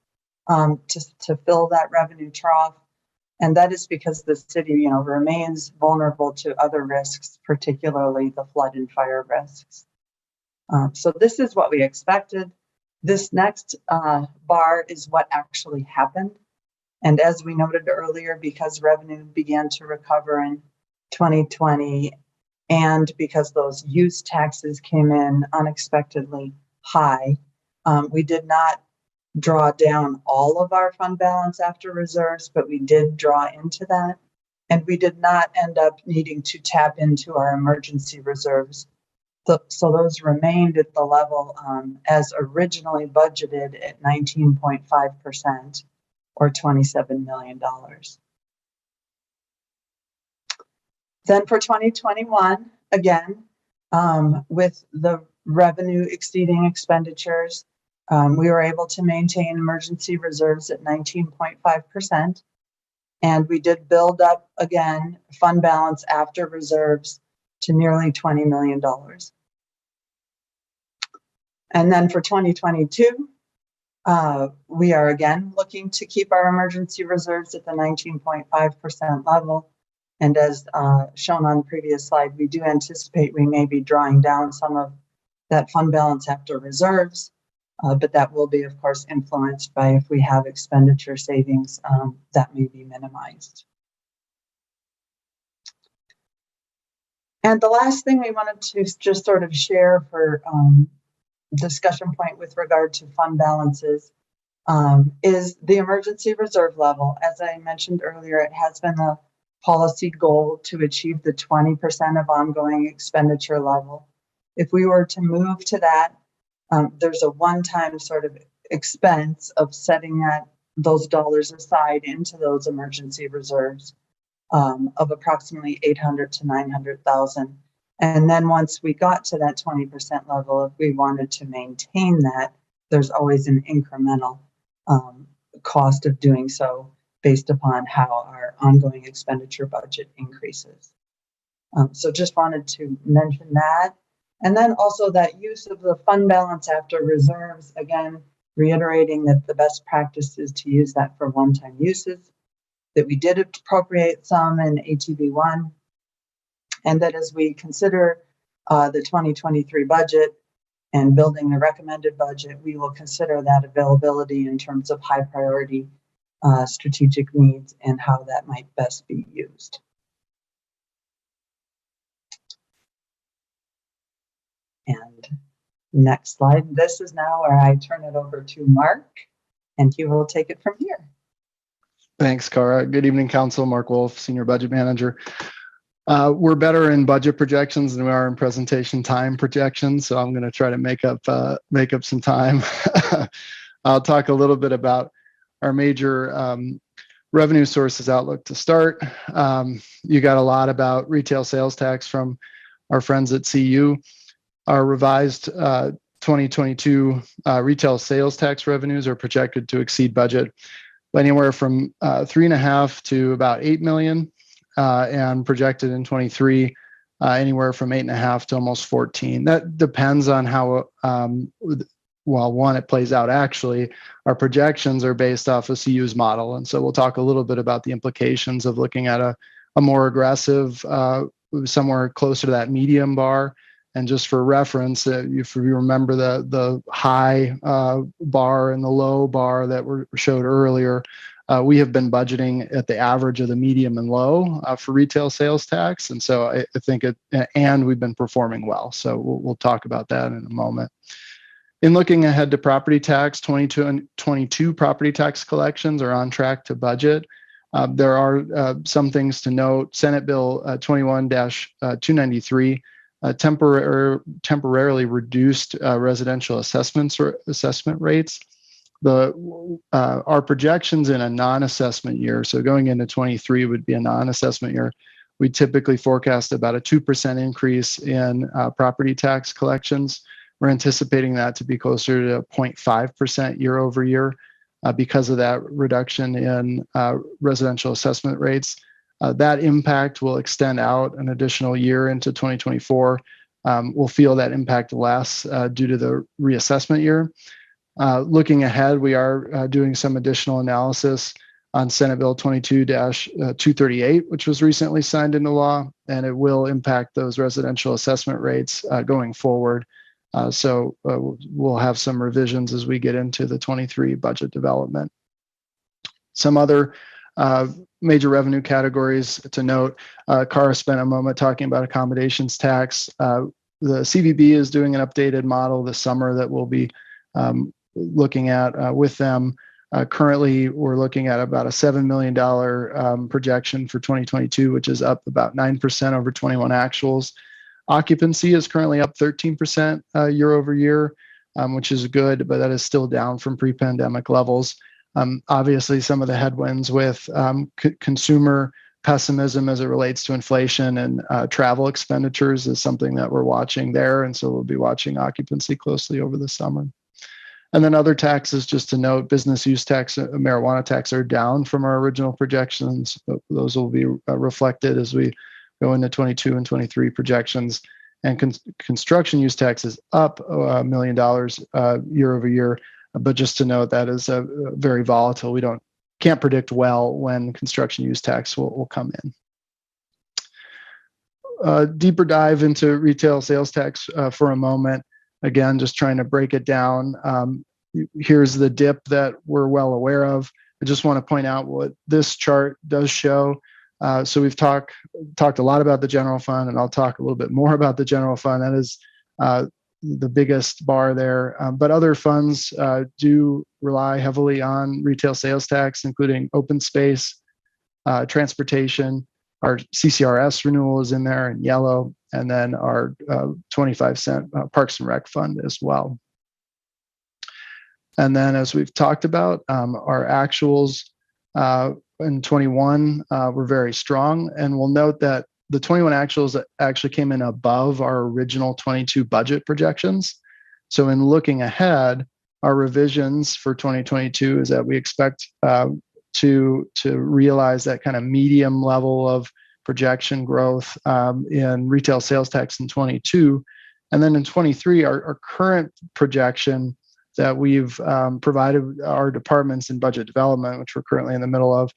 to fill that revenue trough. And that is because the city, remains vulnerable to other risks, particularly the flood and fire risks. So this is what we expected. This next bar is what actually happened. And as we noted earlier, because revenue began to recover in 2020, and because those use taxes came in unexpectedly high, we did not draw down all of our fund balance after reserves, but we did draw into that. And we did not end up needing to tap into our emergency reserves. So those remained at the level as originally budgeted at 19.5% or $27 million. Then for 2021, again, with the revenue exceeding expenditures, we were able to maintain emergency reserves at 19.5%. And we did build up, again, fund balance after reserves to nearly $20 million. And then for 2022, we are again looking to keep our emergency reserves at the 19.5% level. And as shown on the previous slide, we do anticipate we may be drawing down some of that fund balance after reserves, but that will be, of course, influenced by if we have expenditure savings that may be minimized. And the last thing we wanted to just sort of share for discussion point with regard to fund balances is the emergency reserve level. As I mentioned earlier, it has been a policy goal to achieve the 20% of ongoing expenditure level. If we were to move to that, there's a one-time sort of expense of setting those dollars aside into those emergency reserves of approximately 800 to 900,000. And then once we got to that 20% level, if we wanted to maintain that, there's always an incremental cost of doing so based upon how our ongoing expenditure budget increases. So just wanted to mention that. And then also that use of the fund balance after reserves, again, reiterating that the best practice is to use that for one-time uses, that we did appropriate some in ATB1, and that as we consider the 2023 budget and building the recommended budget, we will consider that availability in terms of high priority strategic needs and how that might best be used. And next slide. This is now where I turn it over to Mark, and he will take it from here. Thanks, Cara. Good evening, Council. Mark Wolf, Senior Budget Manager. We're better in budget projections than we are in presentation time projections, so I'm going to try to make up some time. I'll talk a little bit about our major revenue sources outlook to start. You got a lot about retail sales tax from our friends at CU. Our revised 2022 retail sales tax revenues are projected to exceed budget by anywhere from 3.5 to about 8 million, and projected in 23 anywhere from 8.5 to almost 14. That depends on how well, one, it plays out. Actually, our projections are based off of CU's model, and so we'll talk a little bit about the implications of looking at a more aggressive, somewhere closer to that medium bar. And just for reference, if you remember the high bar and the low bar that were showed earlier, we have been budgeting at the average of the medium and low for retail sales tax. And so I think and we've been performing well. So we'll talk about that in a moment. In looking ahead to property tax, 22 and 22 property tax collections are on track to budget. There are some things to note. Senate Bill 21-293 temporarily reduced residential assessment rates. Our projections in a non-assessment year, so going into 23 would be a non-assessment year, we typically forecast about a 2% increase in property tax collections. We're anticipating that to be closer to 0.5% year over year because of that reduction in residential assessment rates. That impact will extend out an additional year into 2024. We'll feel that impact less due to the reassessment year. Looking ahead, we are doing some additional analysis on Senate Bill 22-238, which was recently signed into law, and it will impact those residential assessment rates going forward. So we'll have some revisions as we get into the 23 budget development. Some other major revenue categories to note. Cara spent a moment talking about accommodations tax. The CVB is doing an updated model this summer that we'll be looking at with them. Currently, we're looking at about a $7 million projection for 2022, which is up about 9% over 21 actuals. Occupancy is currently up 13% year over year, which is good, but that is still down from pre-pandemic levels. Obviously, some of the headwinds with consumer pessimism as it relates to inflation and travel expenditures is something that we're watching there. And so we'll be watching occupancy closely over the summer. And then other taxes, just to note, business use tax, marijuana tax are down from our original projections. Those will be reflected as we go into 22 and 23 projections. And construction use tax is up $1 million year over year. But just to note, that is very volatile. We can't predict well when construction use tax will come in. Deeper dive into retail sales tax for a moment. Again, just trying to break it down. Here's the dip that we're well aware of. I just want to point out what this chart does show. So we've talked a lot about the general fund, and I'll talk a little bit more about the general fund. That is the biggest bar there. But other funds do rely heavily on retail sales tax, including open space, transportation. Our CCRS renewal is in there in yellow, and then our 25-cent Parks and Rec fund as well. And then, as we've talked about, our actuals in 21 were very strong. And we'll note that the 21 actuals actually came in above our original 22 budget projections. So in looking ahead, our revisions for 2022 is that we expect to realize that kind of medium level of projection growth in retail sales tax in 22. And then in 23, our current projection that we've provided our departments in budget development, which we're currently in the middle of,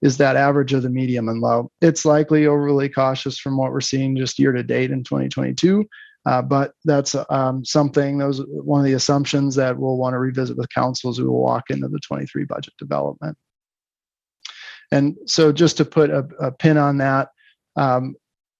is that average of the medium and low. It's likely overly cautious from what we're seeing just year to date in 2022, but that's something, one of the assumptions that we'll want to revisit with council as we will walk into the 23 budget development. And so just to put a pin on that,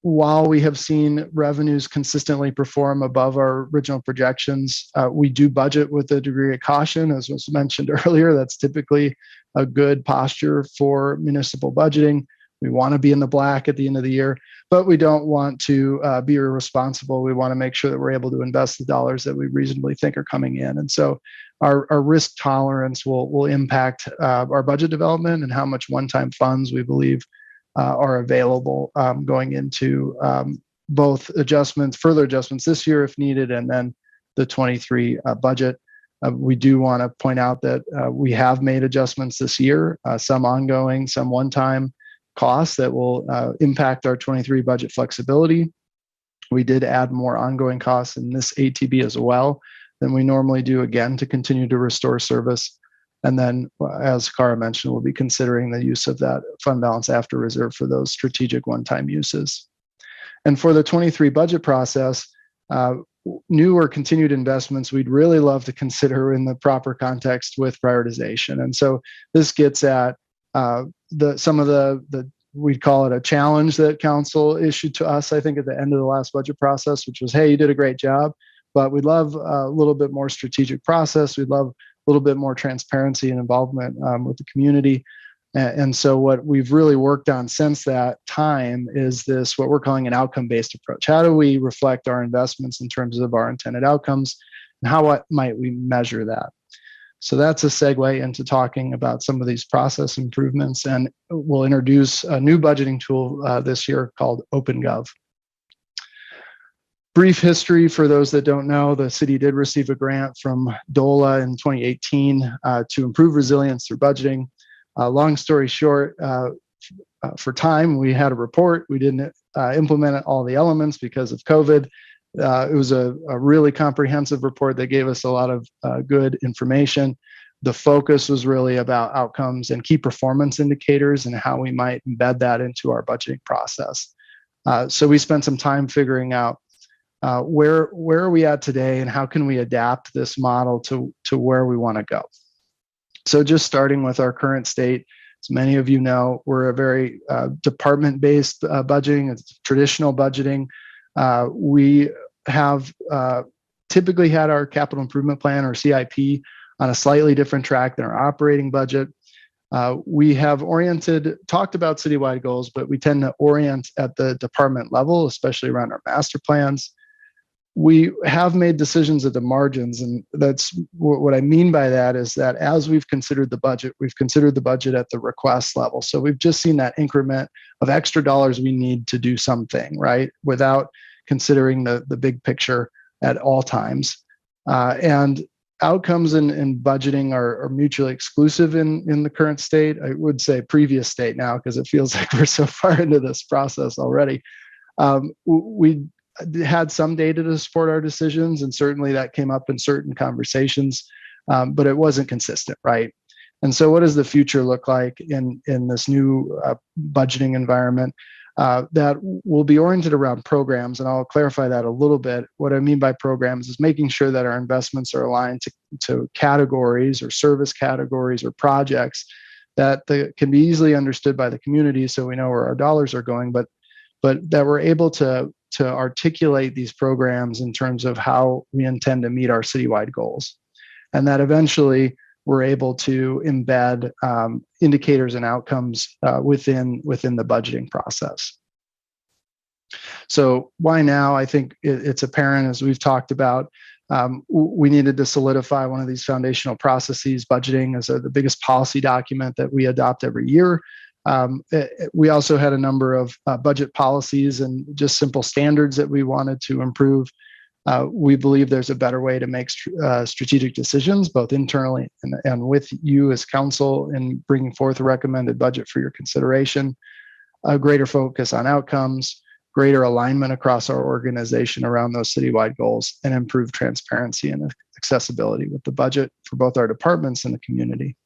while we have seen revenues consistently perform above our original projections, we do budget with a degree of caution. As was mentioned earlier, that's typically a good posture for municipal budgeting. We want to be in the black at the end of the year, but we don't want to be irresponsible. We want to make sure that we're able to invest the dollars that we reasonably think are coming in. And so our risk tolerance will impact our budget development and how much one-time funds we believe are available going into both further adjustments this year if needed, and then the 23 budget. We do want to point out that we have made adjustments this year, some ongoing, some one-time costs that will impact our 23 budget flexibility. We did add more ongoing costs in this ATB as well than we normally do, again, to continue to restore service. And then, as Cara mentioned, we'll be considering the use of that fund balance after reserve for those strategic one-time uses. And for the 23 budget process, new or continued investments we'd really love to consider in the proper context with prioritization. And so this gets at some of the we'd call it a challenge that council issued to us, I think, at the end of the last budget process, which was, hey, you did a great job, but we'd love a little bit more strategic process. We'd love a little bit more transparency and involvement with the community. And so what we've really worked on since that time is this, what we're calling an outcome-based approach. How do we reflect our investments in terms of our intended outcomes, and how might we measure that? So that's a segue into talking about some of these process improvements, and we'll introduce a new budgeting tool this year called OpenGov. Brief history for those that don't know, the city did receive a grant from DOLA in 2018 to improve resilience through budgeting. Long story short, for time, we had a report. We didn't implement all the elements because of COVID. It was a really comprehensive report that gave us a lot of good information. The focus was really about outcomes and key performance indicators and how we might embed that into our budgeting process. So we spent some time figuring out where are we at today and how can we adapt this model to where we want to go. So just starting with our current state, as many of you know, we're a very department-based budgeting. It's traditional budgeting. We have typically had our capital improvement plan or CIP on a slightly different track than our operating budget. We have talked about citywide goals, but we tend to orient at the department level, especially around our master plans. We have made decisions at the margins, and that's what I mean by that is that as we've considered the budget at the request level. So we've just seen that increment of extra dollars we need to do something, right, without considering the big picture at all times. And outcomes and budgeting are mutually exclusive in the current state. I would say previous state now, because it feels like we're so far into this process already. We had some data to support our decisions, and certainly that came up in certain conversations, but it wasn't consistent, right? And so what does the future look like in this new budgeting environment that will be oriented around programs? And I'll clarify that a little bit. What I mean by programs is making sure that our investments are aligned to categories or service categories or projects that can be easily understood by the community so we know where our dollars are going, but that we're able to articulate these programs in terms of how we intend to meet our citywide goals. And that eventually we're able to embed indicators and outcomes within the budgeting process. So why now? I think it's apparent, as we've talked about, we needed to solidify one of these foundational processes. Budgeting is the biggest policy document that we adopt every year. We also had a number of budget policies and just simple standards that we wanted to improve. We believe there's a better way to make strategic decisions, both internally and with you as council in bringing forth a recommended budget for your consideration, a greater focus on outcomes, greater alignment across our organization around those citywide goals, and improved transparency and accessibility with the budget for both our departments and the community.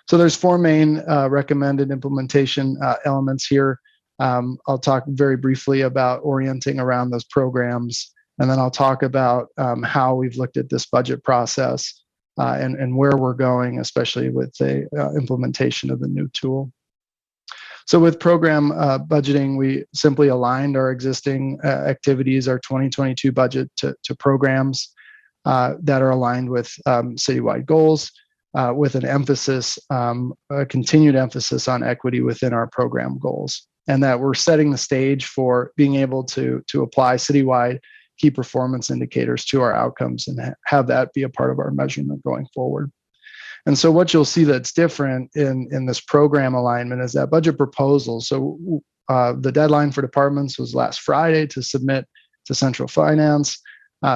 So there's four main recommended implementation elements here. I'll talk very briefly about orienting around those programs, and then I'll talk about how we've looked at this budget process and where we're going, especially with the implementation of the new tool. So with program budgeting, we simply aligned our existing activities, our 2022 budget to programs that are aligned with citywide goals. With an emphasis, a continued emphasis on equity within our program goals, and that we're setting the stage for being able to apply citywide key performance indicators to our outcomes and have that be a part of our measurement going forward. And so what you'll see that's different in this program alignment is that budget proposal. So the deadline for departments was last Friday to submit to central finance.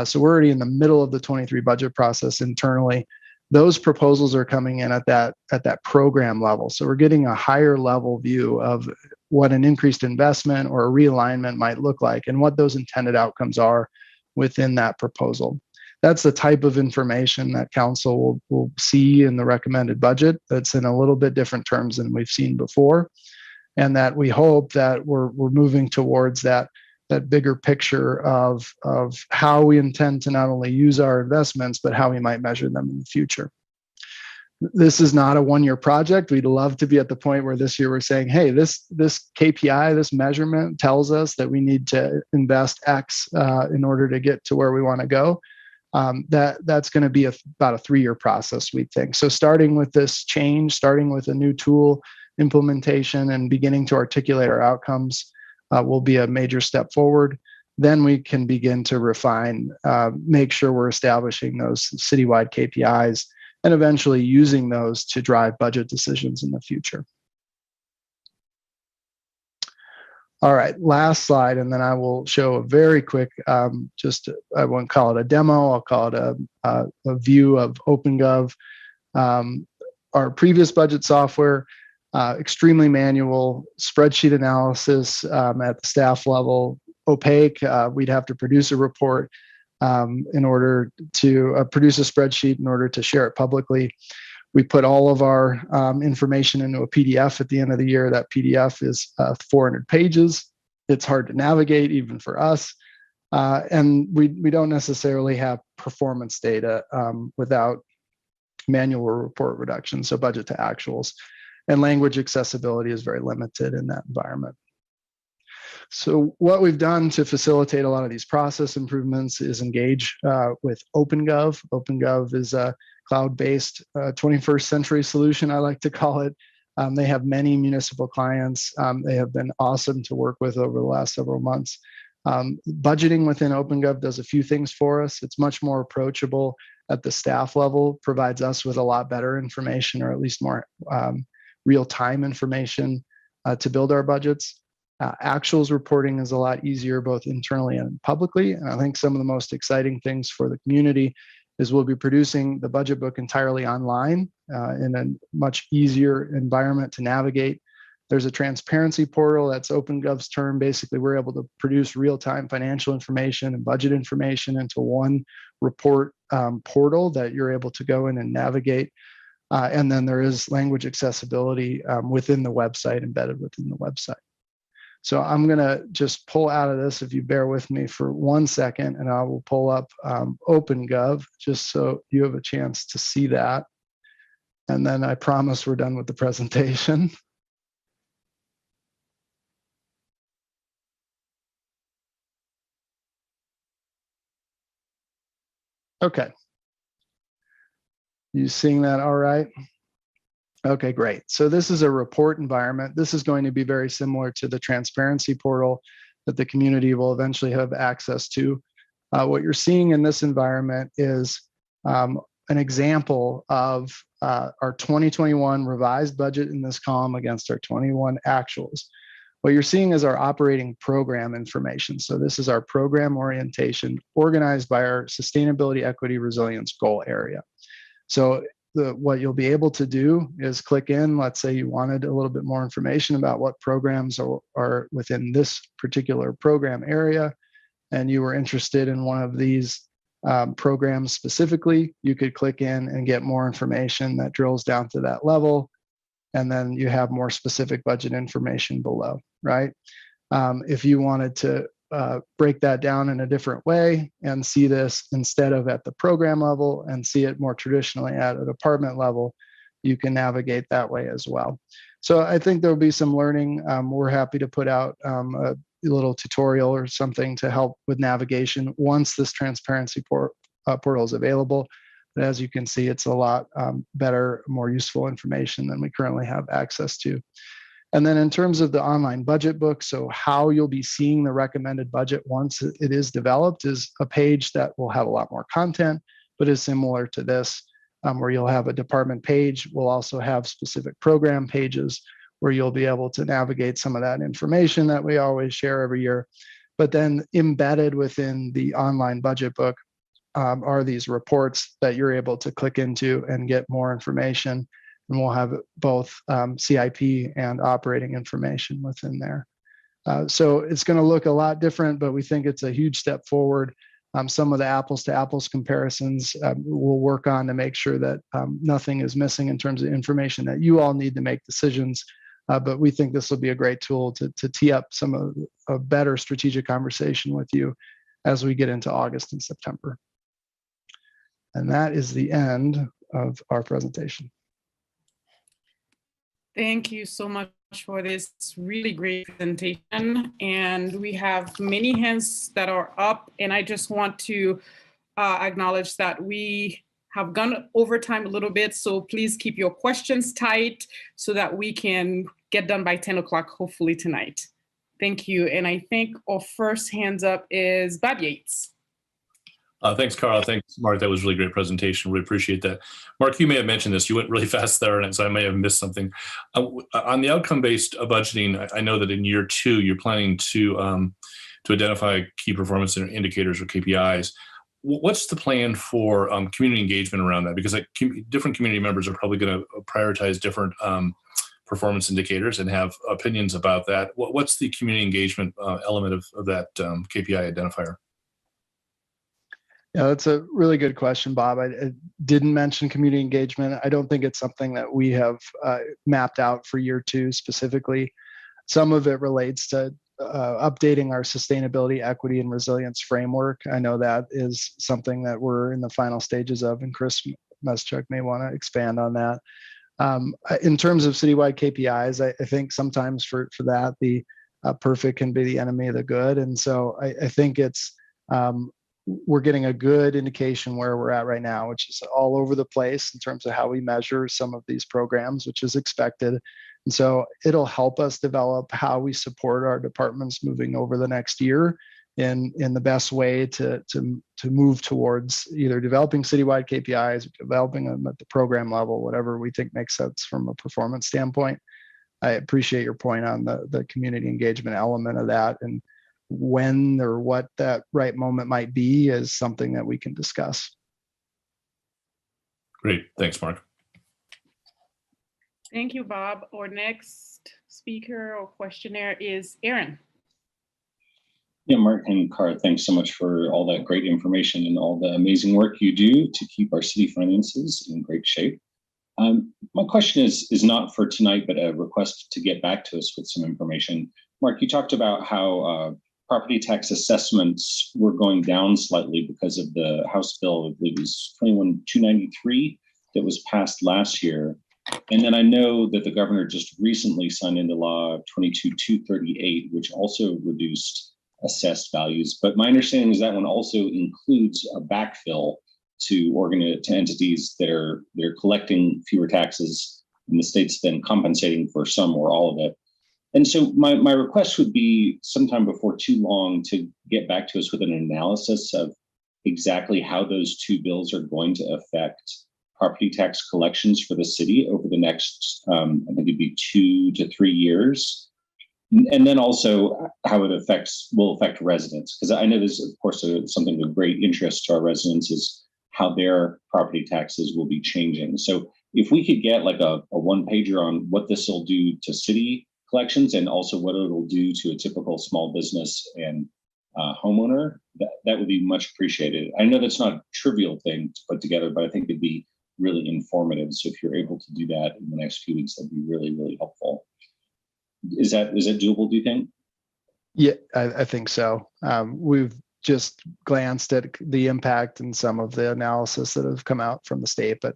So we're already in the middle of the 23 budget process internally. Those proposals are coming in at that program level. So we're getting a higher level view of what an increased investment or a realignment might look like and what those intended outcomes are within that proposal. That's the type of information that council will see in the recommended budget. That's in a little bit different terms than we've seen before, and that we hope that we're moving towards that bigger picture of how we intend to not only use our investments, but how we might measure them in the future. This is not a one-year project. We'd love to be at the point where this year we're saying, hey, this KPI, this measurement tells us that we need to invest X in order to get to where we want to go. That's going to be about a 3-year process, we think. So starting with this change, starting with a new tool implementation and beginning to articulate our outcomes will be a major step forward. Then we can begin to refine, make sure we're establishing those citywide KPIs and eventually using those to drive budget decisions in the future. All right, last slide, and then I will show a very quick, I won't call it a demo, I'll call it a view of OpenGov. Our previous budget software, extremely manual, spreadsheet analysis at the staff level, opaque. We'd have to produce a report in order to produce a spreadsheet in order to share it publicly. We put all of our information into a PDF at the end of the year. That PDF is 400 pages. It's hard to navigate even for us. And we don't necessarily have performance data without manual report reduction, so budget to actuals. And language accessibility is very limited in that environment. So what we've done to facilitate a lot of these process improvements is engage with OpenGov. OpenGov is a cloud-based 21st century solution, I like to call it. They have many municipal clients. They have been awesome to work with over the last several months. Budgeting within OpenGov does a few things for us. It's much more approachable at the staff level, provides us with a lot better information, or at least more real-time information to build our budgets. Actuals reporting is a lot easier both internally and publicly. And I think some of the most exciting things for the community is we'll be producing the budget book entirely online in a much easier environment to navigate. There's a transparency portal, that's OpenGov's term. Basically, we're able to produce real-time financial information and budget information into one report portal that you're able to go in and navigate. And then there is language accessibility within the website, embedded within the website. So I'm going to just pull out of this, if you bear with me for 1 second, and I will pull up OpenGov just so you have a chance to see that. And then I promise we're done with the presentation. Okay. You seeing that all right? Okay, great. So this is a report environment. This is going to be very similar to the transparency portal that the community will eventually have access to. What you're seeing in this environment is an example of our 2021 revised budget in this column against our 21 actuals. What you're seeing is our operating program information. So this is our program orientation organized by our sustainability, equity, resilience goal area. So what you'll be able to do is click in. Let's say you wanted a little bit more information about what programs are within this particular program area, and you were interested in one of these programs specifically, you could click in and get more information that drills down to that level. And then you have more specific budget information below, right? If you wanted to break that down in a different way and see this instead of at the program level and see it more traditionally at a department level, you can navigate that way as well. So I think there'll be some learning. We're happy to put out a little tutorial or something to help with navigation once this transparency portal is available. But as you can see, it's a lot better, more useful information than we currently have access to. And then in terms of the online budget book, so how you'll be seeing the recommended budget once it is developed is a page that will have a lot more content, but is similar to this, where you'll have a department page. We'll also have specific program pages where you'll be able to navigate some of that information that we always share every year. But then embedded within the online budget book are these reports that you're able to click into and get more information. And we'll have both CIP and operating information within there. So it's going to look a lot different, but we think it's a huge step forward. Some of the apples to apples comparisons we'll work on to make sure that nothing is missing in terms of information that you all need to make decisions. But we think this will be a great tool to tee up some of a better strategic conversation with you as we get into August and September. And that is the end of our presentation. Thank you so much for this really great presentation. And we have many hands that are up. And I just want to acknowledge that we have gone over time a little bit. So please keep your questions tight so that we can get done by 10 o'clock, hopefully tonight. Thank you. And I think our first hands up is Bob Yates. Thanks, Carl. Thanks, Mark. That was a really great presentation. Really appreciate that. Mark, you may have mentioned this. You went really fast there, and so I may have missed something. On the outcome-based budgeting, I know that in year 2, you're planning to identify key performance indicators or KPIs. What's the plan for community engagement around that? Because different community members are probably going to prioritize different performance indicators and have opinions about that. What's the community engagement element of that KPI identifier? Yeah, that's a really good question, Bob. I didn't mention community engagement. I don't think it's something that we have mapped out for year 2 specifically. Some of it relates to updating our sustainability, equity, and resilience framework. I know that is something that we're in the final stages of, and Chris Meschuk may want to expand on that. In terms of citywide KPIs, I think sometimes for that, the perfect can be the enemy of the good. And so I think it's we're getting a good indication where we're at right now, which is all over the place in terms of how we measure some of these programs, which is expected. And so it'll help us develop how we support our departments moving over the next year in the best way to move towards either developing citywide KPIs, or developing them at the program level, whatever we think makes sense from a performance standpoint. I appreciate your point on the community engagement element of that, and when or what that right moment might be is something that we can discuss. Great. Thanks, Mark. Thank you, Bob. Our next speaker or questionnaire is Aaron. Yeah, Mark and Cara, thanks so much for all that great information and all the amazing work you do to keep our city finances in great shape. My question is not for tonight, but a request to get back to us with some information. Mark, you talked about how property tax assessments were going down slightly because of the House bill, I believe it was 21293 that was passed last year. And then I know that the governor just recently signed into law 22238, which also reduced assessed values. But my understanding is that one also includes a backfill to entities that are collecting fewer taxes, and the state's then compensating for some or all of it. And so my request would be sometime before too long to get back to us with an analysis of exactly how those two bills are going to affect property tax collections for the city over the next, I think it'd be 2 to 3 years. And then also how it will affect residents. Because I know there's, of course, something of great interest to our residents is how their property taxes will be changing. So if we could get like a one-pager on what this will do to city collections and also what it'll do to a typical small business and homeowner, that would be much appreciated. I know that's not a trivial thing to put together, but I think it'd be really informative. So if you're able to do that in the next few weeks, that'd be really, really helpful. Is that doable, do you think? Yeah, I think so. We've just glanced at the impact and some of the analysis that have come out from the state, but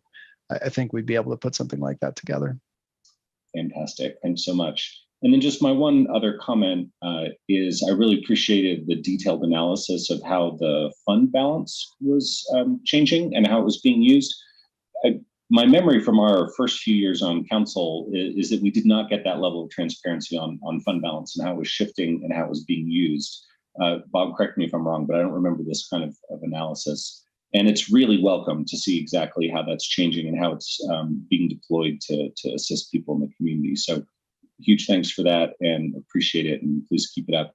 I think we'd be able to put something like that together. Fantastic. Thanks so much. And then just my one other comment is I really appreciated the detailed analysis of how the fund balance was changing and how it was being used. My memory from our first few years on council is that we did not get that level of transparency on fund balance and how it was shifting and how it was being used. Bob, correct me if I'm wrong, but I don't remember this kind of analysis. And it's really welcome to see exactly how that's changing and how it's being deployed to assist people in the community. So huge thanks for that and appreciate it, and please keep it up.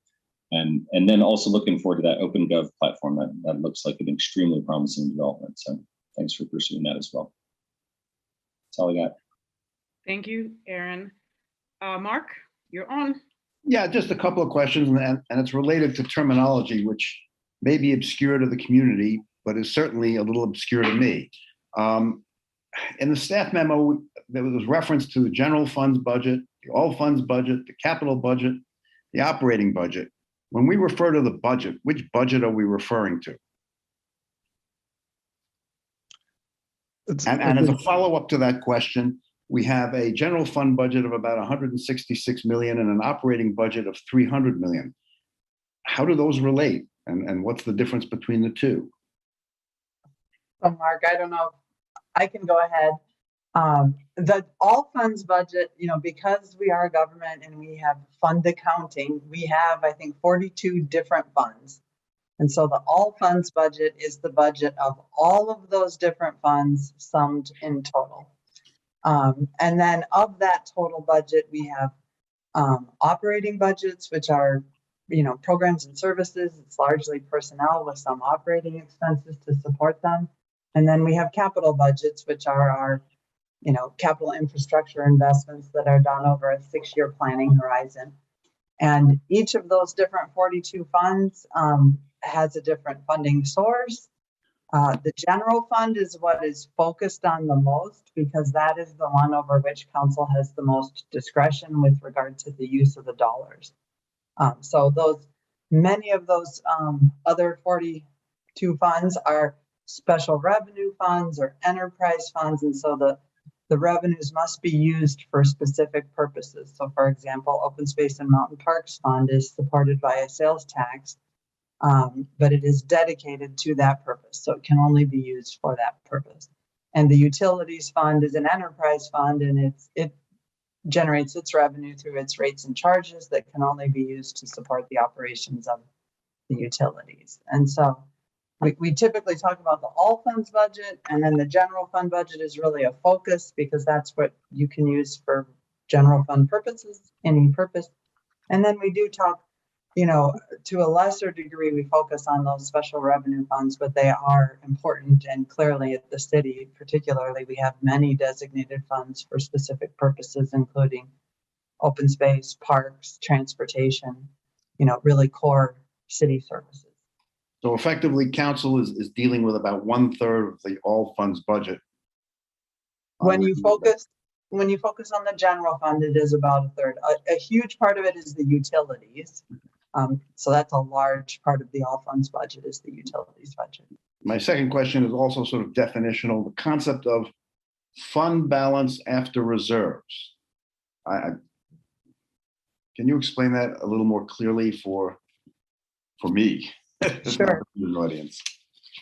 And then also looking forward to that OpenGov platform. That looks like an extremely promising development. So thanks for pursuing that as well. That's all I got. Thank you, Aaron. Mark, you're on. Yeah, just a couple of questions, and it's related to terminology, which may be obscure to the community, but is certainly a little obscure to me. In the staff memo, there was reference to the general funds budget, the all funds budget, the capital budget, the operating budget. When we refer to the budget, which budget are we referring to? And as a follow-up to that question, we have a general fund budget of about 166 million and an operating budget of 300 million. How do those relate? And what's the difference between the two? So Mark, I don't know. I can go ahead. The all funds budget, because we are a government and we have fund accounting, we have, I think, 42 different funds. And so the all funds budget is the budget of all of those different funds summed in total. And then of that total budget, we have operating budgets, which are, programs and services. It's largely personnel with some operating expenses to support them. And then we have capital budgets, which are our, capital infrastructure investments that are done over a 6-year planning horizon. And each of those different 42 funds has a different funding source. The general fund is what is focused on the most because that is the one over which council has the most discretion with regard to the use of the dollars. So many of those other 42 funds are special revenue funds or enterprise funds. And so the revenues must be used for specific purposes. So for example, Open Space and Mountain Parks Fund is supported by a sales tax, but it is dedicated to that purpose. So it can only be used for that purpose. And the Utilities Fund is an enterprise fund, and it generates its revenue through its rates and charges that can only be used to support the operations of the utilities. And so we typically talk about the all funds budget, and then the general fund budget is really a focus because that's what you can use for general fund purposes, any purpose. And then we do talk, to a lesser degree, we focus on those special revenue funds, but they are important. And clearly at the city, particularly, we have many designated funds for specific purposes, including open space, parks, transportation, really core city services. So effectively, council is dealing with about 1/3 of the all funds budget. When you focus on the general fund, it is about 1/3. A huge part of it is the utilities. So that's a large part of the all funds budget is the utilities budget. My second question is also sort of definitional. The concept of fund balance after reserves. Can you explain that a little more clearly for me? Sure. Audience.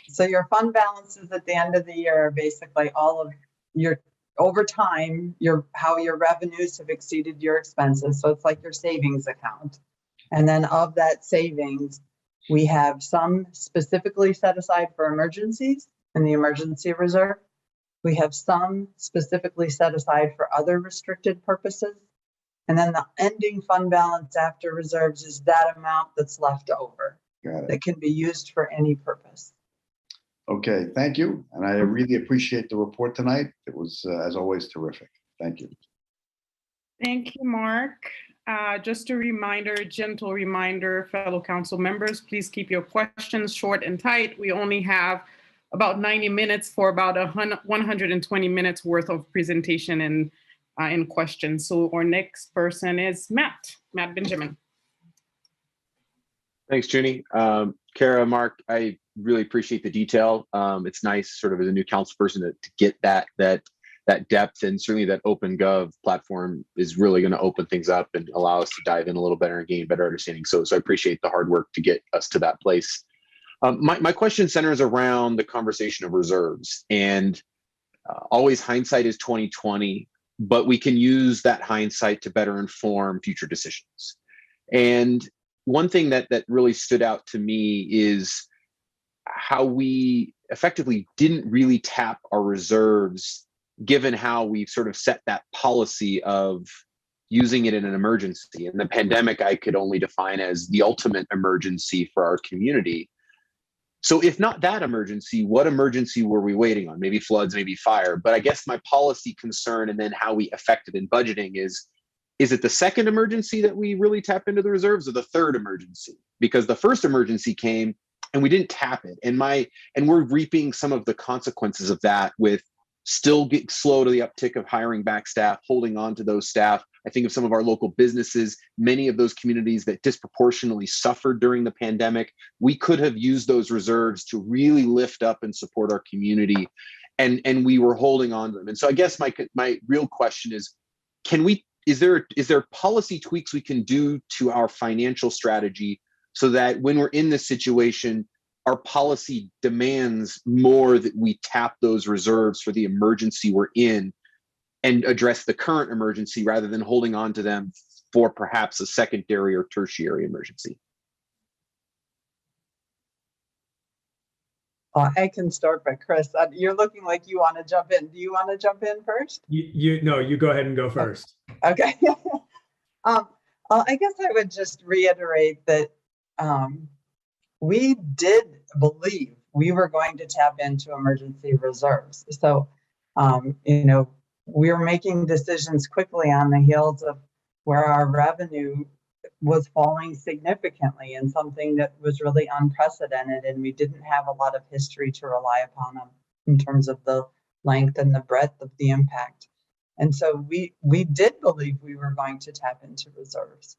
So your fund balances at the end of the year are basically all of your, over time, how your revenues have exceeded your expenses. So it's like your savings account. And then of that savings, we have some specifically set aside for emergencies in the emergency reserve. We have some specifically set aside for other restricted purposes. And then the ending fund balance after reserves is that amount that's left over that can be used for any purpose. Okay, thank you. And I really appreciate the report tonight. It was, as always, terrific. Thank you. Thank you, Mark. Just a gentle reminder, fellow council members, please keep your questions short and tight. We only have about 90 minutes for about 120 minutes worth of presentation and questions. So our next person is Matt Benjamin. Thanks, Junie. Kara, Mark, I really appreciate the detail. It's nice sort of as a new council person to get that depth, and certainly that OpenGov platform is really going to open things up and allow us to dive in a little better and gain better understanding. So I appreciate the hard work to get us to that place. My question centers around the conversation of reserves, and always hindsight is 2020, but we can use that hindsight to better inform future decisions. And one thing that really stood out to me is how we effectively didn't really tap our reserves, given how we've sort of set that policy of, using it in an emergency. And the pandemic I could only define as the ultimate emergency for our community. So if not that emergency, what emergency were we waiting on? Maybe floods, maybe fire. But I guess my policy concern and then how we affect it in budgeting is it the second emergency that we really tap into the reserves, or the third emergency? Because the first emergency came and we didn't tap it. And we're reaping some of the consequences of that, with still get slow to the uptick of hiring back staff, holding on to those staff. I think of some of our local businesses, many of those communities that disproportionately suffered during the pandemic. We could have used those reserves to really lift up and support our community, and we were holding on to them. And so I guess my real question is, is there policy tweaks we can do to our financial strategy so that when we're in this situation, our policy demands more that we tap those reserves for the emergency we're in and address the current emergency rather than holding on to them for perhaps a secondary or tertiary emergency? I can start, but Chris, you're looking like you want to jump in. Do you want to jump in first? You go ahead and go first. Okay. I guess I would just reiterate that we did believe we were going to tap into emergency reserves. So, we were making decisions quickly on the heels of where our revenue was falling significantly, and something that was really unprecedented, and we didn't have a lot of history to rely upon them in terms of the length and the breadth of the impact. And so we did believe we were going to tap into reserves.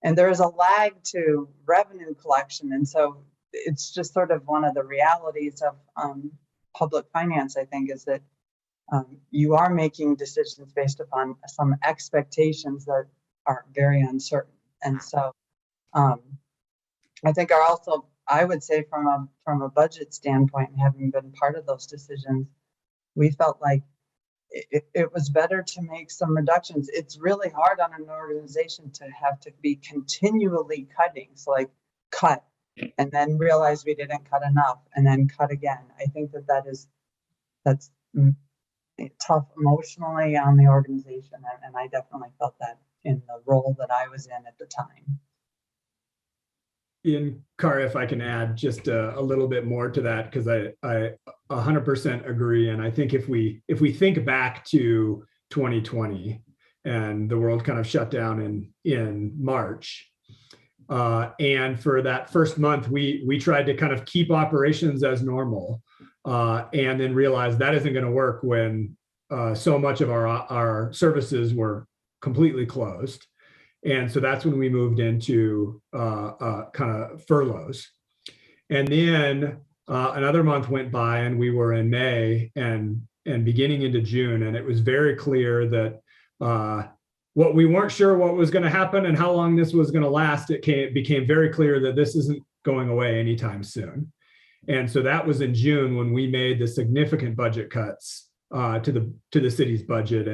And there is a lag to revenue collection. And so it's just sort of one of the realities of public finance, I think, is that you are making decisions based upon some expectations that are very uncertain. And so I think I would say from a budget standpoint, and having been part of those decisions, we felt like it was better to make some reductions. It's really hard on an organization to have to be continually cutting. So like cut and then realize we didn't cut enough and then cut again. I think that's tough emotionally on the organization. And I definitely felt that in the role that I was in at the time. In Cara, if I can add just a little bit more to that, because I 100% agree. And I think if we think back to 2020 and the world kind of shut down in March, and for that first month, we tried to kind of keep operations as normal, and then realized that isn't going to work when so much of our services were completely closed. And so that's when we moved into kind of furloughs. And then another month went by and we were in May and beginning into June. And it was very clear that what we weren't sure what was going to happen and how long this was going to last. It became very clear that this isn't going away anytime soon. And so that was in June when we made the significant budget cuts to the city's budget.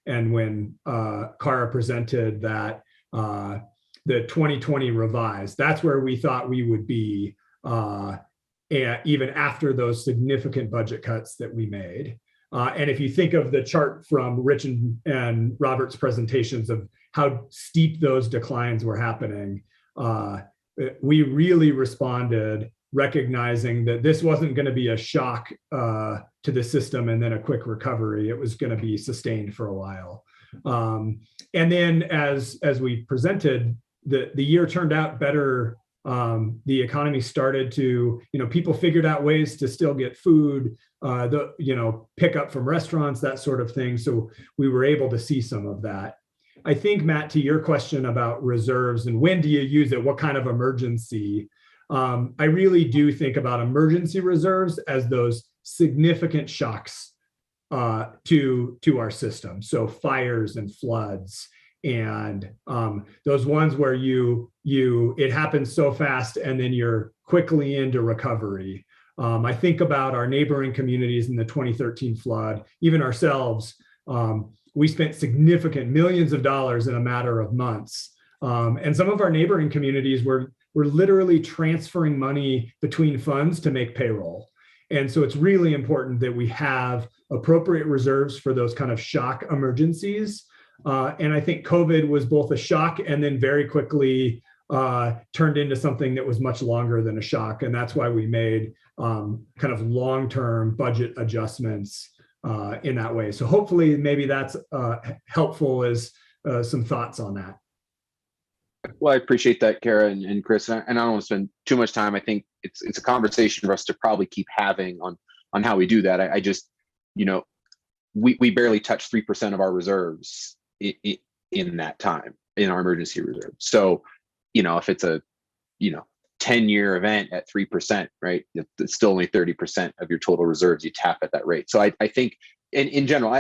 And when Cara presented that, the 2020 revised, that's where we thought we would be even after those significant budget cuts that we made. And if you think of the chart from Rich and Robert's presentations of how steep those declines were happening, we really responded, recognizing that this wasn't going to be a shock to the system and then a quick recovery. It was going to be sustained for a while. And then as we presented, the year turned out better. The economy started to, people figured out ways to still get food, pick up from restaurants, that sort of thing. So we were able to see some of that. I think, Matt, to your question about reserves and when do you use it, what kind of emergency, I really do think about emergency reserves as those significant shocks to our system. So fires and floods and those ones where it happens so fast and then you're quickly into recovery. I think about our neighboring communities in the 2013 flood, even ourselves. We spent significant millions of dollars in a matter of months. And some of our neighboring communities were literally transferring money between funds to make payroll. And so it's really important that we have appropriate reserves for those kind of shock emergencies. And I think COVID was both a shock and then very quickly turned into something that was much longer than a shock. And that's why we made kind of long-term budget adjustments in that way. So hopefully maybe that's helpful as some thoughts on that. Well, I appreciate that, Kara and Chris, and I don't want to spend too much time. I think it's a conversation for us to probably keep having on how we do that. I just, we barely touch 3% of our reserves in that time, in our emergency reserve. So, if it's a 10-year event at 3%, right, it's still only 30% of your total reserves you tap at that rate. So I think in general,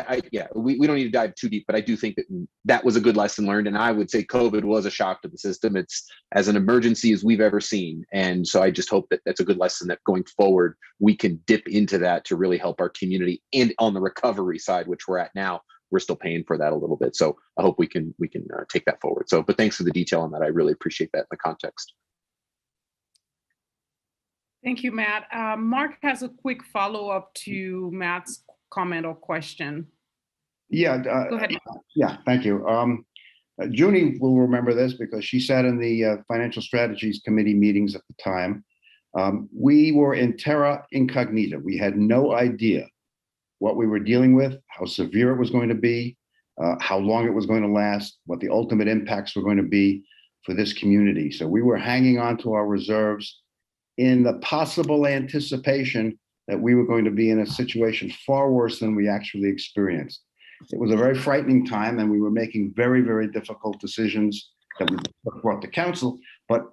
we don't need to dive too deep, but I do think that was a good lesson learned. And I would say COVID was a shock to the system. It's as an emergency as we've ever seen. And so I just hope that that's a good lesson, that going forward, we can dip into that to really help our community. And on the recovery side, which we're at now, we're still paying for that a little bit. So I hope we can take that forward. So, but thanks for the detail on that. I really appreciate that in the context. Thank you, Matt. Mark has a quick follow-up to Matt's comment or question. Yeah. Go ahead. Yeah, thank you. Junie will remember this because she sat in the Financial Strategies Committee meetings at the time. We were in terra incognita. We had no idea what we were dealing with, how severe it was going to be, how long it was going to last, what the ultimate impacts were going to be for this community. So we were hanging on to our reserves in the possible anticipation that we were going to be in a situation far worse than we actually experienced. It was a very frightening time, and we were making very, very difficult decisions that we brought to council, but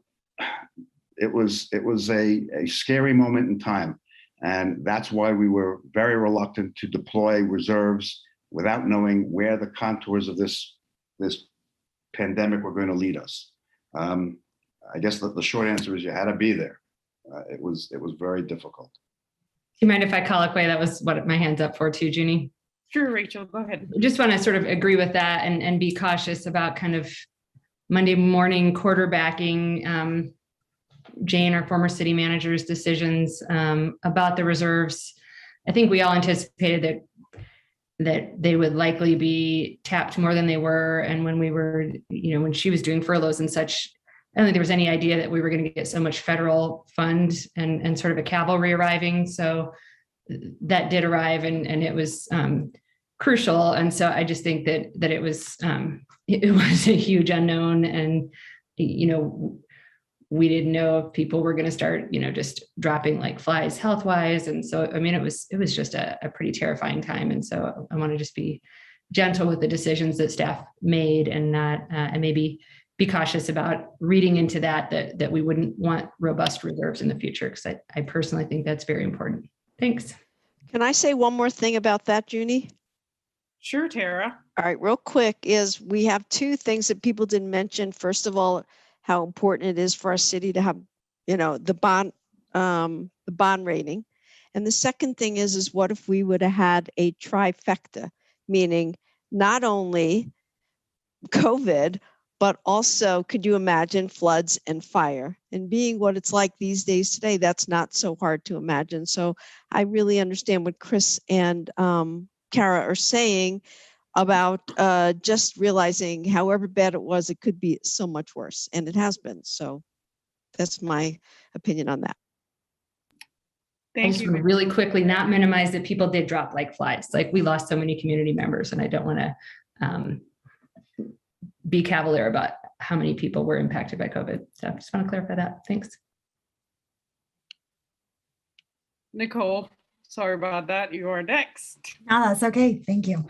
it was a scary moment in time. And that's why we were very reluctant to deploy reserves without knowing where the contours of this pandemic were going to lead us. I guess the short answer is you had to be there. It was very difficult. Do you mind if I colloquy? That was what my hand's up for too, Junie. Sure, Rachel, go ahead. I just want to sort of agree with that and be cautious about kind of Monday morning quarterbacking Jane, our former city manager's decisions about the reserves. I think we all anticipated that they would likely be tapped more than they were. And when we were, when she was doing furloughs and such, I don't think there was any idea that we were going to get so much federal fund and sort of a cavalry arriving. So that did arrive, and it was crucial. And so I just think that it was a huge unknown, and we didn't know if people were going to start just dropping like flies health wise. And so I mean it was just a pretty terrifying time. And so I want to just be gentle with the decisions that staff made, and not and maybe be cautious about reading into that we wouldn't want robust reserves in the future, because I personally think that's very important. Thanks. Can I say one more thing about that, Junie? Sure, Tara. All right, real quick, is we have two things that people didn't mention. First of all, how important it is for our city to have, the bond rating. And the second thing is what if we would have had a trifecta, meaning not only COVID, but also, could you imagine floods and fire? And being what it's like these days today, that's not so hard to imagine. So I really understand what Chris and Kara are saying about just realizing however bad it was, it could be so much worse, and it has been. So that's my opinion on that. Thank you. Really quickly, not minimize that people did drop like flies. Like, we lost so many community members, and I don't want to be cavalier about how many people were impacted by COVID. So I just want to clarify that. Thanks. Nicole, sorry about that. You are next. No, that's okay. Thank you.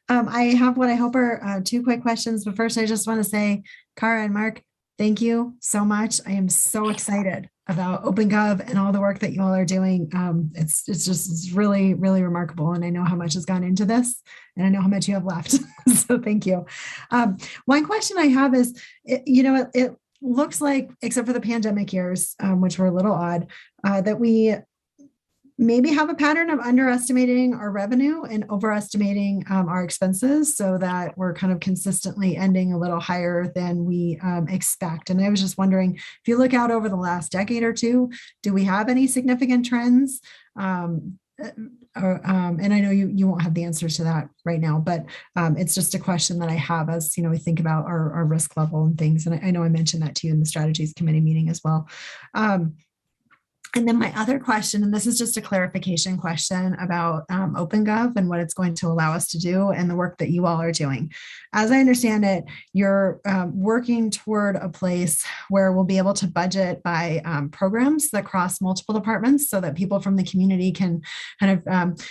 I have what I hope are two quick questions. But first, I just want to say, Kara and Mark, thank you so much. I am so excited about OpenGov and all the work that you all are doing. It's really, really remarkable. And I know how much has gone into this, and I know how much you have left. So thank you. One question I have is, it looks like, except for the pandemic years, which were a little odd, that we maybe have a pattern of underestimating our revenue and overestimating our expenses, so that we're kind of consistently ending a little higher than we expect. And I was just wondering, if you look out over the last decade or two, do we have any significant trends and I know you won't have the answers to that right now, but it's just a question that I have as, we think about our risk level and things. And I know I mentioned that to you in the strategies committee meeting as well. And then my other question, and this is just a clarification question about OpenGov and what it's going to allow us to do and the work that you all are doing. As I understand it, you're working toward a place where we'll be able to budget by programs that cross multiple departments so that people from the community can kind of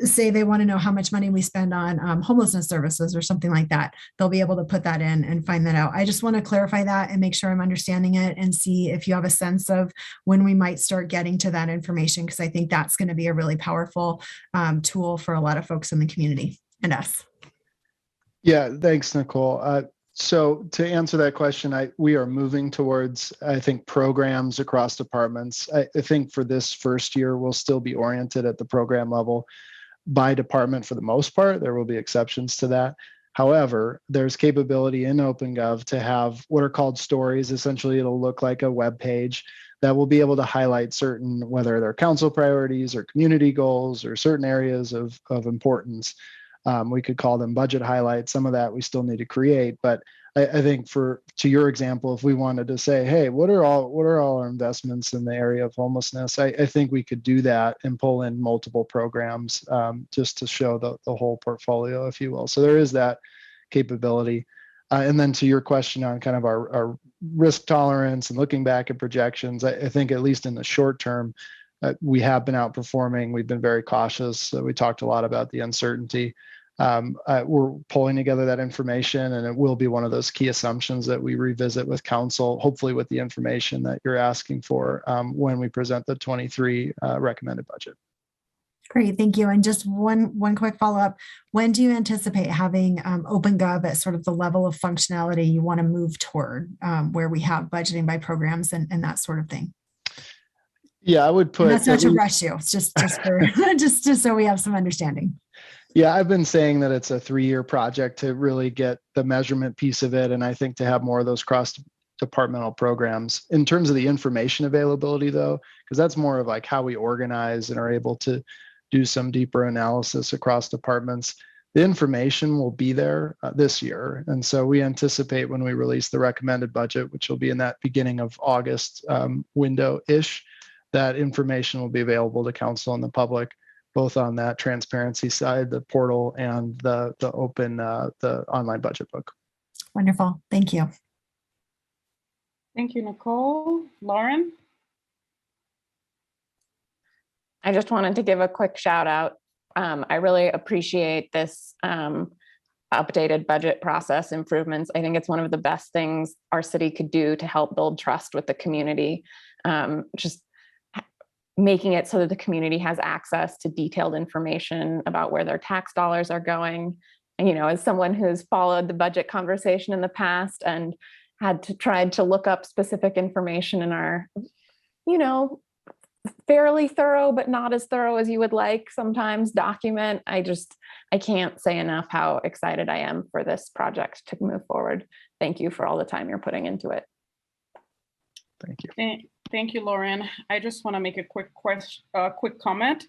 say they want to know how much money we spend on homelessness services or something like that. They'll be able to put that in and find that out. I just want to clarify that and make sure I'm understanding it and see if you have a sense of when we might start getting to that information, because I think that's going to be a really powerful tool for a lot of folks in the community and us. Yeah, thanks, Nicole. So to answer that question, we are moving towards, I think, programs across departments. I think for this first year, we'll still be oriented at the program level by department for the most part. There will be exceptions to that. However, there's capability in OpenGov to have what are called stories. Essentially, it'll look like a web page that will be able to highlight certain, whether they're council priorities or community goals or certain areas of importance. We could call them budget highlights. Some of that we still need to create, but I think to your example, if we wanted to say, hey, what are all our investments in the area of homelessness? I think we could do that and pull in multiple programs just to show the whole portfolio, if you will. So there is that capability. And then to your question on kind of our risk tolerance and looking back at projections, I think at least in the short term, we have been outperforming. We've been very cautious. We talked a lot about the uncertainty. We're pulling together that information, and it will be one of those key assumptions that we revisit with council, hopefully with the information that you're asking for when we present the 23 recommended budget. Great, thank you. And just one quick follow-up. When do you anticipate having OpenGov at sort of the level of functionality you want to move toward, where we have budgeting by programs and that sort of thing? Yeah, I would put. And that's not to rush you. It's just for just so we have some understanding. Yeah, I've been saying that it's a 3-year project to really get the measurement piece of it, and I think to have more of those cross-departmental programs. In terms of the information availability, though, because that's more of like how we organize and are able to do some deeper analysis across departments. The information will be there this year, and so we anticipate when we release the recommended budget, which will be in that beginning of August window-ish, that information will be available to council and the public, both on that transparency side, the portal, and the open, the online budget book. Wonderful. Thank you. Thank you, Nicole. Lauren? I just wanted to give a quick shout out. I really appreciate this updated budget process improvements. I think it's one of the best things our city could do to help build trust with the community. Just making it so that the community has access to detailed information about where their tax dollars are going. And, as someone who's followed the budget conversation in the past and had to try to look up specific information in our, fairly thorough, but not as thorough as you would like sometimes document, I can't say enough how excited I am for this project to move forward. Thank you for all the time you're putting into it. Thank you. Thank you, Lauren. I just want to make a quick comment.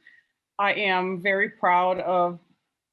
I am very proud of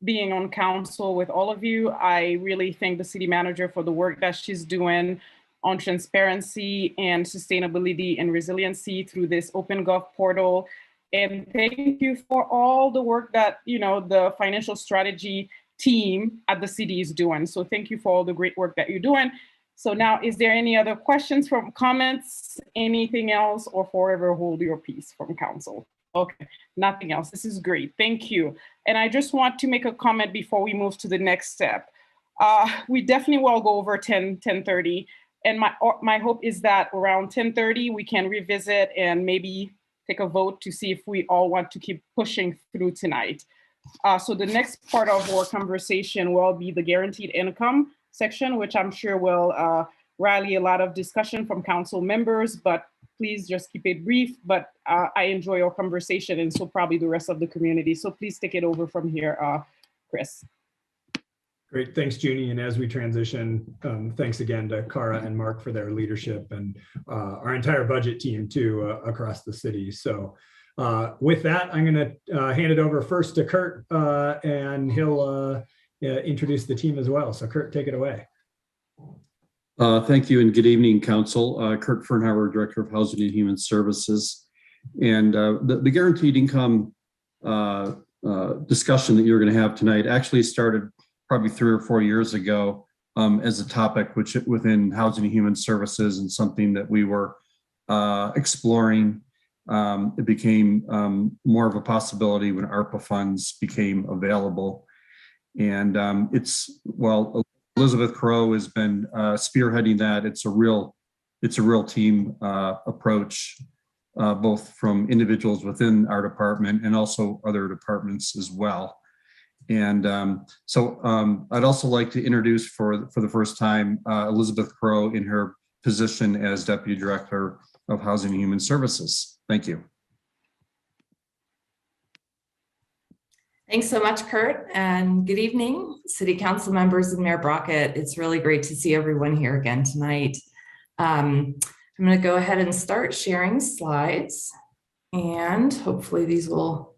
being on council with all of you. I really thank the city manager for the work that she's doing on transparency and sustainability and resiliency through this OpenGov portal. And thank you for all the work that, the financial strategy team at the city is doing. So thank you for all the great work that you're doing. So now, is there any other questions from comments, anything else, or forever hold your peace from council? Okay, nothing else. This is great. Thank you. And I just want to make a comment before we move to the next step. We definitely will go over 10:30. And my hope is that around 10:30, we can revisit and maybe take a vote to see if we all want to keep pushing through tonight. So the next part of our conversation will be the guaranteed income section, which I'm sure will rally a lot of discussion from council members, but please just keep it brief. But I enjoy our conversation, and so probably the rest of the community. So please take it over from here, Chris. Great, thanks, Junie. And as we transition, thanks again to Cara and Mark for their leadership and our entire budget team too across the city. So With that, I'm going to hand it over first to Kurt, and he'll introduce the team as well. So Kurt, take it away. Thank you and good evening, Council. Kurt Fernhauer, Director of Housing and Human Services. And the guaranteed income discussion that you're going to have tonight actually started probably 3 or 4 years ago as a topic which within Housing and Human Services, and something that we were exploring. It became more of a possibility when ARPA funds became available. And Elizabeth Crow has been spearheading that. It's a real team approach, both from individuals within our department and also other departments as well. And I'd also like to introduce for the first time Elizabeth Crow in her position as Deputy Director of Housing and Human Services. Thank you. Thanks so much, Kurt, and good evening, City Council members and Mayor Brockett. It's really great to see everyone here again tonight. I'm going to go ahead and start sharing slides, and hopefully these will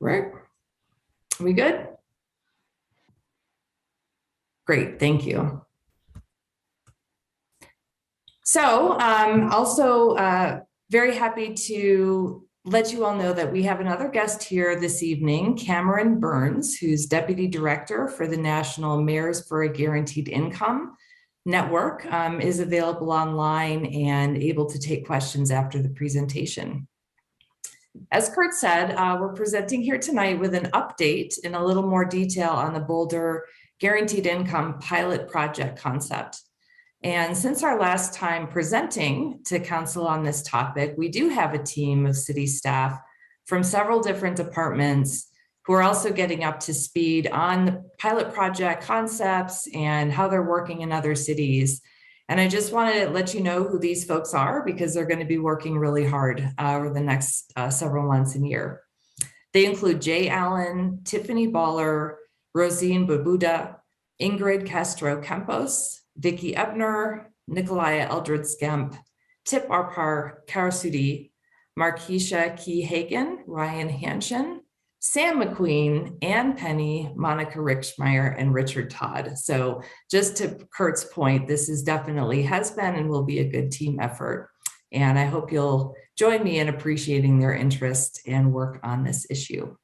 work. Are we good? Great, thank you. So also very happy to let you all know that we have another guest here this evening, Cameron Burns, who's Deputy Director for the National Mayors for a Guaranteed Income Network, is available online and able to take questions after the presentation. As Kurt said, we're presenting here tonight with an update in a little more detail on the Boulder Guaranteed Income Pilot Project concept. And since our last time presenting to Council on this topic, we do have a team of city staff from several different departments who are also getting up to speed on the pilot project concepts and how they're working in other cities. And I just want to let you know who these folks are, because they're going to be working really hard over the next several months and year. They include Jay Allen, Tiffany Baller, Rosine Babuda, Ingrid Castro Campos, Vicky Ebner, Nikolaya Eldred-Skemp, Tip Arpar Karasudi, Markeisha Key Hagen, Ryan Hanshin, Sam McQueen, Ann Penny, Monica Rickschmeyer, and Richard Todd. So just to Kurt's point, this is definitely has been and will be a good team effort. And I hope you'll join me in appreciating their interest and work on this issue.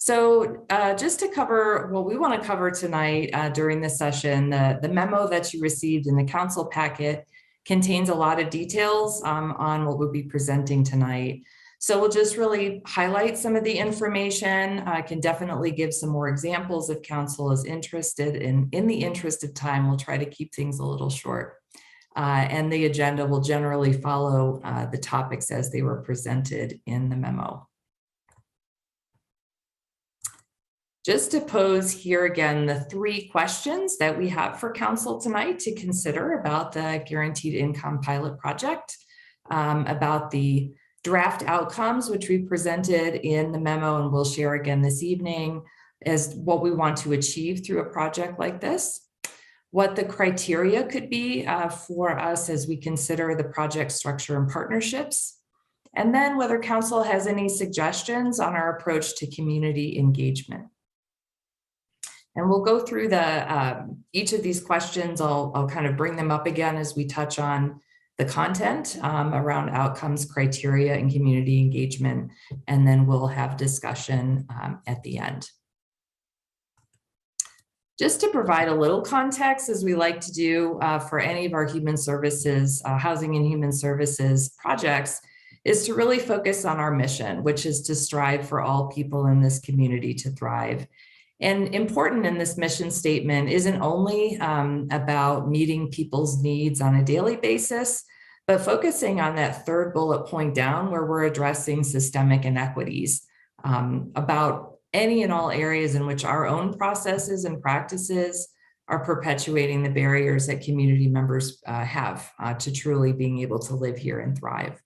So just to cover what we want to cover tonight during this session, the memo that you received in the council packet contains a lot of details on what we'll be presenting tonight. So we'll just really highlight some of the information. I can definitely give some more examples if council is interested. In the interest of time, we'll try to keep things a little short. And the agenda will generally follow the topics as they were presented in the memo. Just to pose here again the 3 questions that we have for council tonight to consider about the Guaranteed Income Pilot Project, about the draft outcomes, which we presented in the memo and we'll share again this evening, as what we want to achieve through a project like this, what the criteria could be for us as we consider the project structure and partnerships, and then whether council has any suggestions on our approach to community engagement. And we'll go through each of these questions. I'll kind of bring them up again as we touch on the content around outcomes, criteria, and community engagement, and then we'll have discussion at the end. Just to provide a little context, as we like to do for any of our human services, housing and human services projects, is to really focus on our mission, which is to strive for all people in this community to thrive. And important in this mission statement isn't only about meeting people's needs on a daily basis, but focusing on that 3rd bullet point down where we're addressing systemic inequities about any and all areas in which our own processes and practices are perpetuating the barriers that community members have to truly being able to live here and thrive.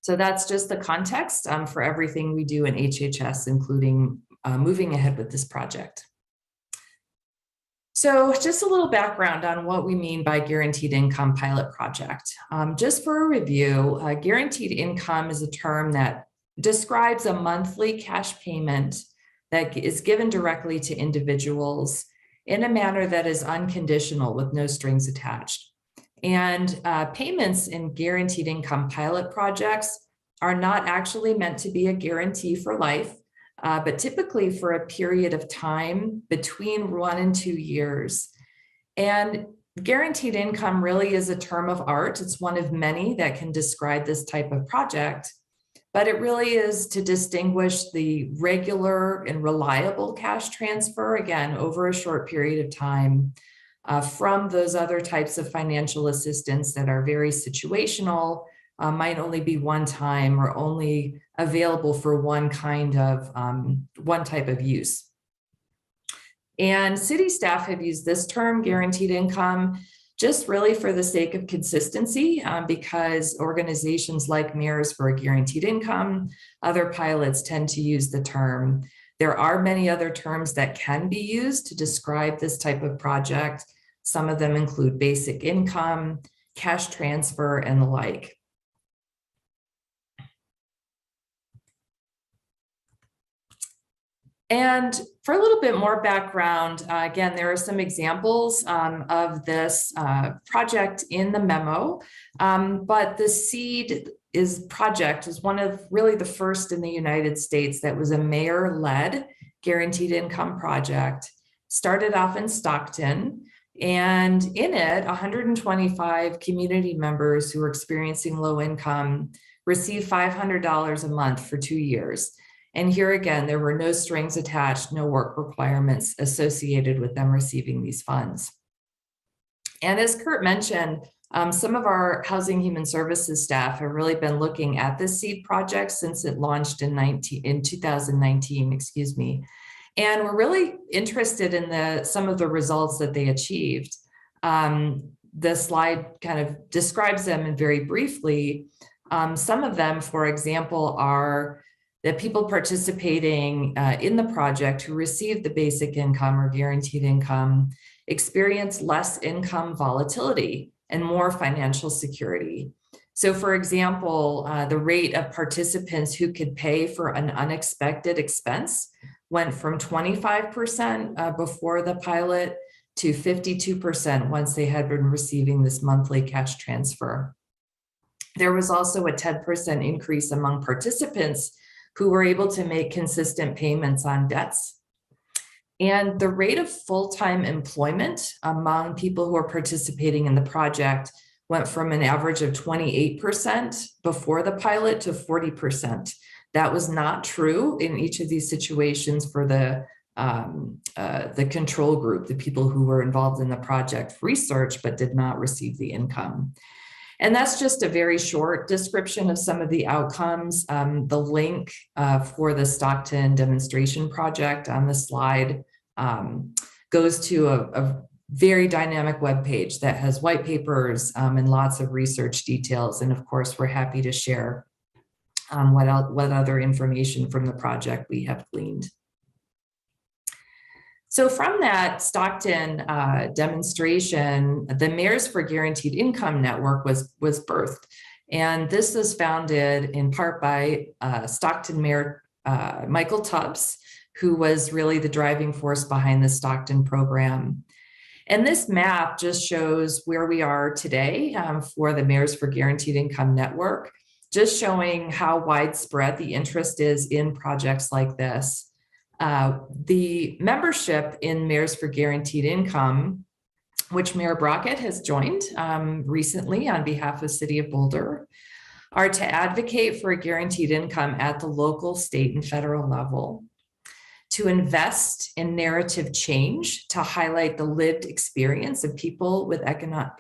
So that's just the context for everything we do in HHS, including moving ahead with this project. So just a little background on what we mean by guaranteed income pilot project. Just for a review, guaranteed income is a term that describes a monthly cash payment that is given directly to individuals in a manner that is unconditional with no strings attached. And payments in guaranteed income pilot projects are not actually meant to be a guarantee for life, but typically for a period of time between 1 and 2 years. And guaranteed income really is a term of art. It's one of many that can describe this type of project, but it really is to distinguish the regular and reliable cash transfer, again, over a short period of time, from those other types of financial assistance that are very situational, might only be one time or only available for one type of use. And city staff have used this term, guaranteed income, just really for the sake of consistency, because organizations like Mirrors for a Guaranteed Income, other pilots tend to use the term. There are many other terms that can be used to describe this type of project. Some of them include basic income, cash transfer, and the like. And for a little bit more background, again, there are some examples of this project in the memo, but the SEED project is one of really the first in the United States that was a mayor-led guaranteed income project. Started off in Stockton, and in it, 125 community members who were experiencing low income received $500 a month for 2 years. And here again, there were no strings attached, no work requirements associated with them receiving these funds. And as Kurt mentioned, some of our Housing Human Services staff have really been looking at this SEED project since it launched in 2019, excuse me. And we're really interested in some of the results that they achieved. The slide kind of describes them very briefly. Some of them, for example, are that people participating in the project who received the basic income or guaranteed income experience less income volatility and more financial security. So for example, the rate of participants who could pay for an unexpected expense went from 25% before the pilot to 52% once they had been receiving this monthly cash transfer. There was also a 10% increase among participants who were able to make consistent payments on debts. And the rate of full-time employment among people who are participating in the project went from an average of 28% before the pilot to 40%. That was not true in each of these situations for the control group, the people who were involved in the project research but did not receive the income. And that's just a very short description of some of the outcomes. The link for the Stockton demonstration project on the slide goes to a very dynamic webpage that has white papers and lots of research details. And of course, we're happy to share what other information from the project we have gleaned. So from that Stockton demonstration, the Mayors for Guaranteed Income Network was birthed. And this was founded in part by Stockton Mayor Michael Tubbs, who was really the driving force behind the Stockton program. And this map just shows where we are today for the Mayors for Guaranteed Income Network, just showing how widespread the interest is in projects like this. The membership in Mayors for Guaranteed Income, which Mayor Brockett has joined recently on behalf of City of Boulder, are to advocate for a guaranteed income at the local, state, and federal level, to invest in narrative change, to highlight the lived experience of people with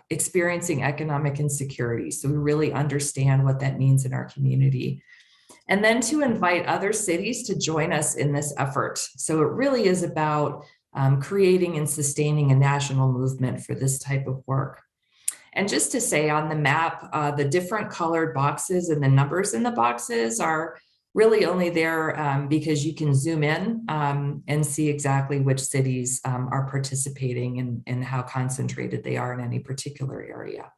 experiencing economic insecurity. So we really understand what that means in our community. And then to invite other cities to join us in this effort. So it really is about creating and sustaining a national movement for this type of work. And just to say on the map, the different colored boxes and the numbers in the boxes are really only there because you can zoom in and see exactly which cities are participating and how concentrated they are in any particular area.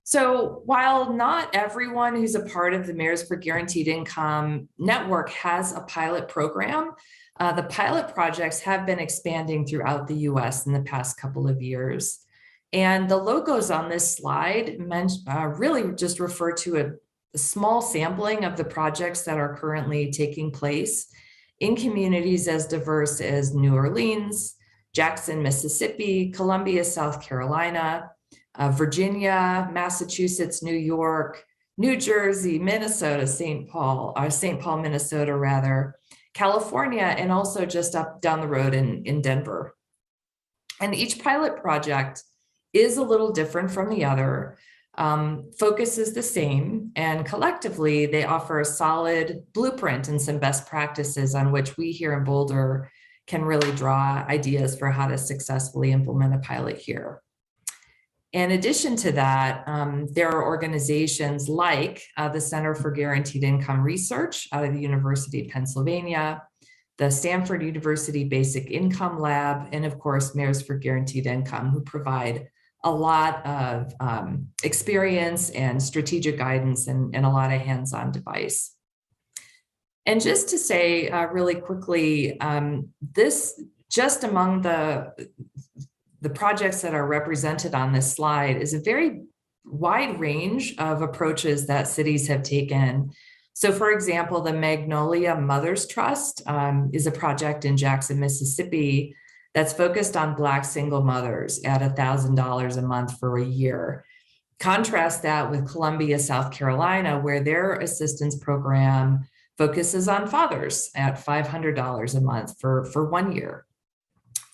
So while not everyone who's a part of the Mayors for Guaranteed Income network has a pilot program, the pilot projects have been expanding throughout the US in the past couple of years. And the logos on this slide really just refer to a small sampling of the projects that are currently taking place in communities as diverse as New Orleans, Jackson, Mississippi, Columbia, South Carolina, Virginia, Massachusetts, New York, New Jersey, Minnesota, St. Paul, Minnesota rather, California, and also just up down the road in Denver. And each pilot project is a little different from the other. Focus is the same, and collectively they offer a solid blueprint and some best practices on which we here in Boulder can really draw ideas for how to successfully implement a pilot here. In addition to that, there are organizations like the Center for Guaranteed Income Research out of the University of Pennsylvania, the Stanford University Basic Income Lab, and of course, Mayors for Guaranteed Income, who provide a lot of experience and strategic guidance and a lot of hands-on advice. And just to say really quickly, this just among the projects that are represented on this slide is a very wide range of approaches that cities have taken. So for example, the Magnolia Mothers Trust is a project in Jackson, Mississippi that's focused on Black single mothers at $1,000 a month for a year. Contrast that with Columbia, South Carolina, where their assistance program focuses on fathers at $500 a month for 1 year.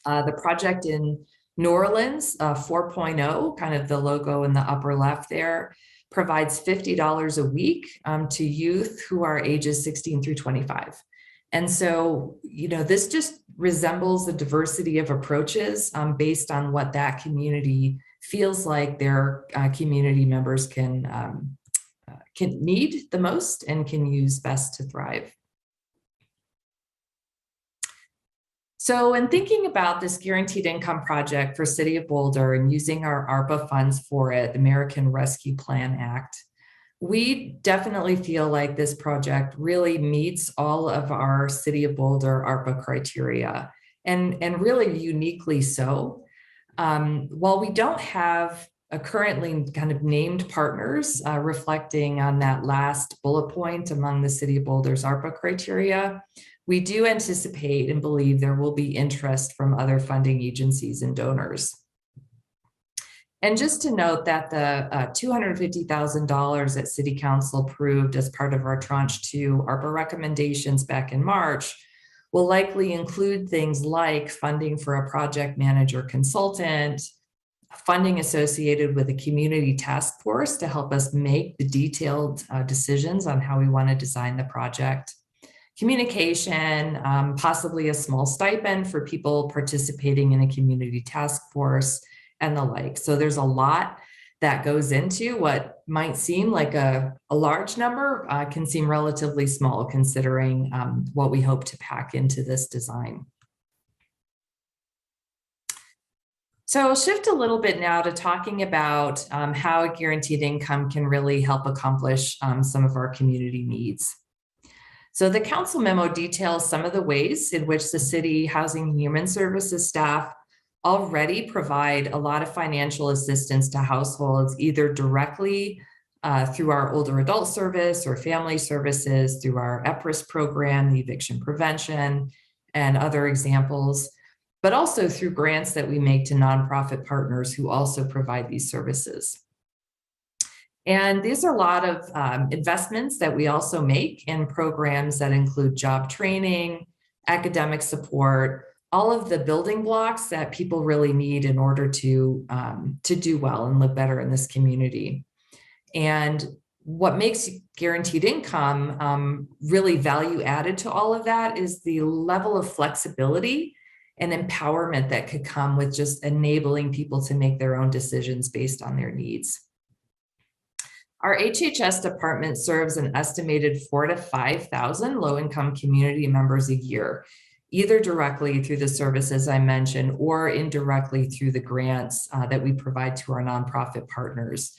The project in New Orleans, 4.0, kind of the logo in the upper left there, provides $50 a week to youth who are ages 16 through 25. And so, you know, this just resembles the diversity of approaches based on what that community feels like their community members can need the most and can use best to thrive. So in thinking about this guaranteed income project for City of Boulder and using our ARPA funds for it, the American Rescue Plan Act, we definitely feel like this project really meets all of our City of Boulder ARPA criteria, and really uniquely so. While we don't have a currently kind of named partners reflecting on that last bullet point among the City of Boulder's ARPA criteria, we do anticipate and believe there will be interest from other funding agencies and donors. And just to note that the $250,000 that City Council approved as part of our Tranche 2 ARPA recommendations back in March will likely include things like funding for a project manager consultant, funding associated with a community task force to help us make the detailed decisions on how we want to design the project, communication, possibly a small stipend for people participating in a community task force, and the like. So there's a lot that goes into what might seem like a large number, can seem relatively small considering what we hope to pack into this design. So I'll shift a little bit now to talking about how a guaranteed income can really help accomplish some of our community needs. So the council memo details some of the ways in which the City Housing and Human Services staff already provide a lot of financial assistance to households, either directly through our older adult service or family services, through our EPRIS program, the eviction prevention, and other examples, but also through grants that we make to nonprofit partners who also provide these services. And these are a lot of investments that we also make in programs that include job training, academic support, all of the building blocks that people really need in order to do well and live better in this community. And what makes guaranteed income really value added to all of that is the level of flexibility and empowerment that could come with just enabling people to make their own decisions based on their needs. Our HHS department serves an estimated 4,000 to 5,000 low-income community members a year, either directly through the services I mentioned or indirectly through the grants that we provide to our nonprofit partners.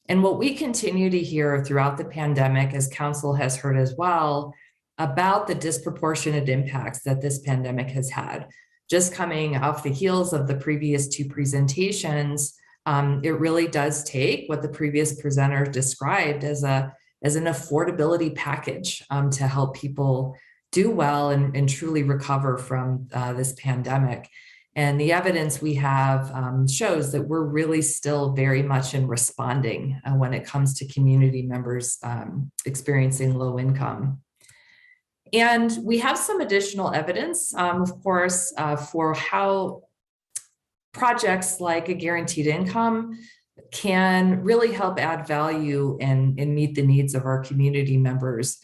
And what we continue to hear throughout the pandemic, as council has heard as well, about the disproportionate impacts that this pandemic has had. Just coming off the heels of the previous two presentations, it really does take what the previous presenter described as an affordability package to help people do well and truly recover from this pandemic. And the evidence we have shows that we're really still very much in responding when it comes to community members experiencing low income. And we have some additional evidence, of course, for how projects like a guaranteed income can really help add value and meet the needs of our community members.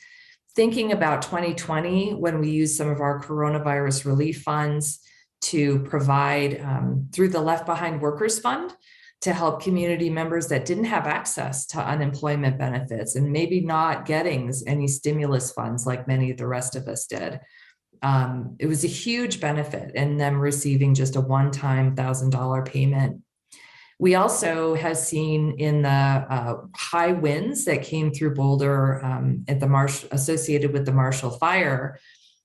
Thinking about 2020, when we used some of our coronavirus relief funds to provide through the Left Behind Workers Fund to help community members that didn't have access to unemployment benefits and maybe not getting any stimulus funds like many of the rest of us did. It was a huge benefit in them receiving just a one-time $1,000 payment. We also have seen in the high winds that came through Boulder at the associated with the Marshall Fire,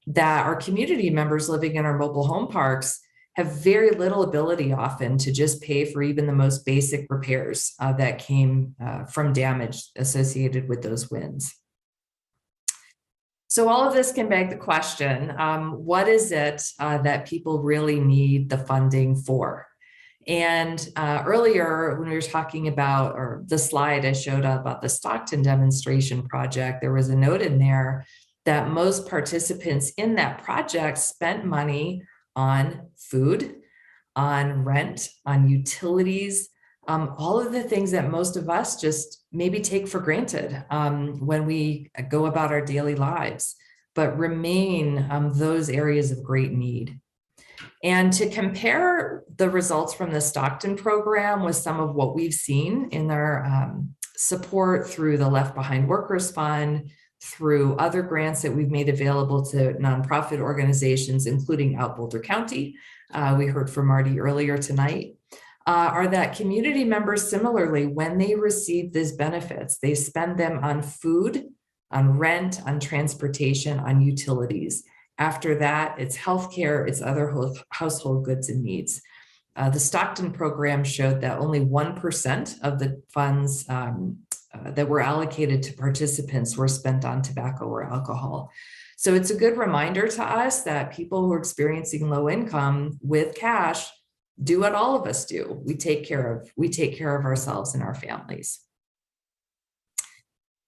that our community members living in our mobile home parks have very little ability often to just pay for even the most basic repairs that came from damage associated with those winds. So all of this can beg the question, what is it that people really need the funding for? And earlier when we were talking about, or the slide I showed about the Stockton demonstration project, there was a note in there that most participants in that project spent money on food, on rent, on utilities, all of the things that most of us just maybe take for granted when we go about our daily lives, but remain those areas of great need. And to compare the results from the Stockton program with some of what we've seen in their support through the Left Behind Workers Fund, through other grants that we've made available to nonprofit organizations, including out Boulder County, we heard from Marty earlier tonight, are that community members similarly, when they receive these benefits, they spend them on food, on rent, on transportation, on utilities. After that, it's healthcare, it's other household goods and needs. The Stockton program showed that only 1% of the funds that were allocated to participants were spent on tobacco or alcohol. So it's a good reminder to us that people who are experiencing low income with cash do what all of us do. We take care of ourselves and our families.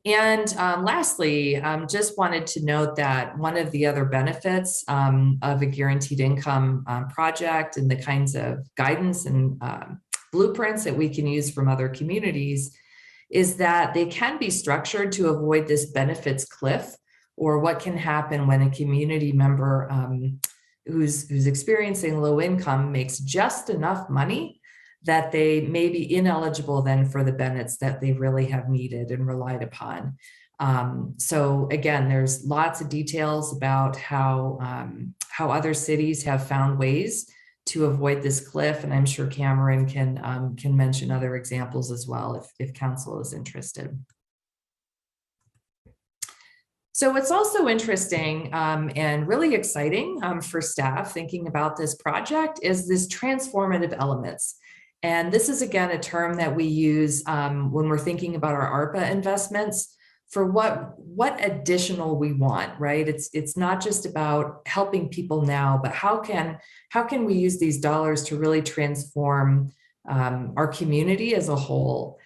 And lastly, just wanted to note that one of the other benefits of a guaranteed income project and the kinds of guidance and blueprints that we can use from other communities is that they can be structured to avoid this benefits cliff, or what can happen when a community member who's experiencing low income makes just enough money that they may be ineligible then for the benefits that they really have needed and relied upon. So again, there's lots of details about how other cities have found ways to avoid this cliff, and I'm sure Cameron can mention other examples as well if council is interested. So what's also interesting and really exciting for staff thinking about this project is this transformative elements. And this is, again, a term that we use when we're thinking about our ARPA investments for what additional we want, right? It's not just about helping people now, but how can we use these dollars to really transform our community as a whole?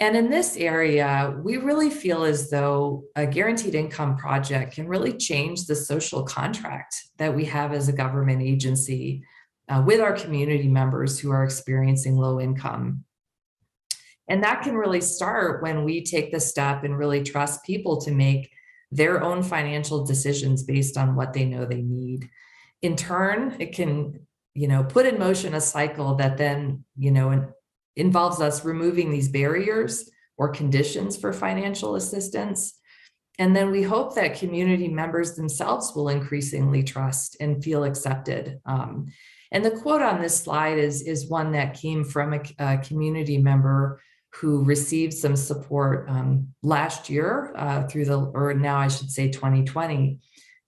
And in this area, we really feel as though a guaranteed income project can really change the social contract that we have as a government agency with our community members who are experiencing low income. And that can really start when we take the step and really trust people to make their own financial decisions based on what they know they need. In turn, it can, put in motion a cycle that then, involves us removing these barriers or conditions for financial assistance. And then we hope that community members themselves will increasingly trust and feel accepted. And the quote on this slide is one that came from a community member who received some support last year now I should say 2020,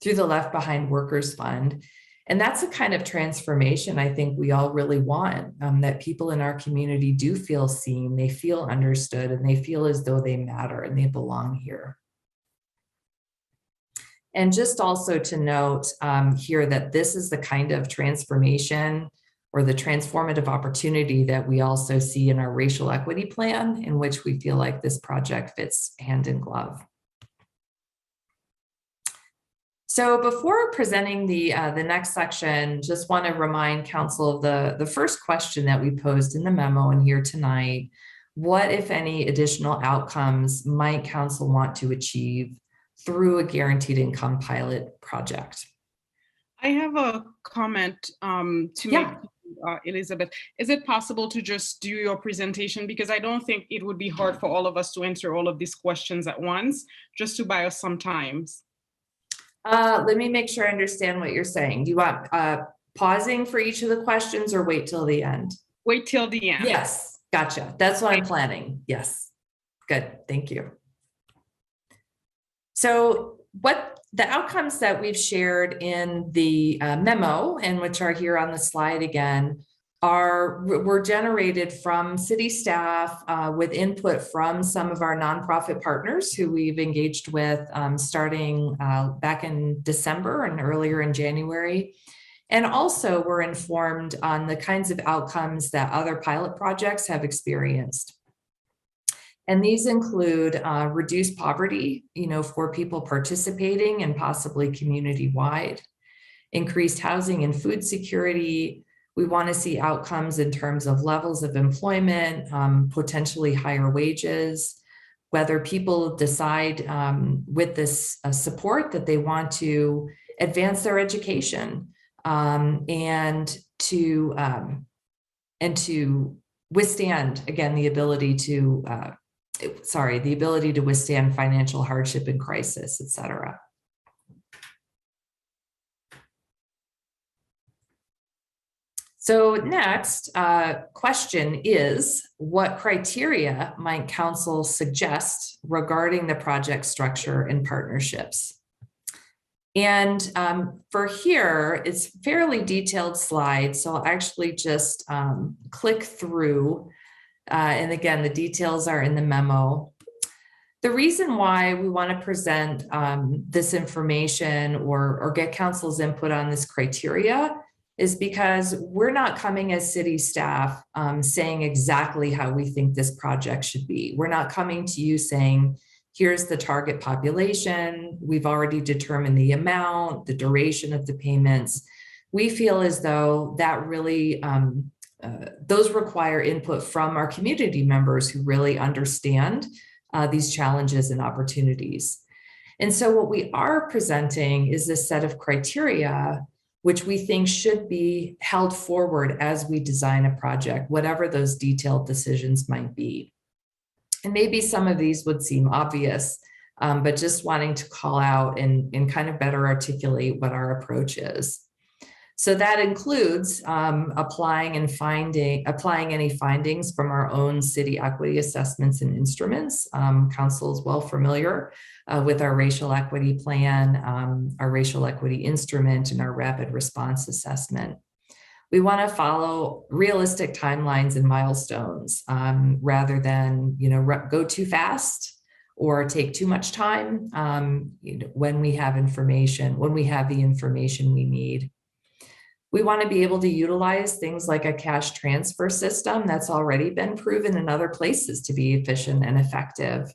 through the Left Behind Workers Fund. And that's the kind of transformation I think we all really want, that people in our community do feel seen, they feel understood, and they feel as though they matter and they belong here. And just also to note here that this is the kind of transformation or the transformative opportunity that we also see in our racial equity plan, in which we feel like this project fits hand in glove. So before presenting the next section, just want to remind Council of the first question that we posed in the memo and here tonight. What, if any, additional outcomes might Council want to achieve through a guaranteed income pilot project? I have a comment to make, Elizabeth. Is it possible to just do your presentation? Because I don't think it would be hard for all of us to answer all of these questions at once, just to buy us some time. Let me make sure I understand what you're saying. Do you want pausing for each of the questions or wait till the end? Wait till the end. Yes, gotcha. That's what I'm planning. Yes, good, thank you. So what the outcomes that we've shared in the memo, and which are here on the slide again, were generated from city staff with input from some of our nonprofit partners who we've engaged with starting back in December and earlier in January. And also we're informed on the kinds of outcomes that other pilot projects have experienced. And these include reduced poverty, for people participating and possibly community-wide, increased housing and food security. We want to see outcomes in terms of levels of employment, potentially higher wages, whether people decide with this support that they want to advance their education and to withstand, again, the ability to withstand financial hardship and crisis, et cetera. So next question is, what criteria might Council suggest regarding the project structure and partnerships? And for here, it's a fairly detailed slide, so I'll actually just click through. And again, the details are in the memo. The reason why we want to present this information or get Council's input on this criteria is because we're not coming as city staff saying exactly how we think this project should be. We're not coming to you saying, here's the target population, we've already determined the amount, the duration of the payments. We feel as though that really, those require input from our community members who really understand these challenges and opportunities. And so what we are presenting is this set of criteria which we think should be held forward as we design a project, whatever those detailed decisions might be. And maybe some of these would seem obvious, but just wanting to call out and kind of better articulate what our approach is. So that includes applying any findings from our own city equity assessments and instruments. Council is well familiar with our racial equity plan, our racial equity instrument, and our rapid response assessment. We want to follow realistic timelines and milestones rather than go too fast or take too much time when we have the information we need. We want to be able to utilize things like a cash transfer system that's already been proven in other places to be efficient and effective.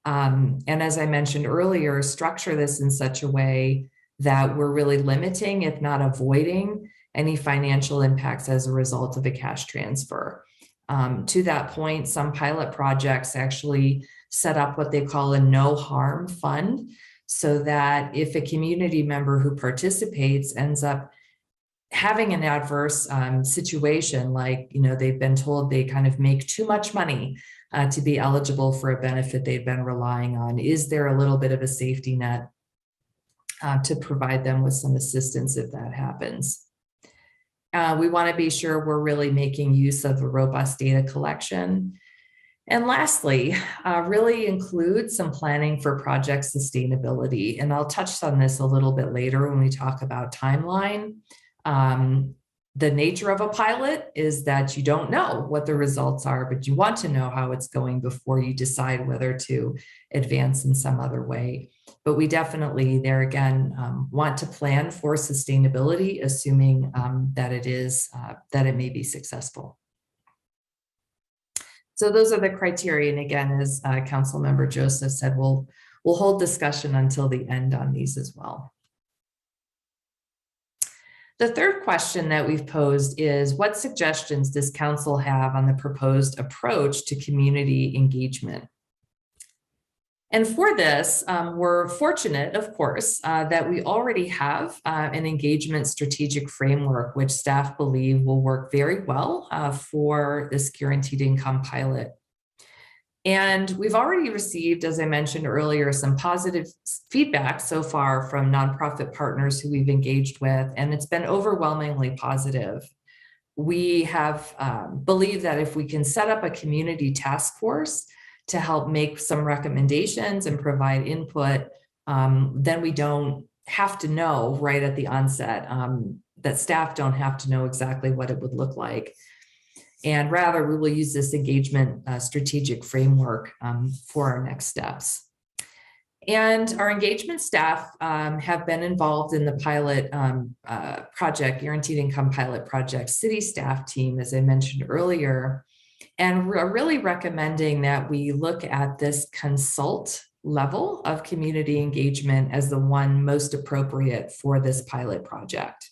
And as I mentioned earlier, structure this in such a way that we're really limiting, if not avoiding, any financial impacts as a result of a cash transfer. To that point, some pilot projects actually set up what they call a no harm fund, so that if a community member who participates ends up having an adverse situation, like, they've been told they kind of make too much money to be eligible for a benefit they've been relying on. Is there a little bit of a safety net to provide them with some assistance if that happens? We want to be sure we're really making use of a robust data collection. And lastly, really include some planning for project sustainability. And I'll touch on this a little bit later when we talk about timeline. The nature of a pilot is that you don't know what the results are, but you want to know how it's going before you decide whether to advance in some other way. But we definitely, there again, want to plan for sustainability, assuming that it may be successful. So those are the criteria. And again, as Councilmember Joseph said, we'll hold discussion until the end on these as well. The third question that we've posed is, what suggestions does council have on the proposed approach to community engagement? And for this, we're fortunate, of course, that we already have an engagement strategic framework, which staff believe will work very well for this guaranteed income pilot. And we've already received, as I mentioned earlier, some positive feedback so far from nonprofit partners who we've engaged with, and it's been overwhelmingly positive. We have believed that if we can set up a community task force to help make some recommendations and provide input, then we don't have to know right at the onset, that staff don't have to know exactly what it would look like. And rather, we will use this engagement strategic framework for our next steps. And our engagement staff have been involved in the pilot project, Guaranteed Income Pilot Project city staff team, as I mentioned earlier, and we're really recommending that we look at this consult level of community engagement as the one most appropriate for this pilot project.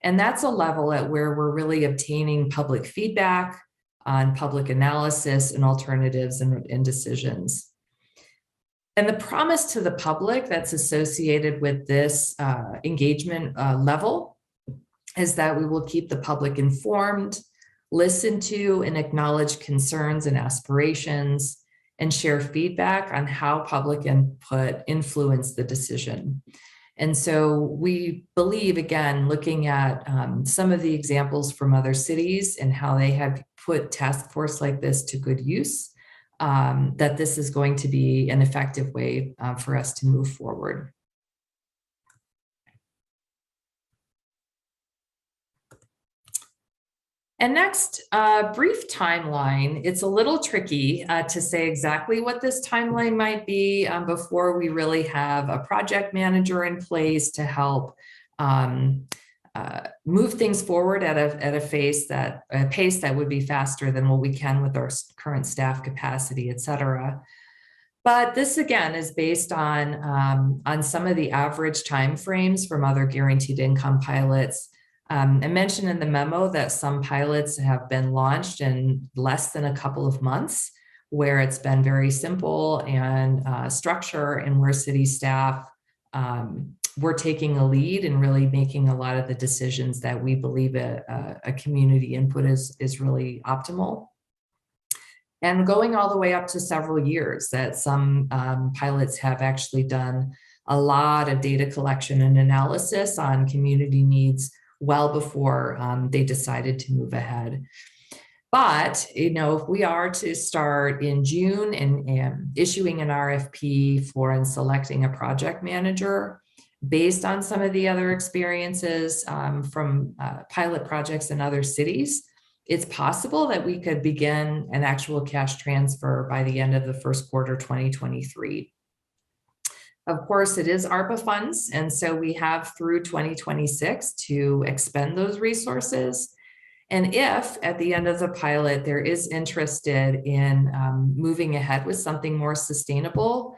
And that's a level at where we're really obtaining public feedback on public analysis and alternatives and decisions. And the promise to the public that's associated with this engagement level is that we will keep the public informed, listen to and acknowledge concerns and aspirations, and share feedback on how public input influence the decision. And so we believe, again, looking at some of the examples from other cities and how they have put task force like this to good use, that this is going to be an effective way for us to move forward. And next, brief timeline. It's a little tricky to say exactly what this timeline might be before we really have a project manager in place to help move things forward at a pace that would be faster than what we can with our current staff capacity, et cetera. But this, again, is based on some of the average timeframes from other guaranteed income pilots. I mentioned in the memo that some pilots have been launched in less than a couple of months, where it's been very simple and structure, and where city staff were taking a lead and really making a lot of the decisions that we believe a community input is really optimal. And going all the way up to several years, that some pilots have actually done a lot of data collection and analysis on community needs well before they decided to move ahead. But, if we are to start in June and issuing an RFP for and selecting a project manager based on some of the other experiences from pilot projects in other cities, it's possible that we could begin an actual cash transfer by the end of the first quarter 2023. Of course, it is ARPA funds, and so we have through 2026 to expend those resources. And if at the end of the pilot there is interested in moving ahead with something more sustainable,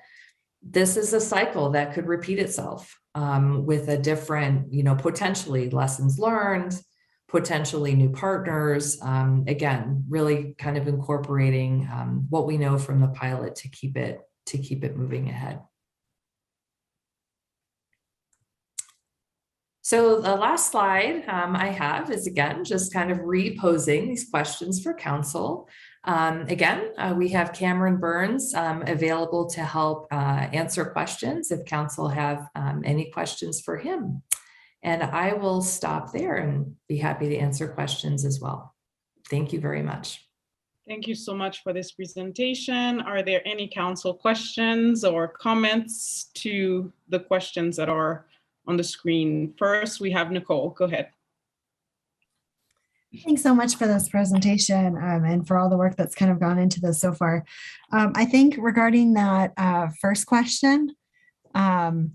this is a cycle that could repeat itself with a different, potentially lessons learned, potentially new partners. Again, really kind of incorporating what we know from the pilot to keep it moving ahead. So the last slide I have is again, just kind of reposing these questions for council. Again, we have Cameron Burns available to help answer questions if council have any questions for him. And I will stop there and be happy to answer questions as well. Thank you very much. Thank you so much for this presentation. Are there any council questions or comments to the questions that are on the screen? First, we have Nicole. Go ahead. Thanks so much for this presentation and for all the work that's kind of gone into this so far. I think regarding that first question, honestly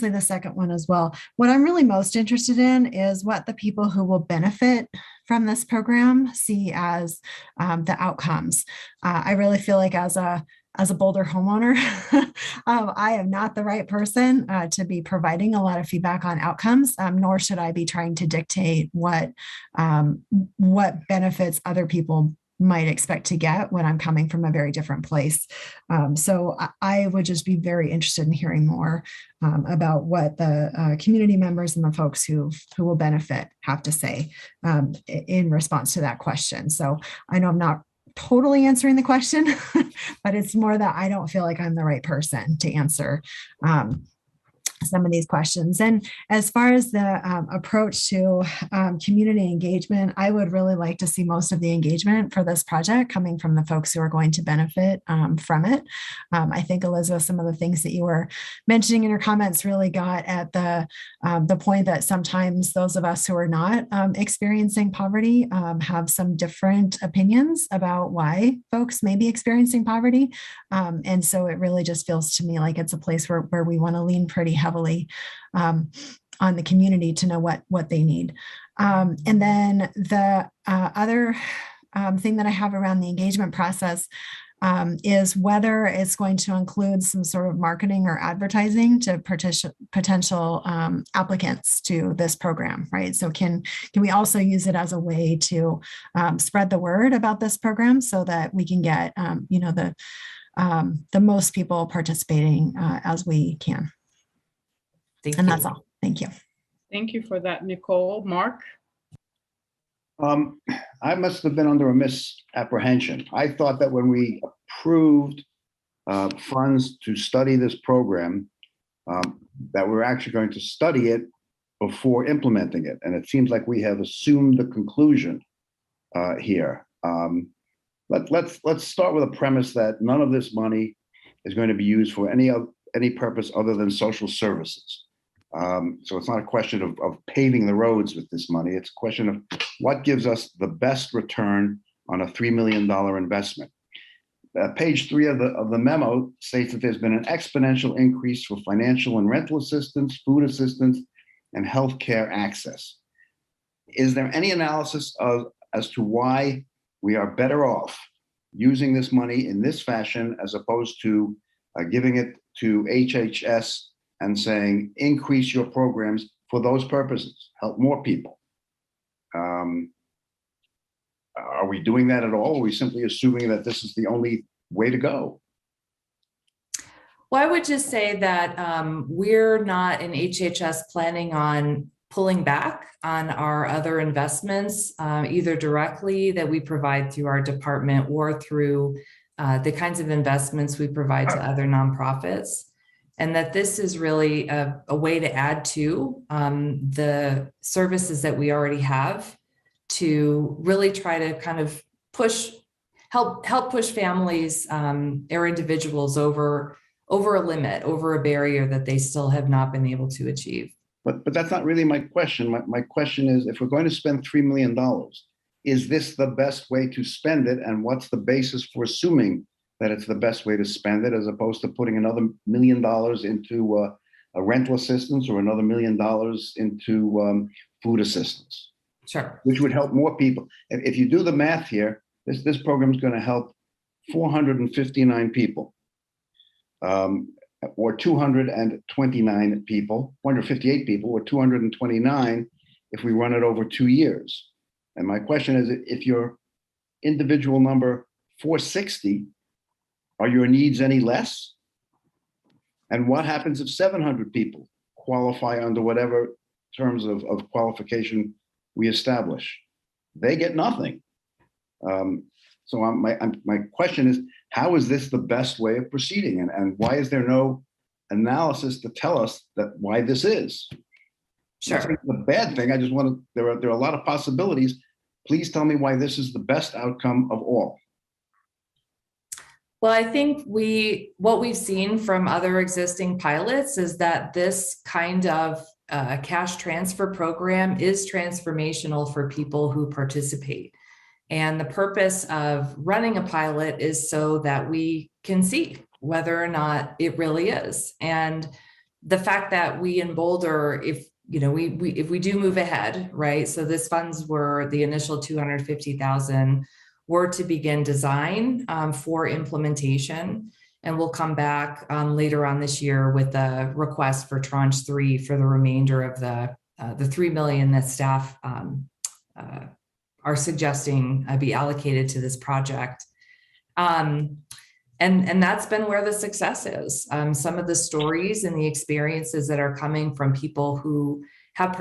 the second one as well, what I'm really most interested in is what the people who will benefit from this program see as the outcomes. I really feel like as a Boulder homeowner, I am not the right person to be providing a lot of feedback on outcomes, nor should I be trying to dictate what benefits other people might expect to get when I'm coming from a very different place. So I would just be very interested in hearing more about what the community members and the folks who will benefit have to say in response to that question. So I know I'm not totally answering the question, but it's more that I don't feel like I'm the right person to answer some of these questions. And as far as the approach to community engagement, I would really like to see most of the engagement for this project coming from the folks who are going to benefit from it. I think, Elizabeth, some of the things that you were mentioning in your comments really got at the point that sometimes those of us who are not experiencing poverty have some different opinions about why folks may be experiencing poverty. And so it really just feels to me like it's a place where we want to lean pretty heavily on the community to know what they need. And then the other thing that I have around the engagement process is whether it's going to include some sort of marketing or advertising to potential applicants to this program, right? So can we also use it as a way to spread the word about this program so that we can get the most people participating as we can. And that's all. Thank you. Thank you for that, Nicole. Mark? I must have been under a misapprehension. I thought that when we approved funds to study this program, that we're actually going to study it before implementing it. And it seems like we have assumed the conclusion here. Let's start with a premise that none of this money is going to be used for any purpose other than social services. So it's not a question of paving the roads with this money. It's a question of what gives us the best return on a $3 million investment. Page 3 of the memo states that there's been an exponential increase for financial and rental assistance, food assistance, and healthcare access. Is there any analysis as to why we are better off using this money in this fashion as opposed to giving it to HHS and saying, increase your programs for those purposes, help more people? Are we doing that at all? Or are we simply assuming that this is the only way to go? Well, I would just say that we're not in HHS planning on pulling back on our other investments, either directly that we provide through our department or through the kinds of investments we provide to other nonprofits. And that this is really a way to add to the services that we already have to really try to kind of help push families or individuals over a limit, over a barrier that they still have not been able to achieve. But that's not really my question. My question is, if we're going to spend $3 million, is this the best way to spend it? And what's the basis for assuming that it's the best way to spend it, as opposed to putting another $1 million into a rental assistance or another $1 million into food assistance? Sure. Which would help more people. If you do the math here, this program is going to help 459 people, or 229 people, 458 people, or 229 if we run it over 2 years. And my question is, if your individual number 460, are your needs any less? And what happens if 700 people qualify under whatever terms of qualification we establish. They get nothing. So my question is, how is this the best way of proceeding? And why is there no analysis to tell us that why this is? Sure. It's the bad thing. I just want to, there are a lot of possibilities. Please tell me why this is the best outcome of all. Well, I think what we've seen from other existing pilots is that this kind of cash transfer program is transformational for people who participate. And the purpose of running a pilot is so that we can see whether or not it really is. And the fact that we in Boulder, if we do move ahead, right? So this funds were the initial 250,000 were to begin design for implementation. And we'll come back later on this year with a request for tranche 3 for the remainder of the 3 million that staff are suggesting be allocated to this project. And that's been where the success is. Some of the stories and the experiences that are coming from people who have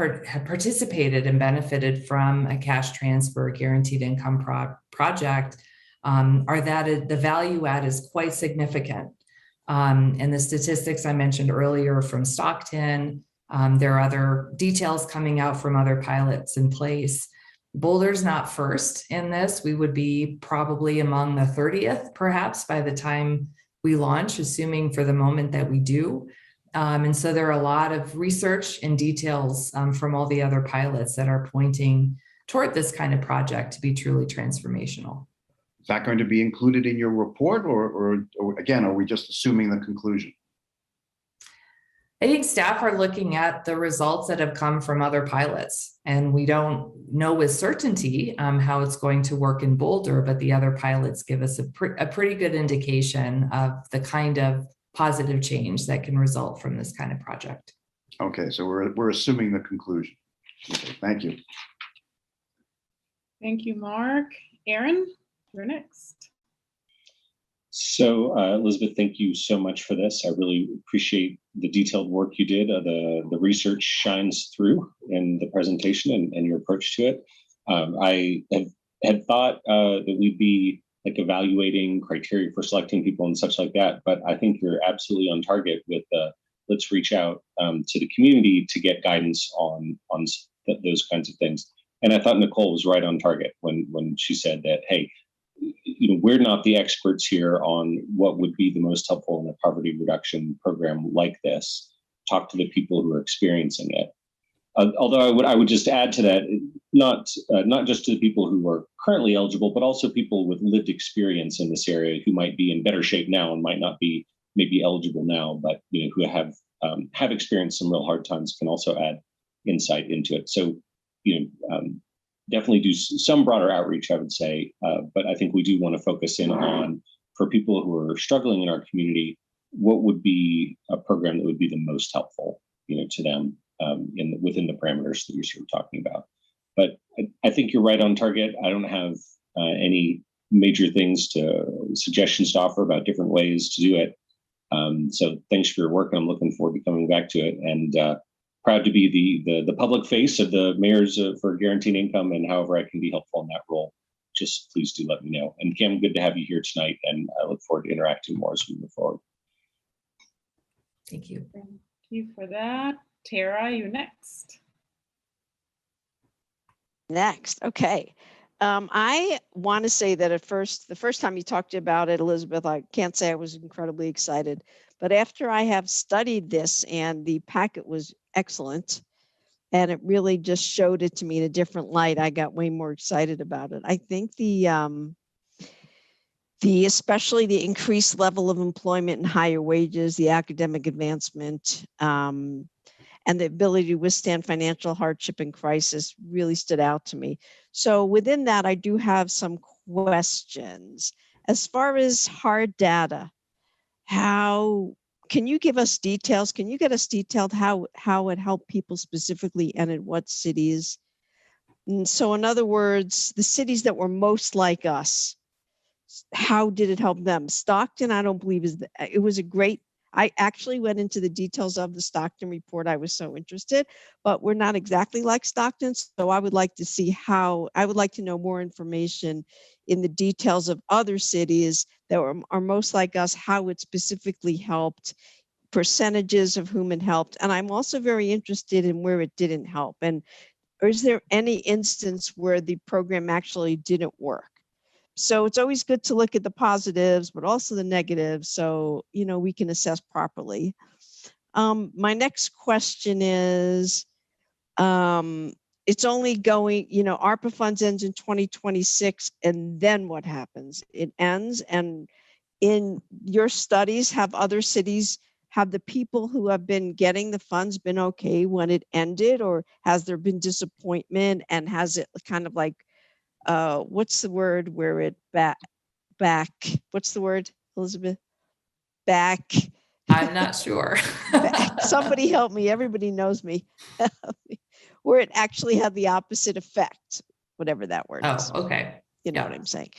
participated and benefited from a cash transfer guaranteed income project are that the value add is quite significant. And the statistics I mentioned earlier from Stockton, there are other details coming out from other pilots in place. Boulder's not first in this. We would be probably among the 30th, perhaps, by the time we launch, assuming for the moment that we do. And so there are a lot of research and details from all the other pilots that are pointing toward this kind of project to be truly transformational. Is that going to be included in your report, or again, are we just assuming the conclusion? I think staff are looking at the results that have come from other pilots, and we don't know with certainty how it's going to work in Boulder, but the other pilots give us a pretty good indication of the kind of positive change that can result from this kind of project. Okay, so we're assuming the conclusion. Okay, thank you. Thank you, Mark. Aaron, you're next. So Elizabeth, thank you so much for this. I really appreciate the detailed work you did. The research shines through in the presentation and your approach to it. I had thought that we'd be like evaluating criteria for selecting people and such like that, but I think you're absolutely on target with let's reach out to the community to get guidance on those kinds of things. And I thought Nicole was right on target when she said that, hey, we're not the experts here on what would be the most helpful in a poverty reduction program like this. Talk to the people who are experiencing it. Although I would just add to that, not just to the people who are currently eligible, but also people with lived experience in this area who might be in better shape now and might not be maybe eligible now, but who have experienced some real hard times can also add insight into it. So definitely do some broader outreach, I would say, but I think we do want to focus in on, for people who are struggling in our community, what would be a program that would be the most helpful, to them within the parameters that you're sort of talking about. But I think you're right on target. I don't have any major suggestions to offer about different ways to do it. So thanks for your work. I'm looking forward to coming back to it, and proud to be the public face of the mayors for guaranteed income, and however I can be helpful in that role, just please do let me know. And Cam, good to have you here tonight, and I look forward to interacting more as we move forward. Thank you. Thank you for that. Tara, you next. Next, okay. I want to say that the first time you talked about it, Elizabeth, I can't say I was incredibly excited, but after I have studied this, and the packet was excellent, and it really just showed it to me in a different light, I got way more excited about it. I think especially the increased level of employment and higher wages, the academic advancement, and the ability to withstand financial hardship and crisis really stood out to me. So within that, I do have some questions. As far as hard data, can you give us details? Can you get us detailed how it helped people specifically, and in what cities? And so in other words, the cities that were most like us, how did it help them? Stockton, I don't believe it was a great, I actually went into the details of the Stockton report. I was so interested, but we're not exactly like Stockton. So I would like to see how, I would like to know more information in the details of other cities that are most like us, how it specifically helped, percentages of whom it helped. And I'm also very interested in where it didn't help. And or is there any instance where the program actually didn't work? So it's always good to look at the positives, but also the negatives, so we can assess properly. My next question is, it's only going, ARPA funds ends in 2026, and then what happens? It ends, and in your studies, have other cities, have the people who have been getting the funds been okay when it ended, or has there been disappointment, and has it kind of like, what's the word where it back, what's the word, Elizabeth? Back. I'm not sure. Somebody help me. Everybody knows me. Where it actually had the opposite effect, whatever that word is. Oh, okay. You know what I'm saying?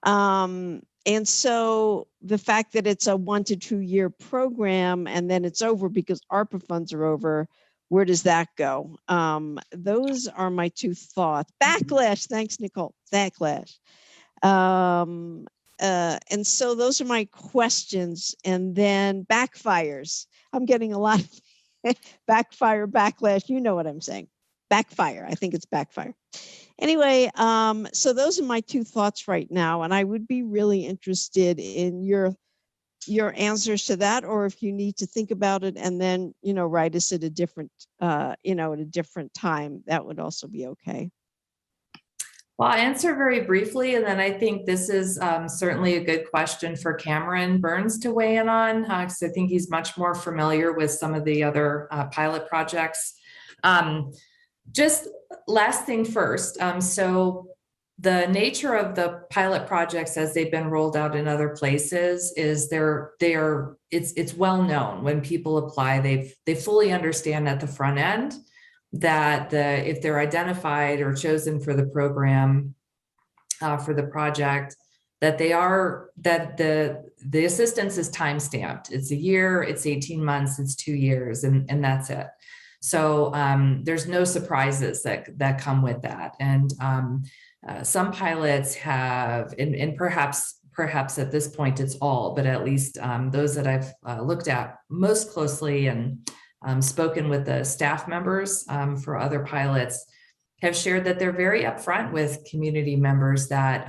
And so the fact that it's a 1 to 2 year program and then it's over because ARPA funds are over, where does that go? Those are my two thoughts. Backlash. Thanks, Nicole. Backlash. And so those are my questions. And then backfires. I'm getting a lot of backfire, backlash. You know what I'm saying. Backfire. I think it's backfire. Anyway, so those are my two thoughts right now. And I would be really interested in your answers to that, or if you need to think about it and then, write us at a different, at a different time, that would also be okay. Well, I'll answer very briefly, and then I think this is certainly a good question for Cameron Burns to weigh in on, because I think he's much more familiar with some of the other pilot projects. Just last thing first. So the nature of the pilot projects as they've been rolled out in other places is it's well known when people apply, they fully understand at the front end that if they're identified or chosen for the program, for the project, that the assistance is time stamped. It's a year, it's 18 months, it's 2 years, and that's it. So there's no surprises that come with that. And some pilots have, and perhaps at this point it's all, but at least those that I've looked at most closely and spoken with the staff members for other pilots have shared that they're very upfront with community members that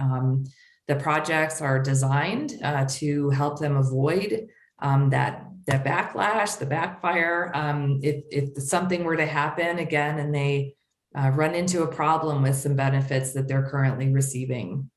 the projects are designed to help them avoid that backlash, the backfire. If something were to happen again and they run into a problem with some benefits that they're currently receiving.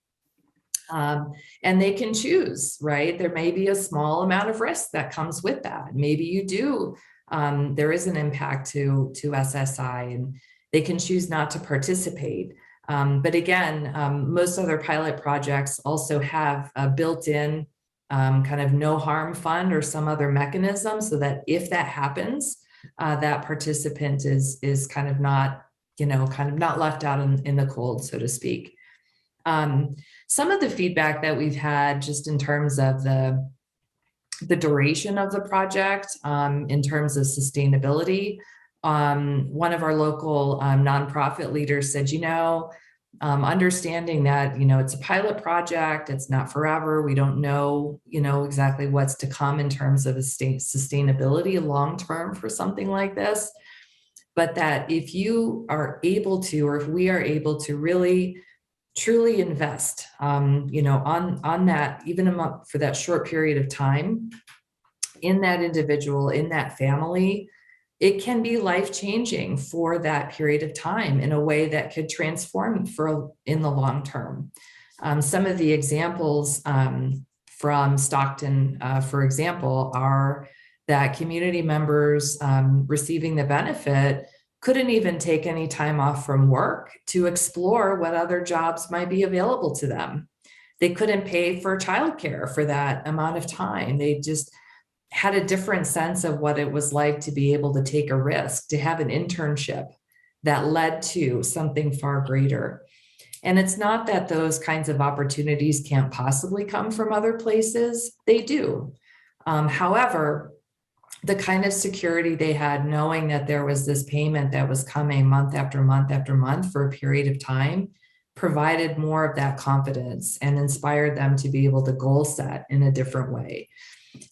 And they can choose, right? There may be a small amount of risk that comes with that. Maybe you do, there is an impact to SSI and they can choose not to participate. But again, most other pilot projects also have a built-in kind of no harm fund or some other mechanism so that if that happens, that participant is kind of not, not left out in the cold, so to speak. Some of the feedback that we've had just in terms of the duration of the project, in terms of sustainability, one of our local nonprofit leaders said, understanding that, it's a pilot project, it's not forever. We don't know, exactly what's to come in terms of sustainability long-term for something like this. But that if you are able to, or if we are able to really truly invest, on that, even for that short period of time in that individual, in that family, it can be life-changing for that period of time in a way that could transform in the long term. Some of the examples from Stockton, for example, are that community members receiving the benefit couldn't even take any time off from work to explore what other jobs might be available to them. They couldn't pay for childcare for that amount of time. They just had a different sense of what it was like to be able to take a risk, to have an internship that led to something far greater. And it's not that those kinds of opportunities can't possibly come from other places. They do. However, the kind of security they had, knowing that there was this payment that was coming month after month after month for a period of time, provided more of that confidence and inspired them to be able to goal set in a different way.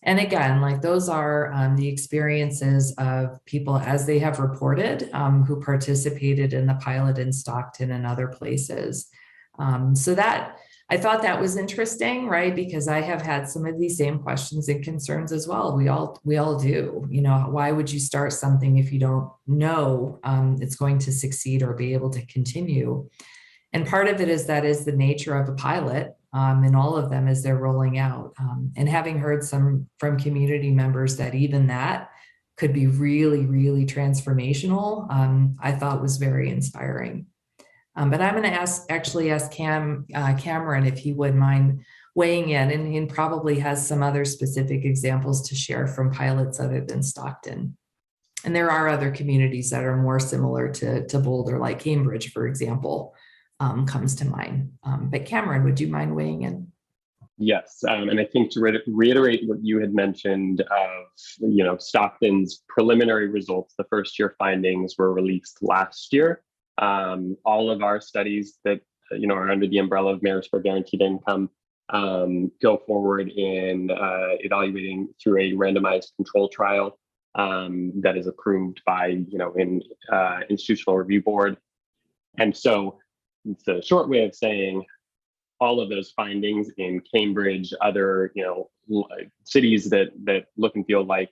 And again, like those are the experiences of people as they have reported who participated in the pilot in Stockton and other places. So that I thought that was interesting, right? Because I have had some of these same questions and concerns as well. We all do. You know, why would you start something if you don't know it's going to succeed or be able to continue? And part of it is that is the nature of a pilot in all of them as they're rolling out. And having heard some from community members that even that could be really, really transformational, I thought was very inspiring. But I'm going to ask Cameron if he would mind weighing in, and he probably has some other specific examples to share from pilots other than Stockton. And there are other communities that are more similar to Boulder, like Cambridge, for example, comes to mind. But Cameron, would you mind weighing in? Yes, and I think to reiterate what you had mentioned of, Stockton's preliminary results, the first year findings were released last year. All of our studies that are under the umbrella of Mayors for Guaranteed Income go forward in evaluating through a randomized control trial that is approved by an institutional review board. And so it's a short way of saying all of those findings in Cambridge, other cities that look and feel like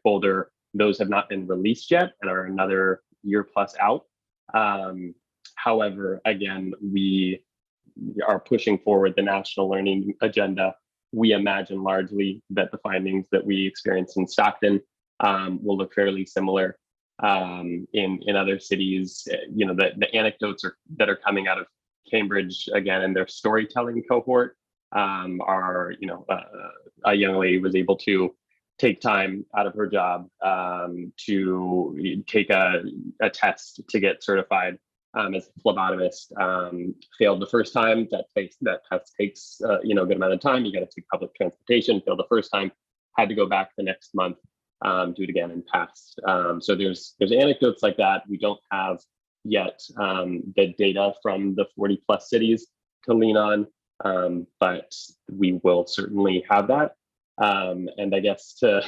Boulder, those have not been released yet and are another year plus out. However, again, we are pushing forward the national learning agenda. We imagine largely that the findings that we experienced in Stockton will look fairly similar in other cities. The anecdotes that are coming out of Cambridge, again, in their storytelling cohort are, a young lady was able to take time out of her job to take a test to get certified as a phlebotomist. Failed the first time. That test takes a good amount of time. You got to take public transportation. Failed the first time. Had to go back the next month, do it again, and passed. So there's anecdotes like that. We don't have yet the data from the 40 plus cities to lean on, but we will certainly have that. And I guess to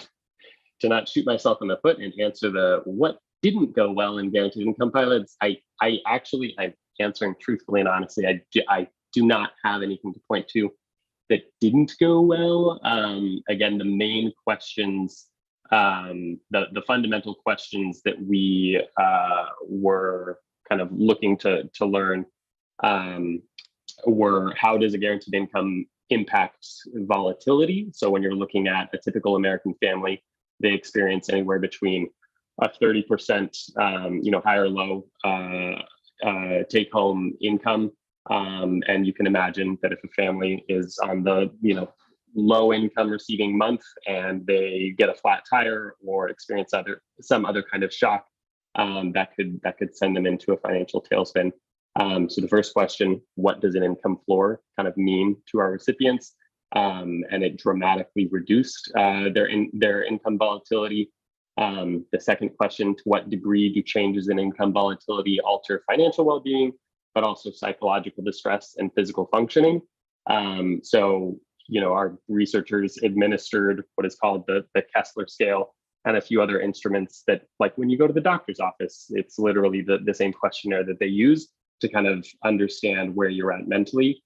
not shoot myself in the foot and answer the what didn't go well in guaranteed income pilots, I'm answering truthfully and honestly. I do not have anything to point to that didn't go well. Again, the main questions, the fundamental questions that we were kind of looking to learn were, how does a guaranteed income impact volatility? So when you're looking at a typical American family, they experience anywhere between a 30% high or low take home income. And you can imagine that if a family is on the low income receiving month and they get a flat tire or experience some other kind of shock, that could send them into a financial tailspin. So the first question, what does an income floor kind of mean to our recipients? And it dramatically reduced their income volatility. The second question, to what degree do changes in income volatility alter financial well-being, but also psychological distress and physical functioning? So our researchers administered what is called the Kessler scale and a few other instruments that, like when you go to the doctor's office, it's literally the same questionnaire that they use to kind of understand where you're at mentally.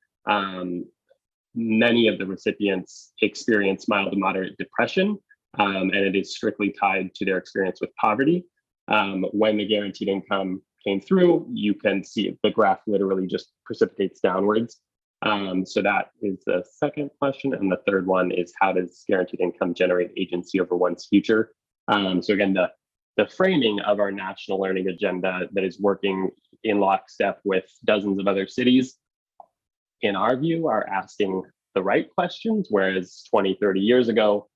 Many of the recipients experience mild to moderate depression, and it is strictly tied to their experience with poverty. When the guaranteed income came through, you can see the graph literally just precipitates downwards. So that is the second question. And the third one is, how does guaranteed income generate agency over one's future? So again, the framing of our national learning agenda that is working in lockstep with dozens of other cities, in our view, are asking the right questions, whereas 20, 30 years ago,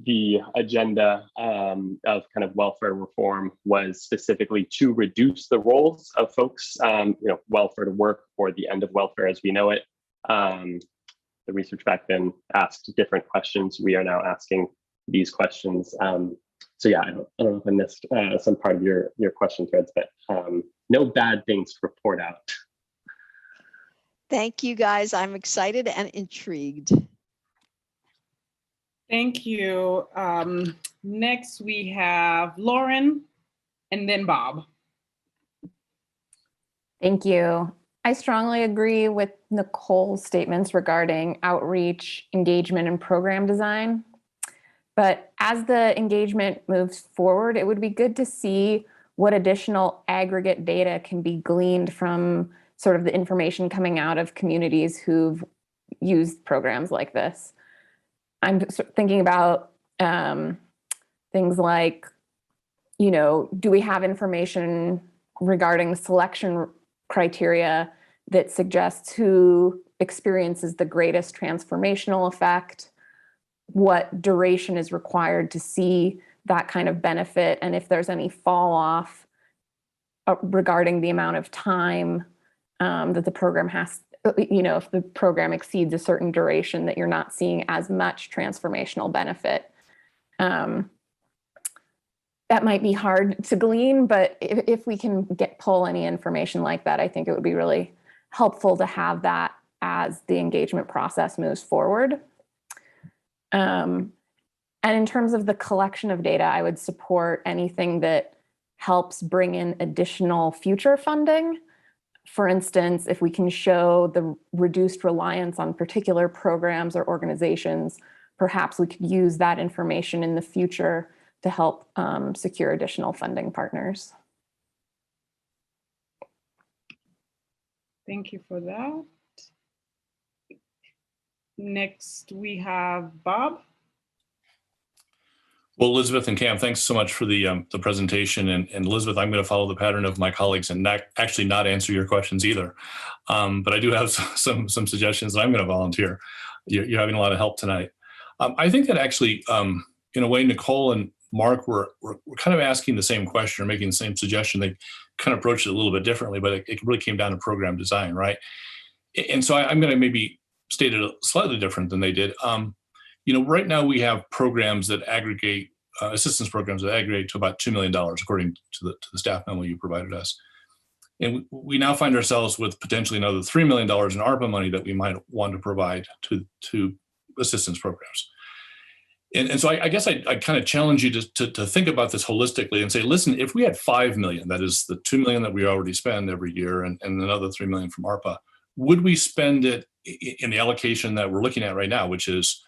the agenda of kind of welfare reform was specifically to reduce the roles of folks, welfare to work, or the end of welfare as we know it. The research back then asked different questions. We are now asking these questions. So yeah, I don't know if I missed some part of your question threads, but no bad things to report out. Thank you, guys. I'm excited and intrigued. Thank you. Next, we have Lauren and then Bob. Thank you. I strongly agree with Nicole's statements regarding outreach, engagement, and program design. But as the engagement moves forward, it would be good to see what additional aggregate data can be gleaned from sort of the information coming out of communities who've used programs like this. I'm thinking about things like, you know, do we have information regarding selection criteria that suggests who experiences the greatest transformational effect? What duration is required to see that kind of benefit, and if there's any fall off regarding the amount of time that the program has, you know, if the program exceeds a certain duration, that you're not seeing as much transformational benefit. That might be hard to glean, but if we can pull any information like that, I think it would be really helpful to have that as the engagement process moves forward. And in terms of the collection of data, I would support anything that helps bring in additional future funding. For instance, if we can show the reduced reliance on particular programs or organizations, perhaps we could use that information in the future to help secure additional funding partners. Thank you for that. Next, we have Bob. Well, Elizabeth and Cam, thanks so much for the presentation. And Elizabeth, I'm going to follow the pattern of my colleagues and actually not answer your questions either. But I do have some suggestions that I'm going to volunteer. You're having a lot of help tonight. I think that actually, in a way, Nicole and Mark were kind of asking the same question or making the same suggestion. They kind of approached it a little bit differently, but it really came down to program design, right? And so I'm going to maybe state it slightly different than they did. You know, right now we have programs that aggregate, assistance programs that aggregate to about $2 million, according to the staff memo you provided us. And we now find ourselves with potentially another $3 million in ARPA money that we might want to provide to assistance programs. And so I guess I kind of challenge you to think about this holistically and say, listen, if we had 5 million, that is the 2 million that we already spend every year and another 3 million from ARPA, would we spend it in the allocation that we're looking at right now, which is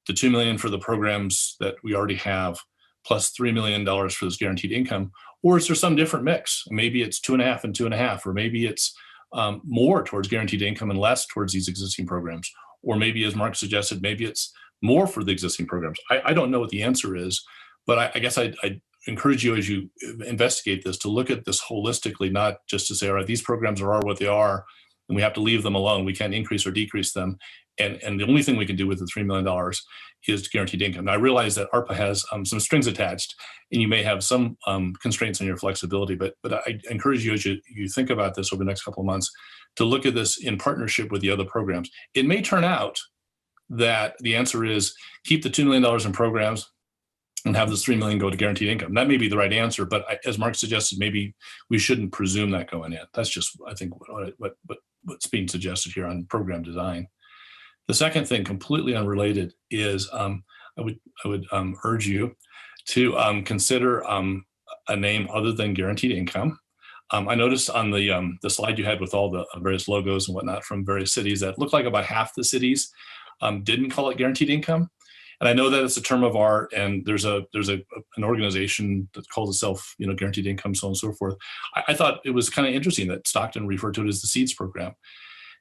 the 2 million for the programs that we already have, plus $3 million for this guaranteed income? Or is there some different mix? Maybe it's 2.5 and 2.5, or maybe it's more towards guaranteed income and less towards these existing programs. Or maybe, as Mark suggested, maybe it's more for the existing programs. I don't know what the answer is, but I guess I'd encourage you, as you investigate this, to look at this holistically, not just to say, all right, these programs are what they are, and we have to leave them alone. We can't increase or decrease them. And the only thing we can do with the $3 million is guaranteed income. Now, I realize that ARPA has some strings attached, and you may have some constraints on your flexibility, but I encourage you, as you think about this over the next couple of months, to look at this in partnership with the other programs. It may turn out that the answer is keep the $2 million in programs and have this $3 million go to guaranteed income. That may be the right answer, but as Mark suggested, maybe we shouldn't presume that going in. That's just, I think, what's being suggested here on program design. The second thing, completely unrelated, is I would urge you to consider a name other than guaranteed income. I noticed on the slide you had with all the various logos and whatnot from various cities that looked like about half the cities didn't call it guaranteed income. And I know that it's a term of art, and there's an organization that calls itself, guaranteed income, so on and so forth. I thought it was kind of interesting that Stockton referred to it as the SEEDS program.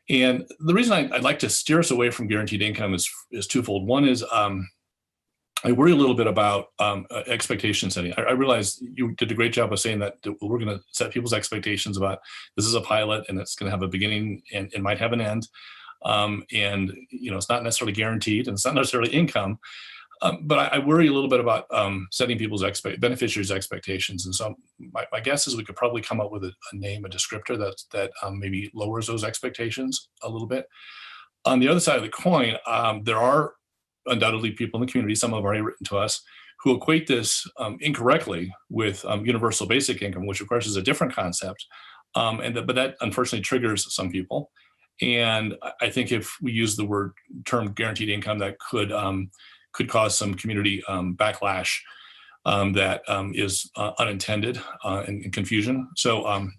And the reason I'd like to steer us away from guaranteed income is twofold. One is I worry a little bit about expectation setting. I realize you did a great job of saying that we're going to set people's expectations about this is a pilot and it's going to have a beginning and it might have an end. And it's not necessarily guaranteed and it's not necessarily income. But I worry a little bit about setting people's beneficiaries' expectations. And so my guess is we could probably come up with a name, a descriptor that maybe lowers those expectations a little bit. On the other side of the coin, there are undoubtedly people in the community, some have already written to us, who equate this incorrectly with universal basic income, which of course is a different concept. But that unfortunately triggers some people. And I think if we use the term guaranteed income, that could cause some community backlash that is unintended and confusion. So I'm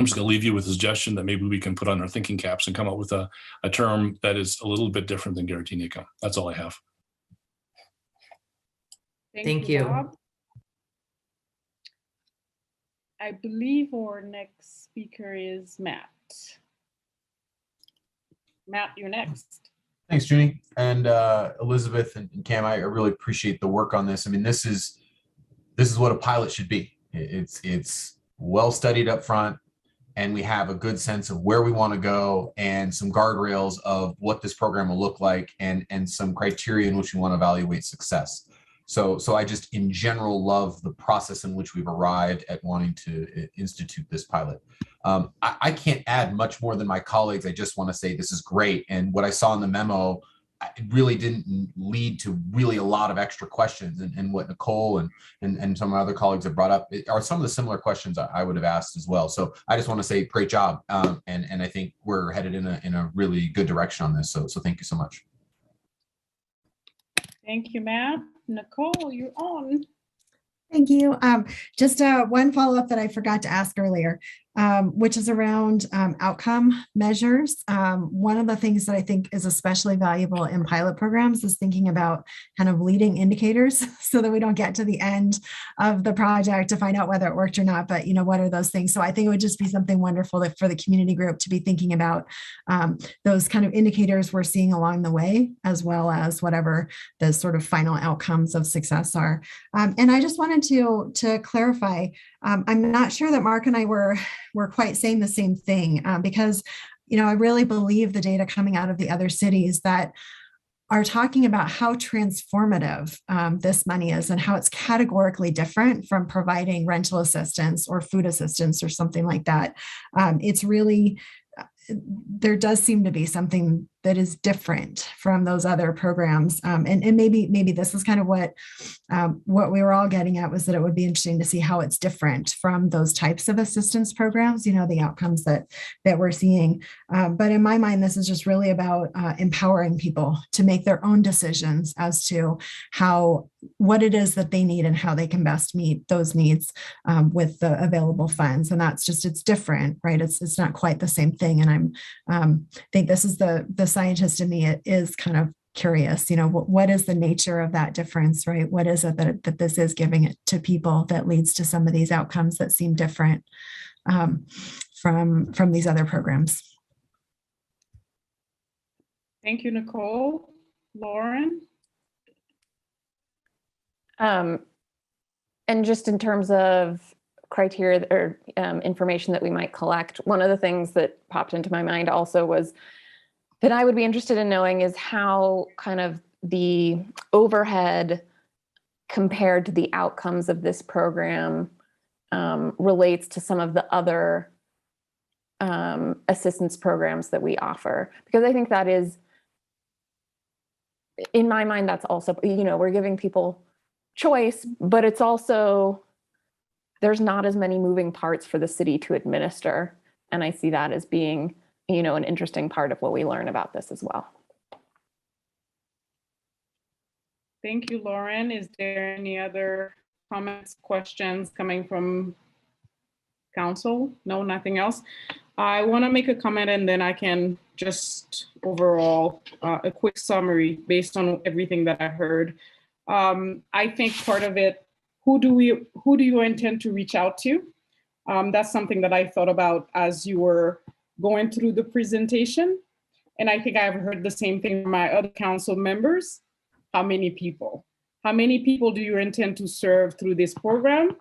just going to leave you with a suggestion that maybe we can put on our thinking caps and come up with a term that is a little bit different than guaranteed income. That's all I have. Thank you. Bob. I believe our next speaker is Matt. Matt, you're next. Thanks, Junie. And Elizabeth and Cam, I really appreciate the work on this. I mean, this is what a pilot should be. It's well studied up front, and we have a good sense of where we want to go and some guardrails of what this program will look like and some criteria in which we want to evaluate success. So I just in general love the process in which we've arrived at wanting to institute this pilot. I can't add much more than my colleagues. I just want to say this is great. And what I saw in the memo, it really didn't lead to really a lot of extra questions. And what Nicole and some of my other colleagues have brought up are some of the similar questions I would have asked as well. So I just want to say great job. And I think we're headed in a really good direction on this. So thank you so much. Thank you, Matt. Nicole, you're on. Thank you. Just one follow-up that I forgot to ask earlier, which is around outcome measures. One of the things that I think is especially valuable in pilot programs is thinking about kind of leading indicators so that we don't get to the end of the project to find out whether it worked or not, but what are those things? So I think it would just be something wonderful for the community group to be thinking about those kind of indicators we're seeing along the way, as well as whatever the sort of final outcomes of success are. And I just wanted to clarify, I'm not sure that Mark and I were quite saying the same thing because, I really believe the data coming out of the other cities that are talking about how transformative this money is and how it's categorically different from providing rental assistance or food assistance or something like that. It's really, there does seem to be something that is different from those other programs. And maybe this is kind of what we were all getting at, was that it would be interesting to see how it's different from those types of assistance programs, the outcomes that we're seeing. But in my mind, this is just really about empowering people to make their own decisions as to what it is that they need and how they can best meet those needs with the available funds. And that's just, it's different, right? It's not quite the same thing. And I think this is the scientist in me. It is kind of curious, what is the nature of that difference, right? What is it that this is giving it to people that leads to some of these outcomes that seem different from these other programs? Thank you, Nicole. Lauren? And just in terms of criteria or information that we might collect, one of the things that popped into my mind also was that I would be interested in knowing is how kind of the overhead compared to the outcomes of this program relates to some of the other assistance programs that we offer. Because I think that is, in my mind, that's also, we're giving people choice, but it's also, there's not as many moving parts for the city to administer. And I see that as being, an interesting part of what we learn about this as well. Thank you, Lauren. Is there any other comments, questions coming from council? No, nothing else. I want to make a comment and then I can just overall a quick summary based on everything that I heard. I think part of it, who do you intend to reach out to? That's something that I thought about as you were going through the presentation. And I think I've heard the same thing from my other council members. How many people? How many people do you intend to serve through this program?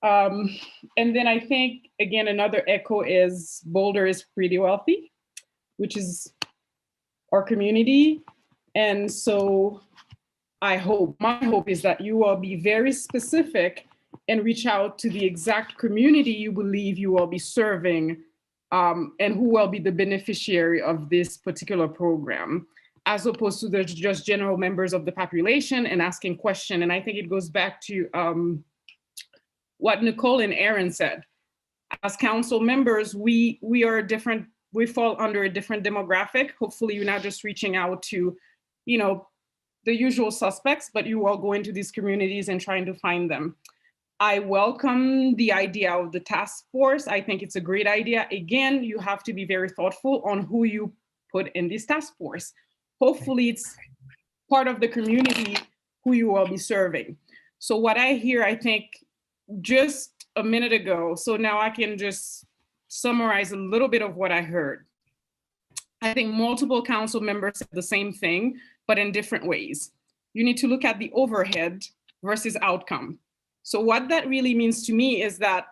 And then I think, again, another echo is Boulder is pretty wealthy, which is our community. And so my hope is that you will be very specific and reach out to the exact community you believe you will be serving and who will be the beneficiary of this particular program. as opposed to the just general members of the population and asking questions. And I think it goes back to what Nicole and Aaron said. As council members, we are different, we fall under a different demographic. Hopefully you're not just reaching out to, you know, the usual suspects, but you all go into these communities and trying to find them. I welcome the idea of the task force. I think it's a great idea. Again, you have to be very thoughtful on who you put in this task force. Hopefully it's part of the community who you will be serving. So what I hear, I think just a minute ago, so now I can just summarize a little bit of what I heard. I think multiple council members said the same thing, but in different ways. You need to look at the overhead versus outcome. So what that really means to me is that,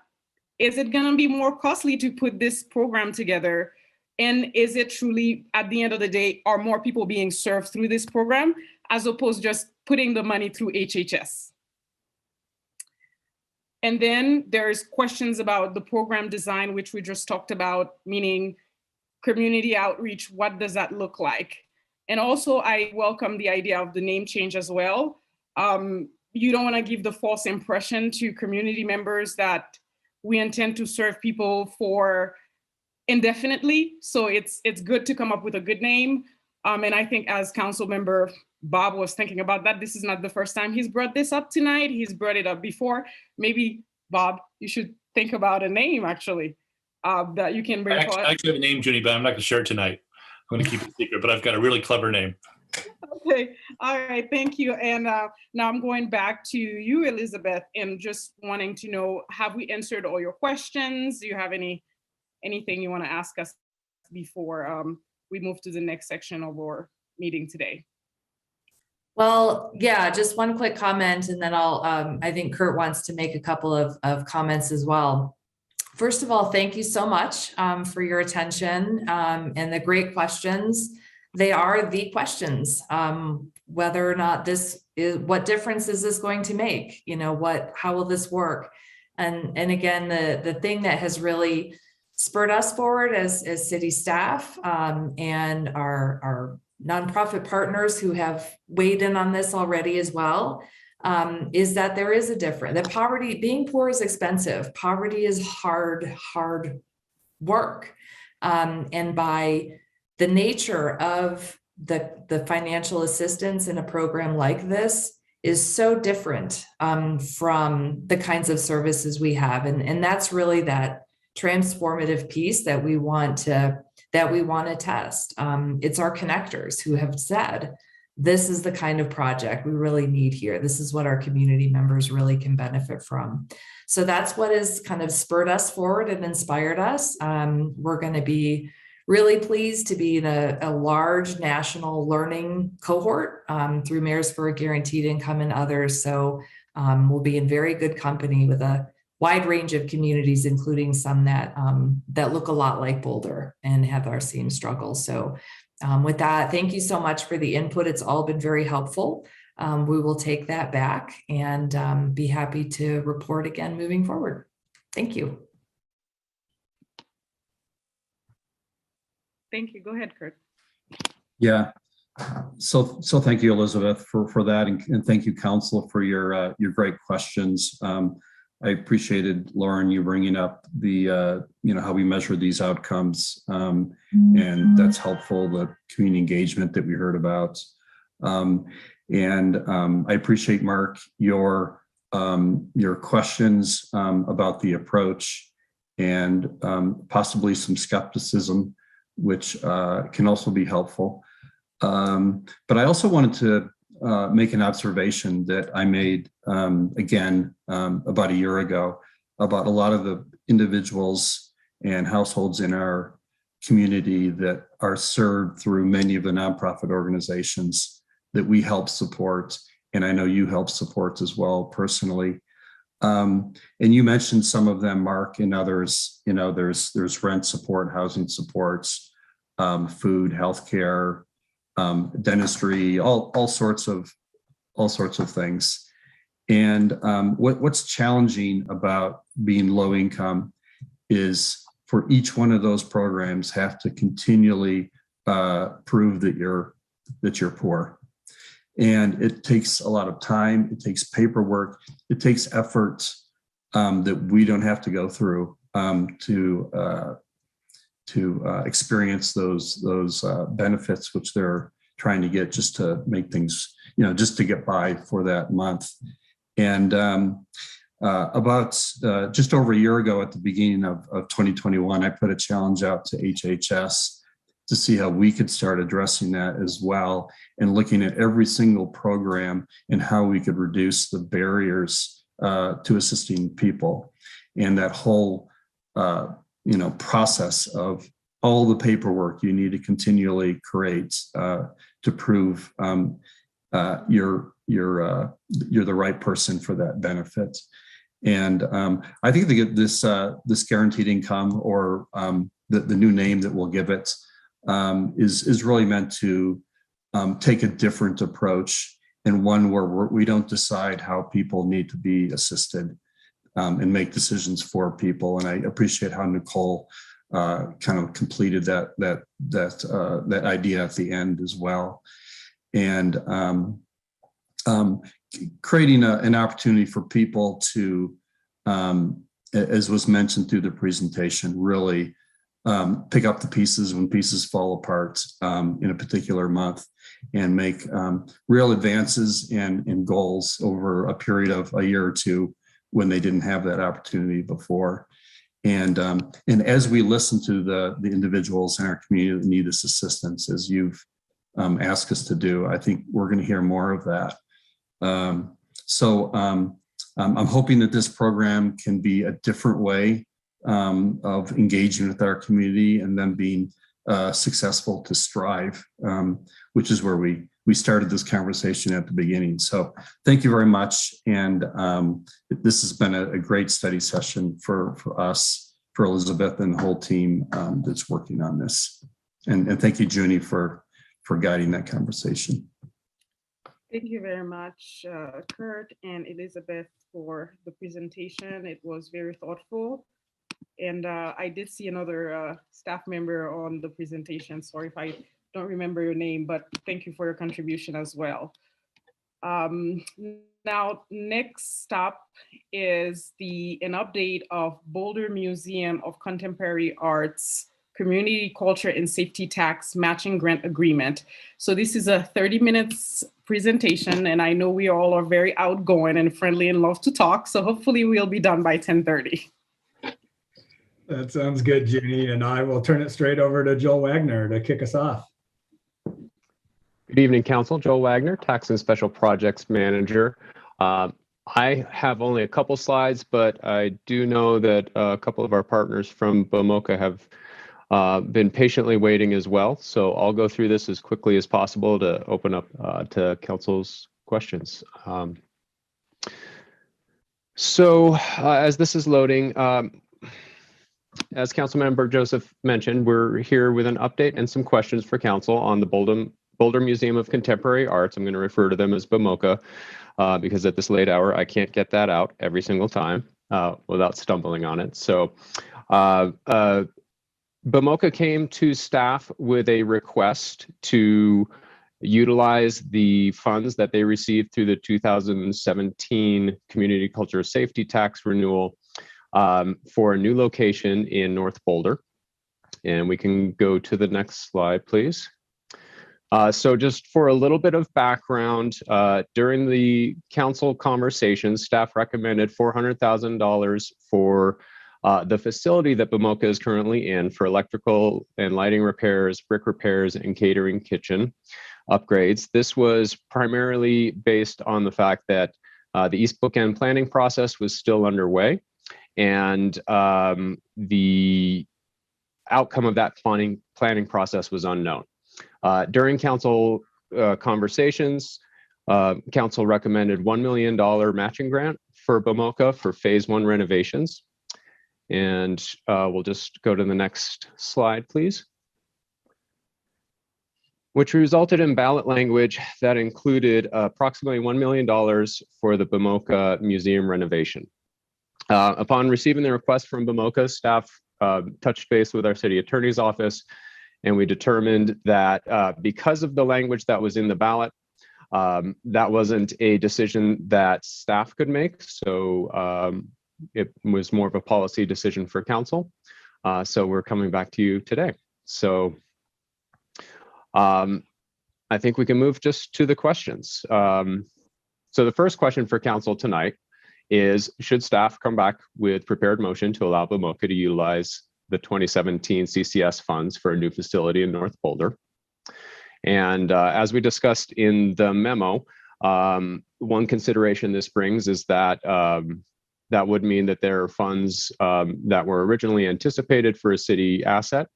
is it gonna be more costly to put this program together? And is it truly, at the end of the day, are more people being served through this program as opposed to just putting the money through HHS? And then there's questions about the program design, which we just talked about, meaning community outreach, what does that look like? And also I welcome the idea of the name change as well. You don't wanna give the false impression to community members that we intend to serve people for indefinitely. So it's good to come up with a good name. And I think as council member Bob was thinking about that, this is not the first time he's brought this up tonight. He's brought it up before. Maybe Bob, you should think about a name actually that you can bring forward. I actually have a name, Judy, but I'm not gonna share it tonight. I'm gonna keep it secret, but I've got a really clever name. Okay, all right, thank you. And now I'm going back to you, Elizabeth, and just wanting to know, have we answered all your questions? Do you have anything you want to ask us before we move to the next section of our meeting today? Well, yeah, just one quick comment, and then I'll, I think Kurt wants to make a couple of comments as well. First of all, thank you so much for your attention and the great questions. They are the questions, whether or not this is, what difference is this going to make? You know, how will this work? And again, the thing that has really spurred us forward as city staff and our nonprofit partners who have weighed in on this already as well, is that there is a difference. That poverty, being poor is expensive. Poverty is hard work. And by the nature of the financial assistance in a program like this is so different from the kinds of services we have. And that's really that transformative piece that we want to test. It's our connectors who have said, this is the kind of project we really need here. This is what our community members really can benefit from. So that's what has kind of spurred us forward and inspired us. We're going to be really pleased to be in a large national learning cohort through Mayorsburg Guaranteed Income and others. So we'll be in very good company with a wide range of communities, including some that look a lot like Boulder and have our same struggles. So with that, thank you so much for the input. It's all been very helpful. We will take that back and be happy to report again moving forward. Thank you. Thank you. Go ahead, Kurt. Yeah. So thank you, Elizabeth, for that, and thank you, Council, for your great questions. I appreciated, Lauren, you bringing up the how we measure these outcomes, and that's helpful. The community engagement that we heard about, and I appreciate, Mark, your questions about the approach and possibly some skepticism, which can also be helpful. But I also wanted to make an observation that I made again about a year ago about a lot of the individuals and households in our community that are served through many of the nonprofit organizations that we help support. And I know you help support as well personally. And you mentioned some of them, Mark, and others. You know, there's rent support, housing supports, food, healthcare, dentistry, all sorts of things. And what's challenging about being low income is for each one of those programs have to continually prove that you're that you're poor. And it takes a lot of time, it takes paperwork, it takes effort that we don't have to go through to experience those benefits which they're trying to get just to make things, just to get by for that month. And about just over a year ago at the beginning of 2021, I put a challenge out to HHS to see how we could start addressing that as well, and looking at every single program and how we could reduce the barriers to assisting people. And that whole process of all the paperwork you need to continually create to prove you're the right person for that benefit. And I think this guaranteed income, or the new name that we'll give it, is really meant to take a different approach, and one where we don't decide how people need to be assisted and make decisions for people. And I appreciate how Nicole kind of completed that idea at the end as well. And creating an opportunity for people to, as was mentioned through the presentation, really pick up the pieces when pieces fall apart in a particular month, and make real advances and goals over a period of a year or two when they didn't have that opportunity before. And as we listen to the individuals in our community that need this assistance, as you've asked us to do, I think we're going to hear more of that. So I'm hoping that this program can be a different way of engaging with our community, and then being successful to strive, which is where we started this conversation at the beginning. So thank you very much. And this has been a great study session for us, for Elizabeth and the whole team that's working on this. And thank you, Junie, for guiding that conversation. Thank you very much, Kurt and Elizabeth, for the presentation. It was very thoughtful. And I did see another staff member on the presentation. Sorry if I don't remember your name, but thank you for your contribution as well. Now, next stop is an update of Boulder Museum of Contemporary Arts Community Culture and Safety Tax Matching Grant Agreement. So this is a 30 minutes presentation, and I know we all are very outgoing and friendly and love to talk. So hopefully we'll be done by 10:30. That sounds good, Junie. And I will turn it straight over to Joel Wagner to kick us off. Good evening, Council. Joel Wagner, Tax and Special Projects Manager. I have only a couple slides, but I do know that a couple of our partners from BOMOCA have been patiently waiting as well. So I'll go through this as quickly as possible to open up to Council's questions. As this is loading, as Councilmember Joseph mentioned, we're here with an update and some questions for Council on the Boulder Museum of Contemporary Arts. I'm going to refer to them as BOMOCA because at this late hour, I can't get that out every single time without stumbling on it. So BOMOCA came to staff with a request to utilize the funds that they received through the 2017 Community Culture Safety Tax renewal for a new location in North Boulder. And we can go to the next slide, please. So just for a little bit of background, during the council conversations, staff recommended $400,000 for the facility that BOMOCA is currently in for electrical and lighting repairs, brick repairs, and catering kitchen upgrades. This was primarily based on the fact that the East Bookend planning process was still underway, and the outcome of that planning process was unknown. During council conversations, council recommended $1 million matching grant for BOMOCA for phase 1 renovations. And we'll just go to the next slide, please. Which resulted in ballot language that included approximately $1 million for the BOMOCA museum renovation. Upon receiving the request from BOMOCA, staff touched base with our city attorney's office And we determined that because of the language that was in the ballot, that wasn't a decision that staff could make. So it was more of a policy decision for council. So we're coming back to you today. So I think we can move just to the questions. So the first question for council tonight is, should staff come back with prepared motion to allow BMOCA to utilize the 2017 CCS funds for a new facility in North Boulder? And as we discussed in the memo, one consideration this brings is that that would mean that there are funds that were originally anticipated for a city asset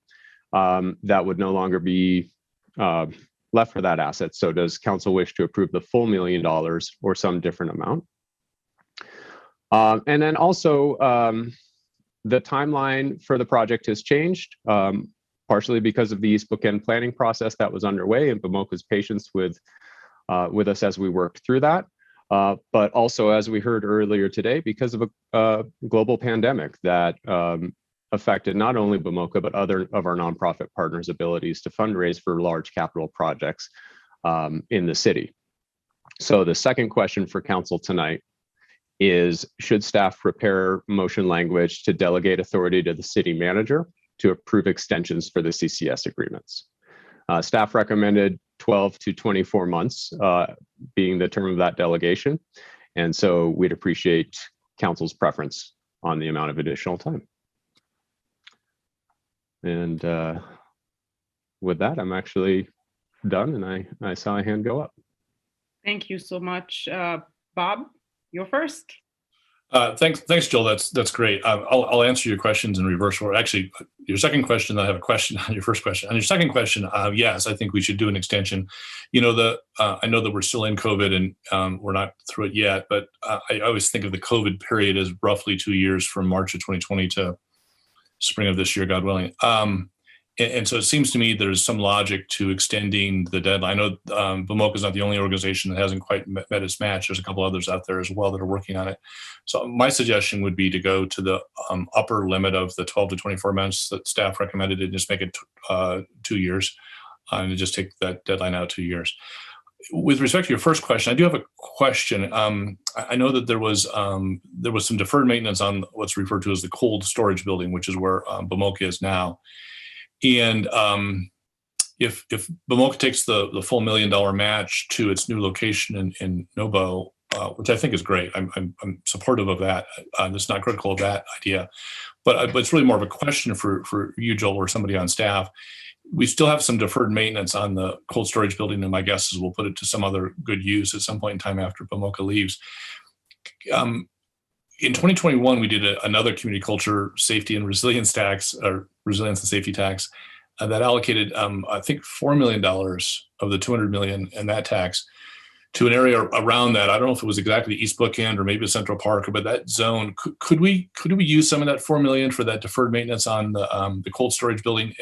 that would no longer be left for that asset. So does council wish to approve the full $1 million or some different amount? And then also, the timeline for the project has changed, partially because of the East Bookend planning process that was underway and BMOCA's patience with us as we worked through that. But also, as we heard earlier today, because of a global pandemic that affected not only BMOCA, but other of our nonprofit partners' abilities to fundraise for large capital projects in the city. So the second question for council tonight is, should staff prepare motion language to delegate authority to the city manager to approve extensions for the CCS agreements? Staff recommended 12 to 24 months being the term of that delegation. And so we'd appreciate council's preference on the amount of additional time. And with that, I'm actually done, and I saw a hand go up. Thank you so much. Bob, you're first. Thanks, Joel. That's great. I'll answer your questions in reverse order. Actually, your second question, I have a question on your first question. On your second question, yes, I think we should do an extension. You know, I know that we're still in COVID and we're not through it yet, but I always think of the COVID period as roughly 2 years from March of 2020 to spring of this year, God willing. And so it seems to me there's some logic to extending the deadline. I know BMOCA is not the only organization that hasn't quite met its match. There's a couple others out there as well that are working on it. So my suggestion would be to go to the upper limit of the 12 to 24 months that staff recommended and just make it 2 years and just take that deadline out 2 years. With respect to your first question, I do have a question. I know that there was some deferred maintenance on what's referred to as the cold storage building, which is where BMOCA is now. And if BMOCA takes the full $1 million match to its new location in Nobo, which I think is great, I'm supportive of that. It's not critical of that idea, but it's really more of a question for you, Joel, or somebody on staff. We still have some deferred maintenance on the cold storage building, and my guess is we'll put it to some other good use at some point in time after BMOCA leaves. In 2021, we did another community culture safety and resilience tax, or resilience and safety tax, that allocated, I think, $4 million of the $200 million in that tax to an area around that. I don't know if it was exactly East Bookend or maybe Central Park, but that zone. Could we use some of that $4 million for that deferred maintenance on the cold storage building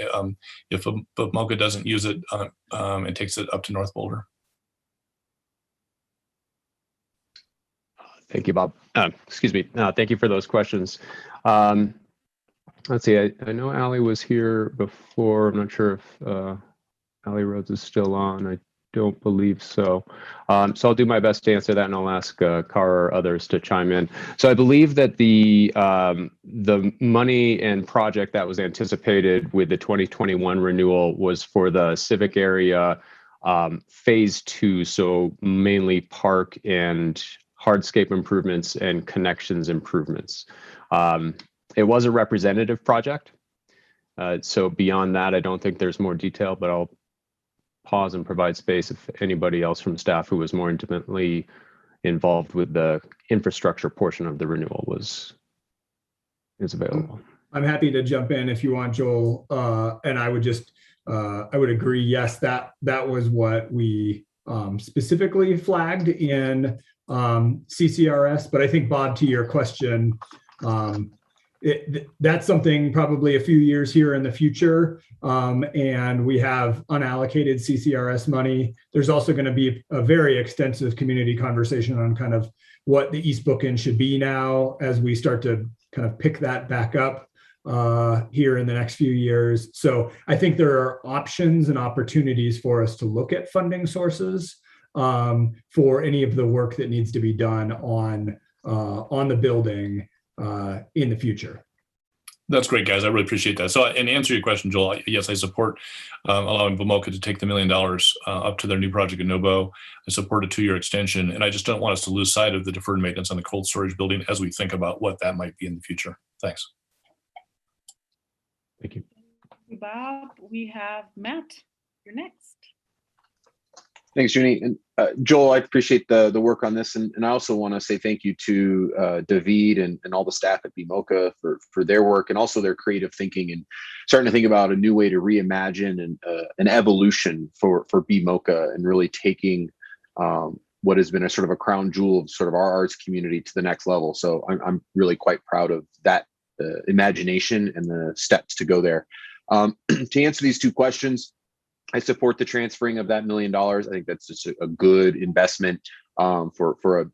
if BMOCA doesn't use it and takes it up to North Boulder? Thank you, Bob. Excuse me. Thank you for those questions. Let's see. I know Allie was here before. I'm not sure if Allie Rhodes is still on. I don't believe so. So I'll do my best to answer that, and I'll ask Cara or others to chime in. So I believe that the money and project that was anticipated with the 2021 renewal was for the civic area phase 2, so mainly park and hardscape improvements and connections improvements. It was a representative project. So beyond that, I don't think there's more detail, but I'll pause and provide space if anybody else from staff who was more intimately involved with the infrastructure portion of the renewal is available. I'm happy to jump in if you want, Joel. And I would just, I would agree. Yes, that was what we specifically flagged in CCRS. But I think, Bob, to your question, that's something probably a few years here in the future, and we have unallocated CCRS money. There's also going to be a very extensive community conversation on kind of what the East Bookend should be now as we start to kind of pick that back up. here in the next few years. So I think there are options and opportunities for us to look at funding sources for any of the work that needs to be done on the building in the future. That's great, guys. I really appreciate that. So, and to answer your question, Joel, yes, I support allowing BMOCA to take the $1 million up to their new project in Nobo. I support a 2-year extension, and I just don't want us to lose sight of the deferred maintenance on the cold storage building as we think about what that might be in the future. Thanks. Thank you. Bob, we have Matt. You're next. Thanks, Junie. And Joel, I appreciate the work on this. And I also want to say thank you to David and all the staff at BMOCA for their work and also their creative thinking and starting to think about a new way to reimagine and an evolution for BMOCA and really taking what has been a sort of a crown jewel of sort of our arts community to the next level. So I'm really quite proud of that imagination and the steps to go there. To answer these two questions, I support the transferring of that $1 million. I think that's just a good investment for a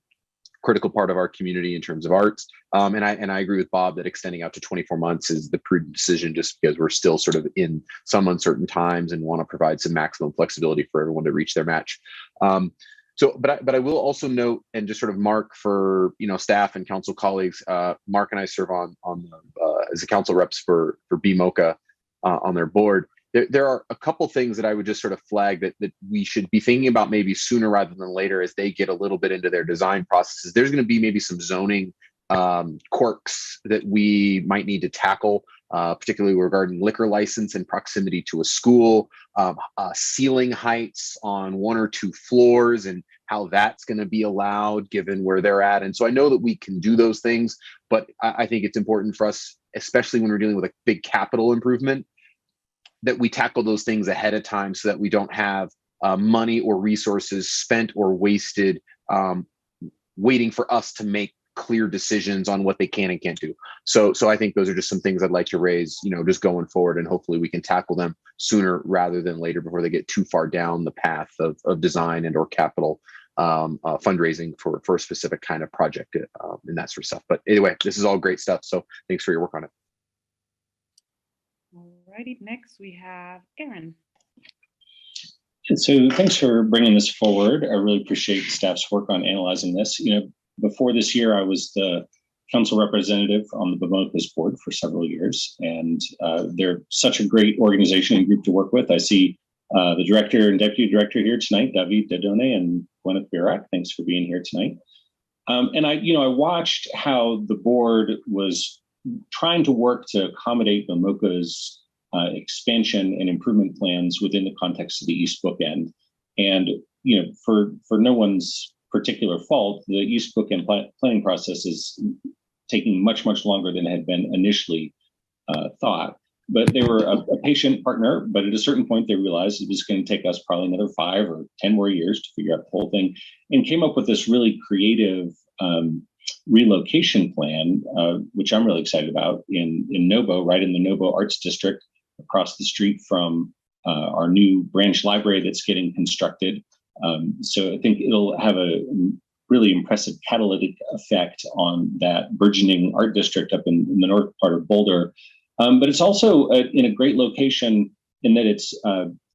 critical part of our community in terms of arts. And I agree with Bob that extending out to 24 months is the prudent decision, just because we're still sort of in some uncertain times and want to provide some maximum flexibility for everyone to reach their match. But I will also note and just sort of mark for staff and council colleagues. Mark and I serve on as the council reps for BMOCA on their board. There are a couple things that I would just sort of flag that we should be thinking about maybe sooner rather than later as they get a little bit into their design processes. There's going to be maybe some zoning quirks that we might need to tackle, particularly regarding liquor license and proximity to a school, ceiling heights on 1 or 2 floors and how that's going to be allowed given where they're at. And so I know that we can do those things, but I think it's important for us, especially when we're dealing with a big capital improvement, that we tackle those things ahead of time so that we don't have money or resources spent or wasted waiting for us to make clear decisions on what they can and can't do. So I think those are just some things I'd like to raise, just going forward, and hopefully we can tackle them sooner rather than later before they get too far down the path of design and or capital fundraising for a specific kind of project and that sort of stuff. But anyway, this is all great stuff. So thanks for your work on it. Alrighty, next we have Aaron. So thanks for bringing this forward. I really appreciate staff's work on analyzing this. Before this year, I was the council representative on the BMOCA's board for several years, and they're such a great organization and group to work with. I see the director and deputy director here tonight, David Dedone and Gwyneth Birak. Thanks for being here tonight. And I watched how the board was trying to work to accommodate BMOCA's expansion and improvement plans within the context of the East Bookend. And, for no one's particular fault, the East Bookend planning process is taking much, much longer than had been initially thought. But they were a patient partner, but at a certain point they realized it was going to take us probably another 5 or 10 more years to figure out the whole thing, and came up with this really creative relocation plan, which I'm really excited about, in Nobo, right in the Nobo Arts District, across the street from our new branch library that's getting constructed. So I think it'll have a really impressive catalytic effect on that burgeoning art district up in the north part of Boulder. But it's also in a great location in that it's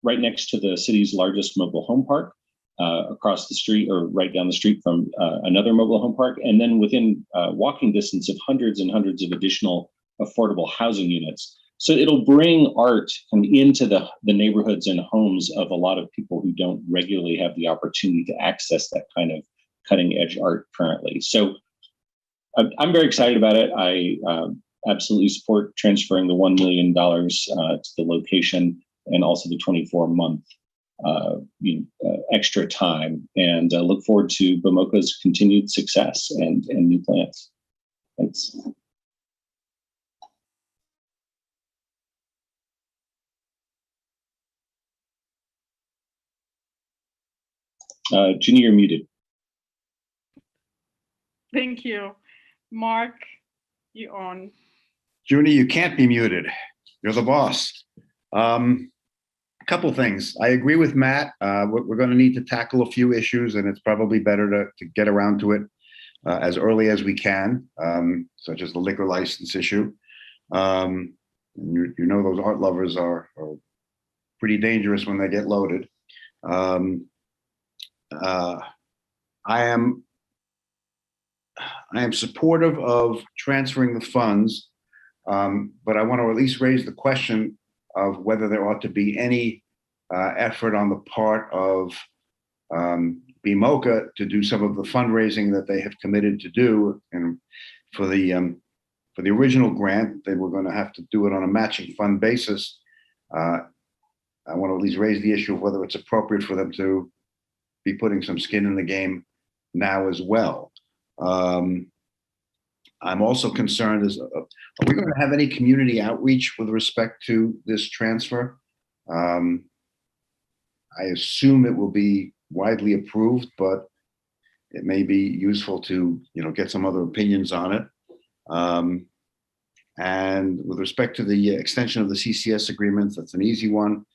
right next to the city's largest mobile home park, across the street or right down the street from another mobile home park, and then within walking distance of hundreds and hundreds of additional affordable housing units. So it'll bring art into the neighborhoods and homes of a lot of people who don't regularly have the opportunity to access that kind of cutting edge art currently. So I'm very excited about it. I absolutely support transferring the $1 million to the location and also the 24-month extra time, and look forward to BMOCA's continued success and new plans. Thanks. Ginny, you're muted. Thank you. Mark, you're on. Junie, you can't be muted. You're the boss. A couple things. I agree with Matt. We're going to need to tackle a few issues, and it's probably better to get around to it as early as we can, such as the liquor license issue. And you know those art lovers are pretty dangerous when they get loaded. I am supportive of transferring the funds, but I want to at least raise the question of whether there ought to be any effort on the part of BMOCA to do some of the fundraising that they have committed to do. And for the original grant, they were going to have to do it on a matching fund basis. I want to at least raise the issue of whether it's appropriate for them to be putting some skin in the game now as well. I'm also concerned are we going to have any community outreach with respect to this transfer? I assume it will be widely approved, but it may be useful to get some other opinions on it. And with respect to the extension of the CCS agreements, that's an easy one.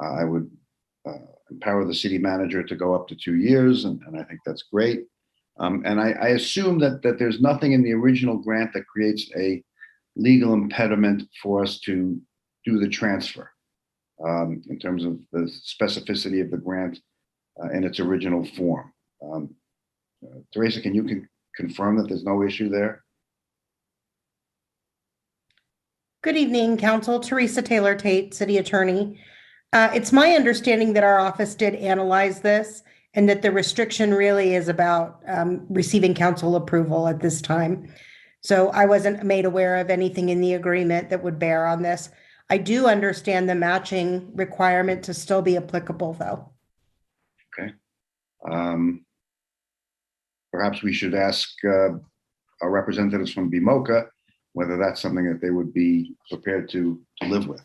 I would empower the city manager to go up to 2 years, and I think that's great. And I assume that there's nothing in the original grant that creates a legal impediment for us to do the transfer in terms of the specificity of the grant in its original form. Teresa, can you confirm that there's no issue there? Good evening, Council. Teresa Taylor Tate, City Attorney. It's my understanding that our office did analyze this and that the restriction really is about receiving council approval at this time. So I wasn't made aware of anything in the agreement that would bear on this. I do understand the matching requirement to still be applicable, though. Okay. Perhaps we should ask our representatives from BMOCA whether that's something that they would be prepared to live with.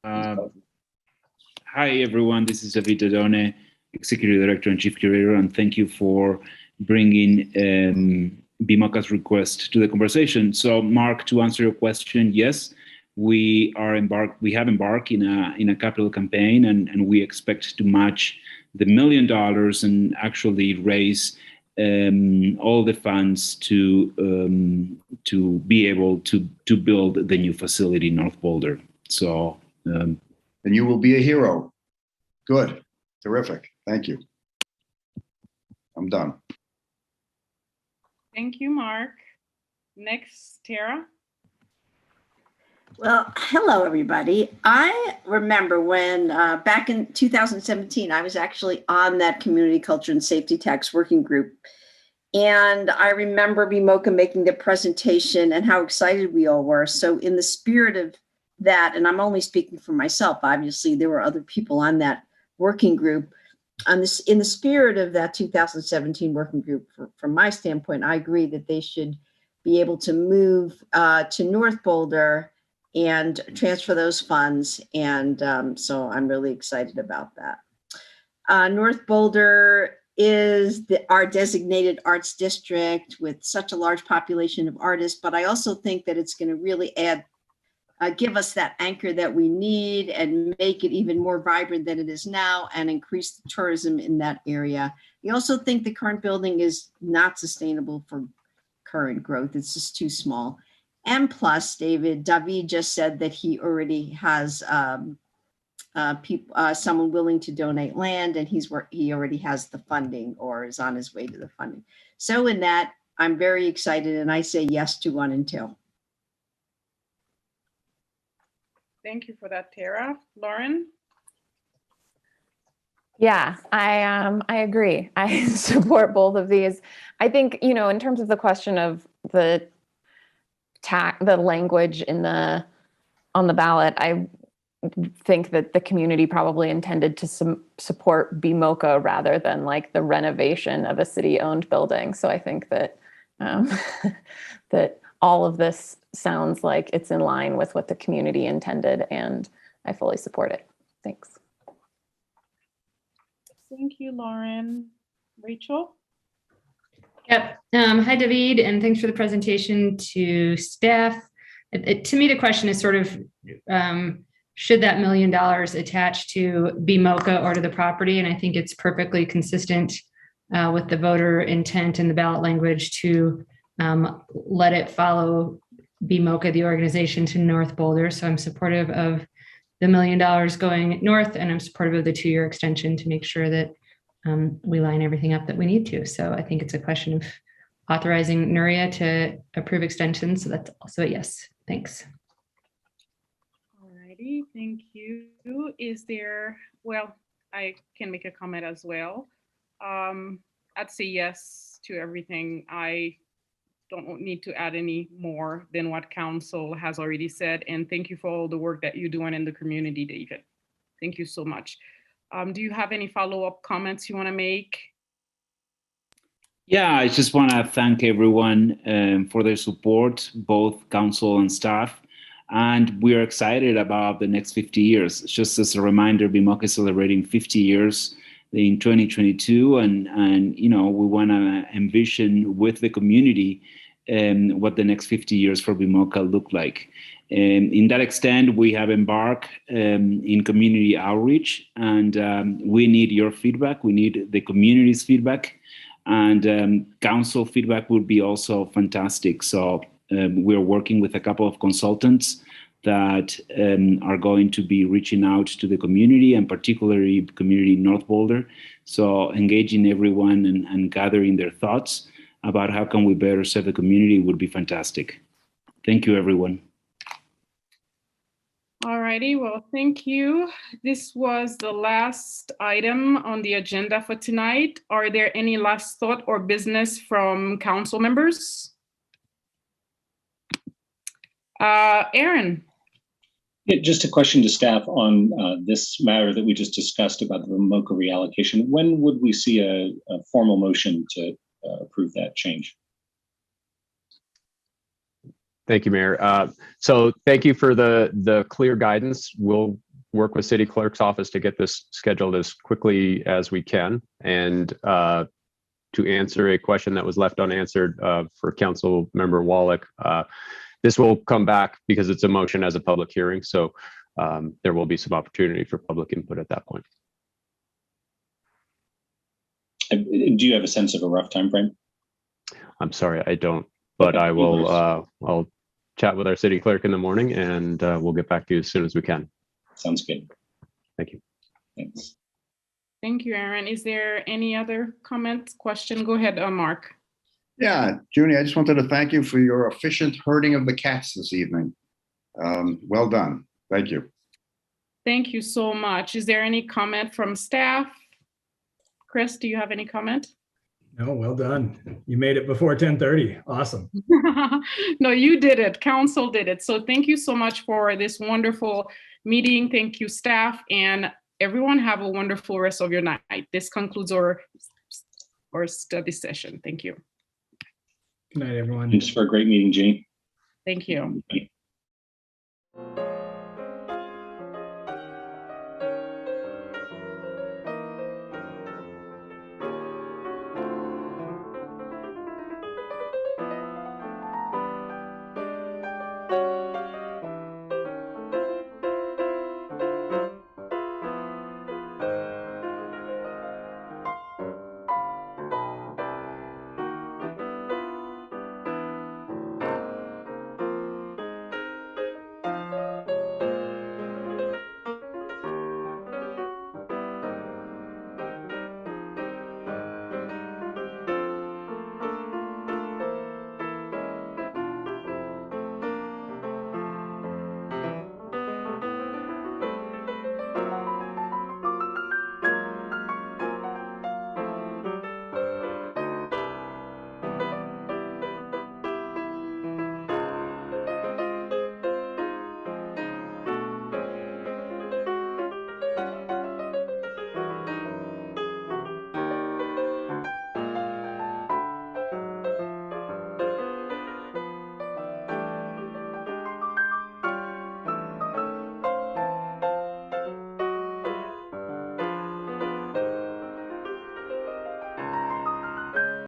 Hi, everyone. This is David Dodone, Executive Director and Chief Curator, and thank you for bringing BMOCA's request to the conversation. So, Mark, to answer your question, yes, we have embarked in a capital campaign, and we expect to match the $1 million and actually raise all the funds to be able to build the new facility in North Boulder. So. And you will be a hero. Good. Terrific. Thank you. I'm done. Thank you, Mark. Next, Tara. Well, hello, everybody. I remember when back in 2017, I was actually on that Community Culture and Safety Tax Working Group. And I remember BMOCA making the presentation and how excited we all were. So in the spirit of that, and I'm only speaking for myself, obviously there were other people on that working group. In the spirit of that 2017 working group, from my standpoint, I agree that they should be able to move to North Boulder and transfer those funds. And so I'm really excited about that. North Boulder is our designated arts district with such a large population of artists, but I also think that it's going to really give us that anchor that we need and make it even more vibrant than it is now and increase the tourism in that area. We also think the current building is not sustainable for current growth. It's just too small. And plus, David just said that he already has someone willing to donate land, and he already has the funding or is on his way to the funding. So in that, I'm very excited, and I say yes to 1 and 2. Thank you for that, Tara. Lauren? Yeah, I agree. I support both of these. I think, in terms of the question of the language on the ballot, I think that the community probably intended to support BMOCA rather than like the renovation of a city-owned building. So I think that that all of this sounds like it's in line with what the community intended, and I fully support it. Thanks. Thank you, Lauren. Rachel? Yep. Hi, David, and thanks for the presentation to staff. To me, the question is sort of, should that $1 million attach to BMOCA or to the property? And I think it's perfectly consistent with the voter intent and the ballot language to let it follow BMOCA, the organization, to North Boulder. So I'm supportive of the $1 million going north, and I'm supportive of the 2-year extension to make sure that we line everything up that we need to. So I think it's a question of authorizing NURIA to approve extensions. So that's also a yes. Thanks. Alrighty, thank you. Is there, well, I can make a comment as well. I'd say yes to everything. I don't need to add any more than what council has already said. And thank you for all the work that you're doing in the community, David. Thank you so much. Do you have any follow-up comments you want to make? Yeah, I just want to thank everyone for their support, both council and staff. And we are excited about the next 50 years. Just as a reminder, BMOCA is celebrating 50 years in 2022. And you know, we want to envision with the community what the next 50 years for BMOCA look like. In that extent, we have embarked in community outreach, and we need your feedback. We need the community's feedback, and council feedback would be also fantastic. So we're working with a couple of consultants that are going to be reaching out to the community, and particularly community North Boulder. So engaging everyone and gathering their thoughts about how can we better serve the community would be fantastic. Thank you, everyone. All righty, well, thank you. This was the last item on the agenda for tonight. Are there any last thought or business from council members? Aaron. Yeah, just a question to staff on this matter that we just discussed about the MOCA reallocation. When would we see a formal motion to approve that change? Thank you, Mayor. So thank you for the clear guidance. We'll work with City Clerk's office to get this scheduled as quickly as we can. And to answer a question that was left unanswered for Council Member Wallach, this will come back because it's a motion as a public hearing. So there will be some opportunity for public input at that point. Do you have a sense of a rough time frame? I'm sorry, I don't, but I will. I'll chat with our city clerk in the morning, and we'll get back to you as soon as we can. Sounds good. Thank you. Thanks. Thank you, Aaron. Is there any other comment, question? Go ahead, Mark. Yeah, Junie, I just wanted to thank you for your efficient herding of the cats this evening. Well done. Thank you. Thank you so much. Is there any comment from staff? Chris, do you have any comment? No, well done. You made it before 10:30. Awesome. No, you did it. Council did it. So thank you so much for this wonderful meeting. Thank you, staff, and everyone have a wonderful rest of your night. This concludes our study session. Thank you. Good night, everyone. Thanks for a great meeting, Jeannie. Thank you. Bye.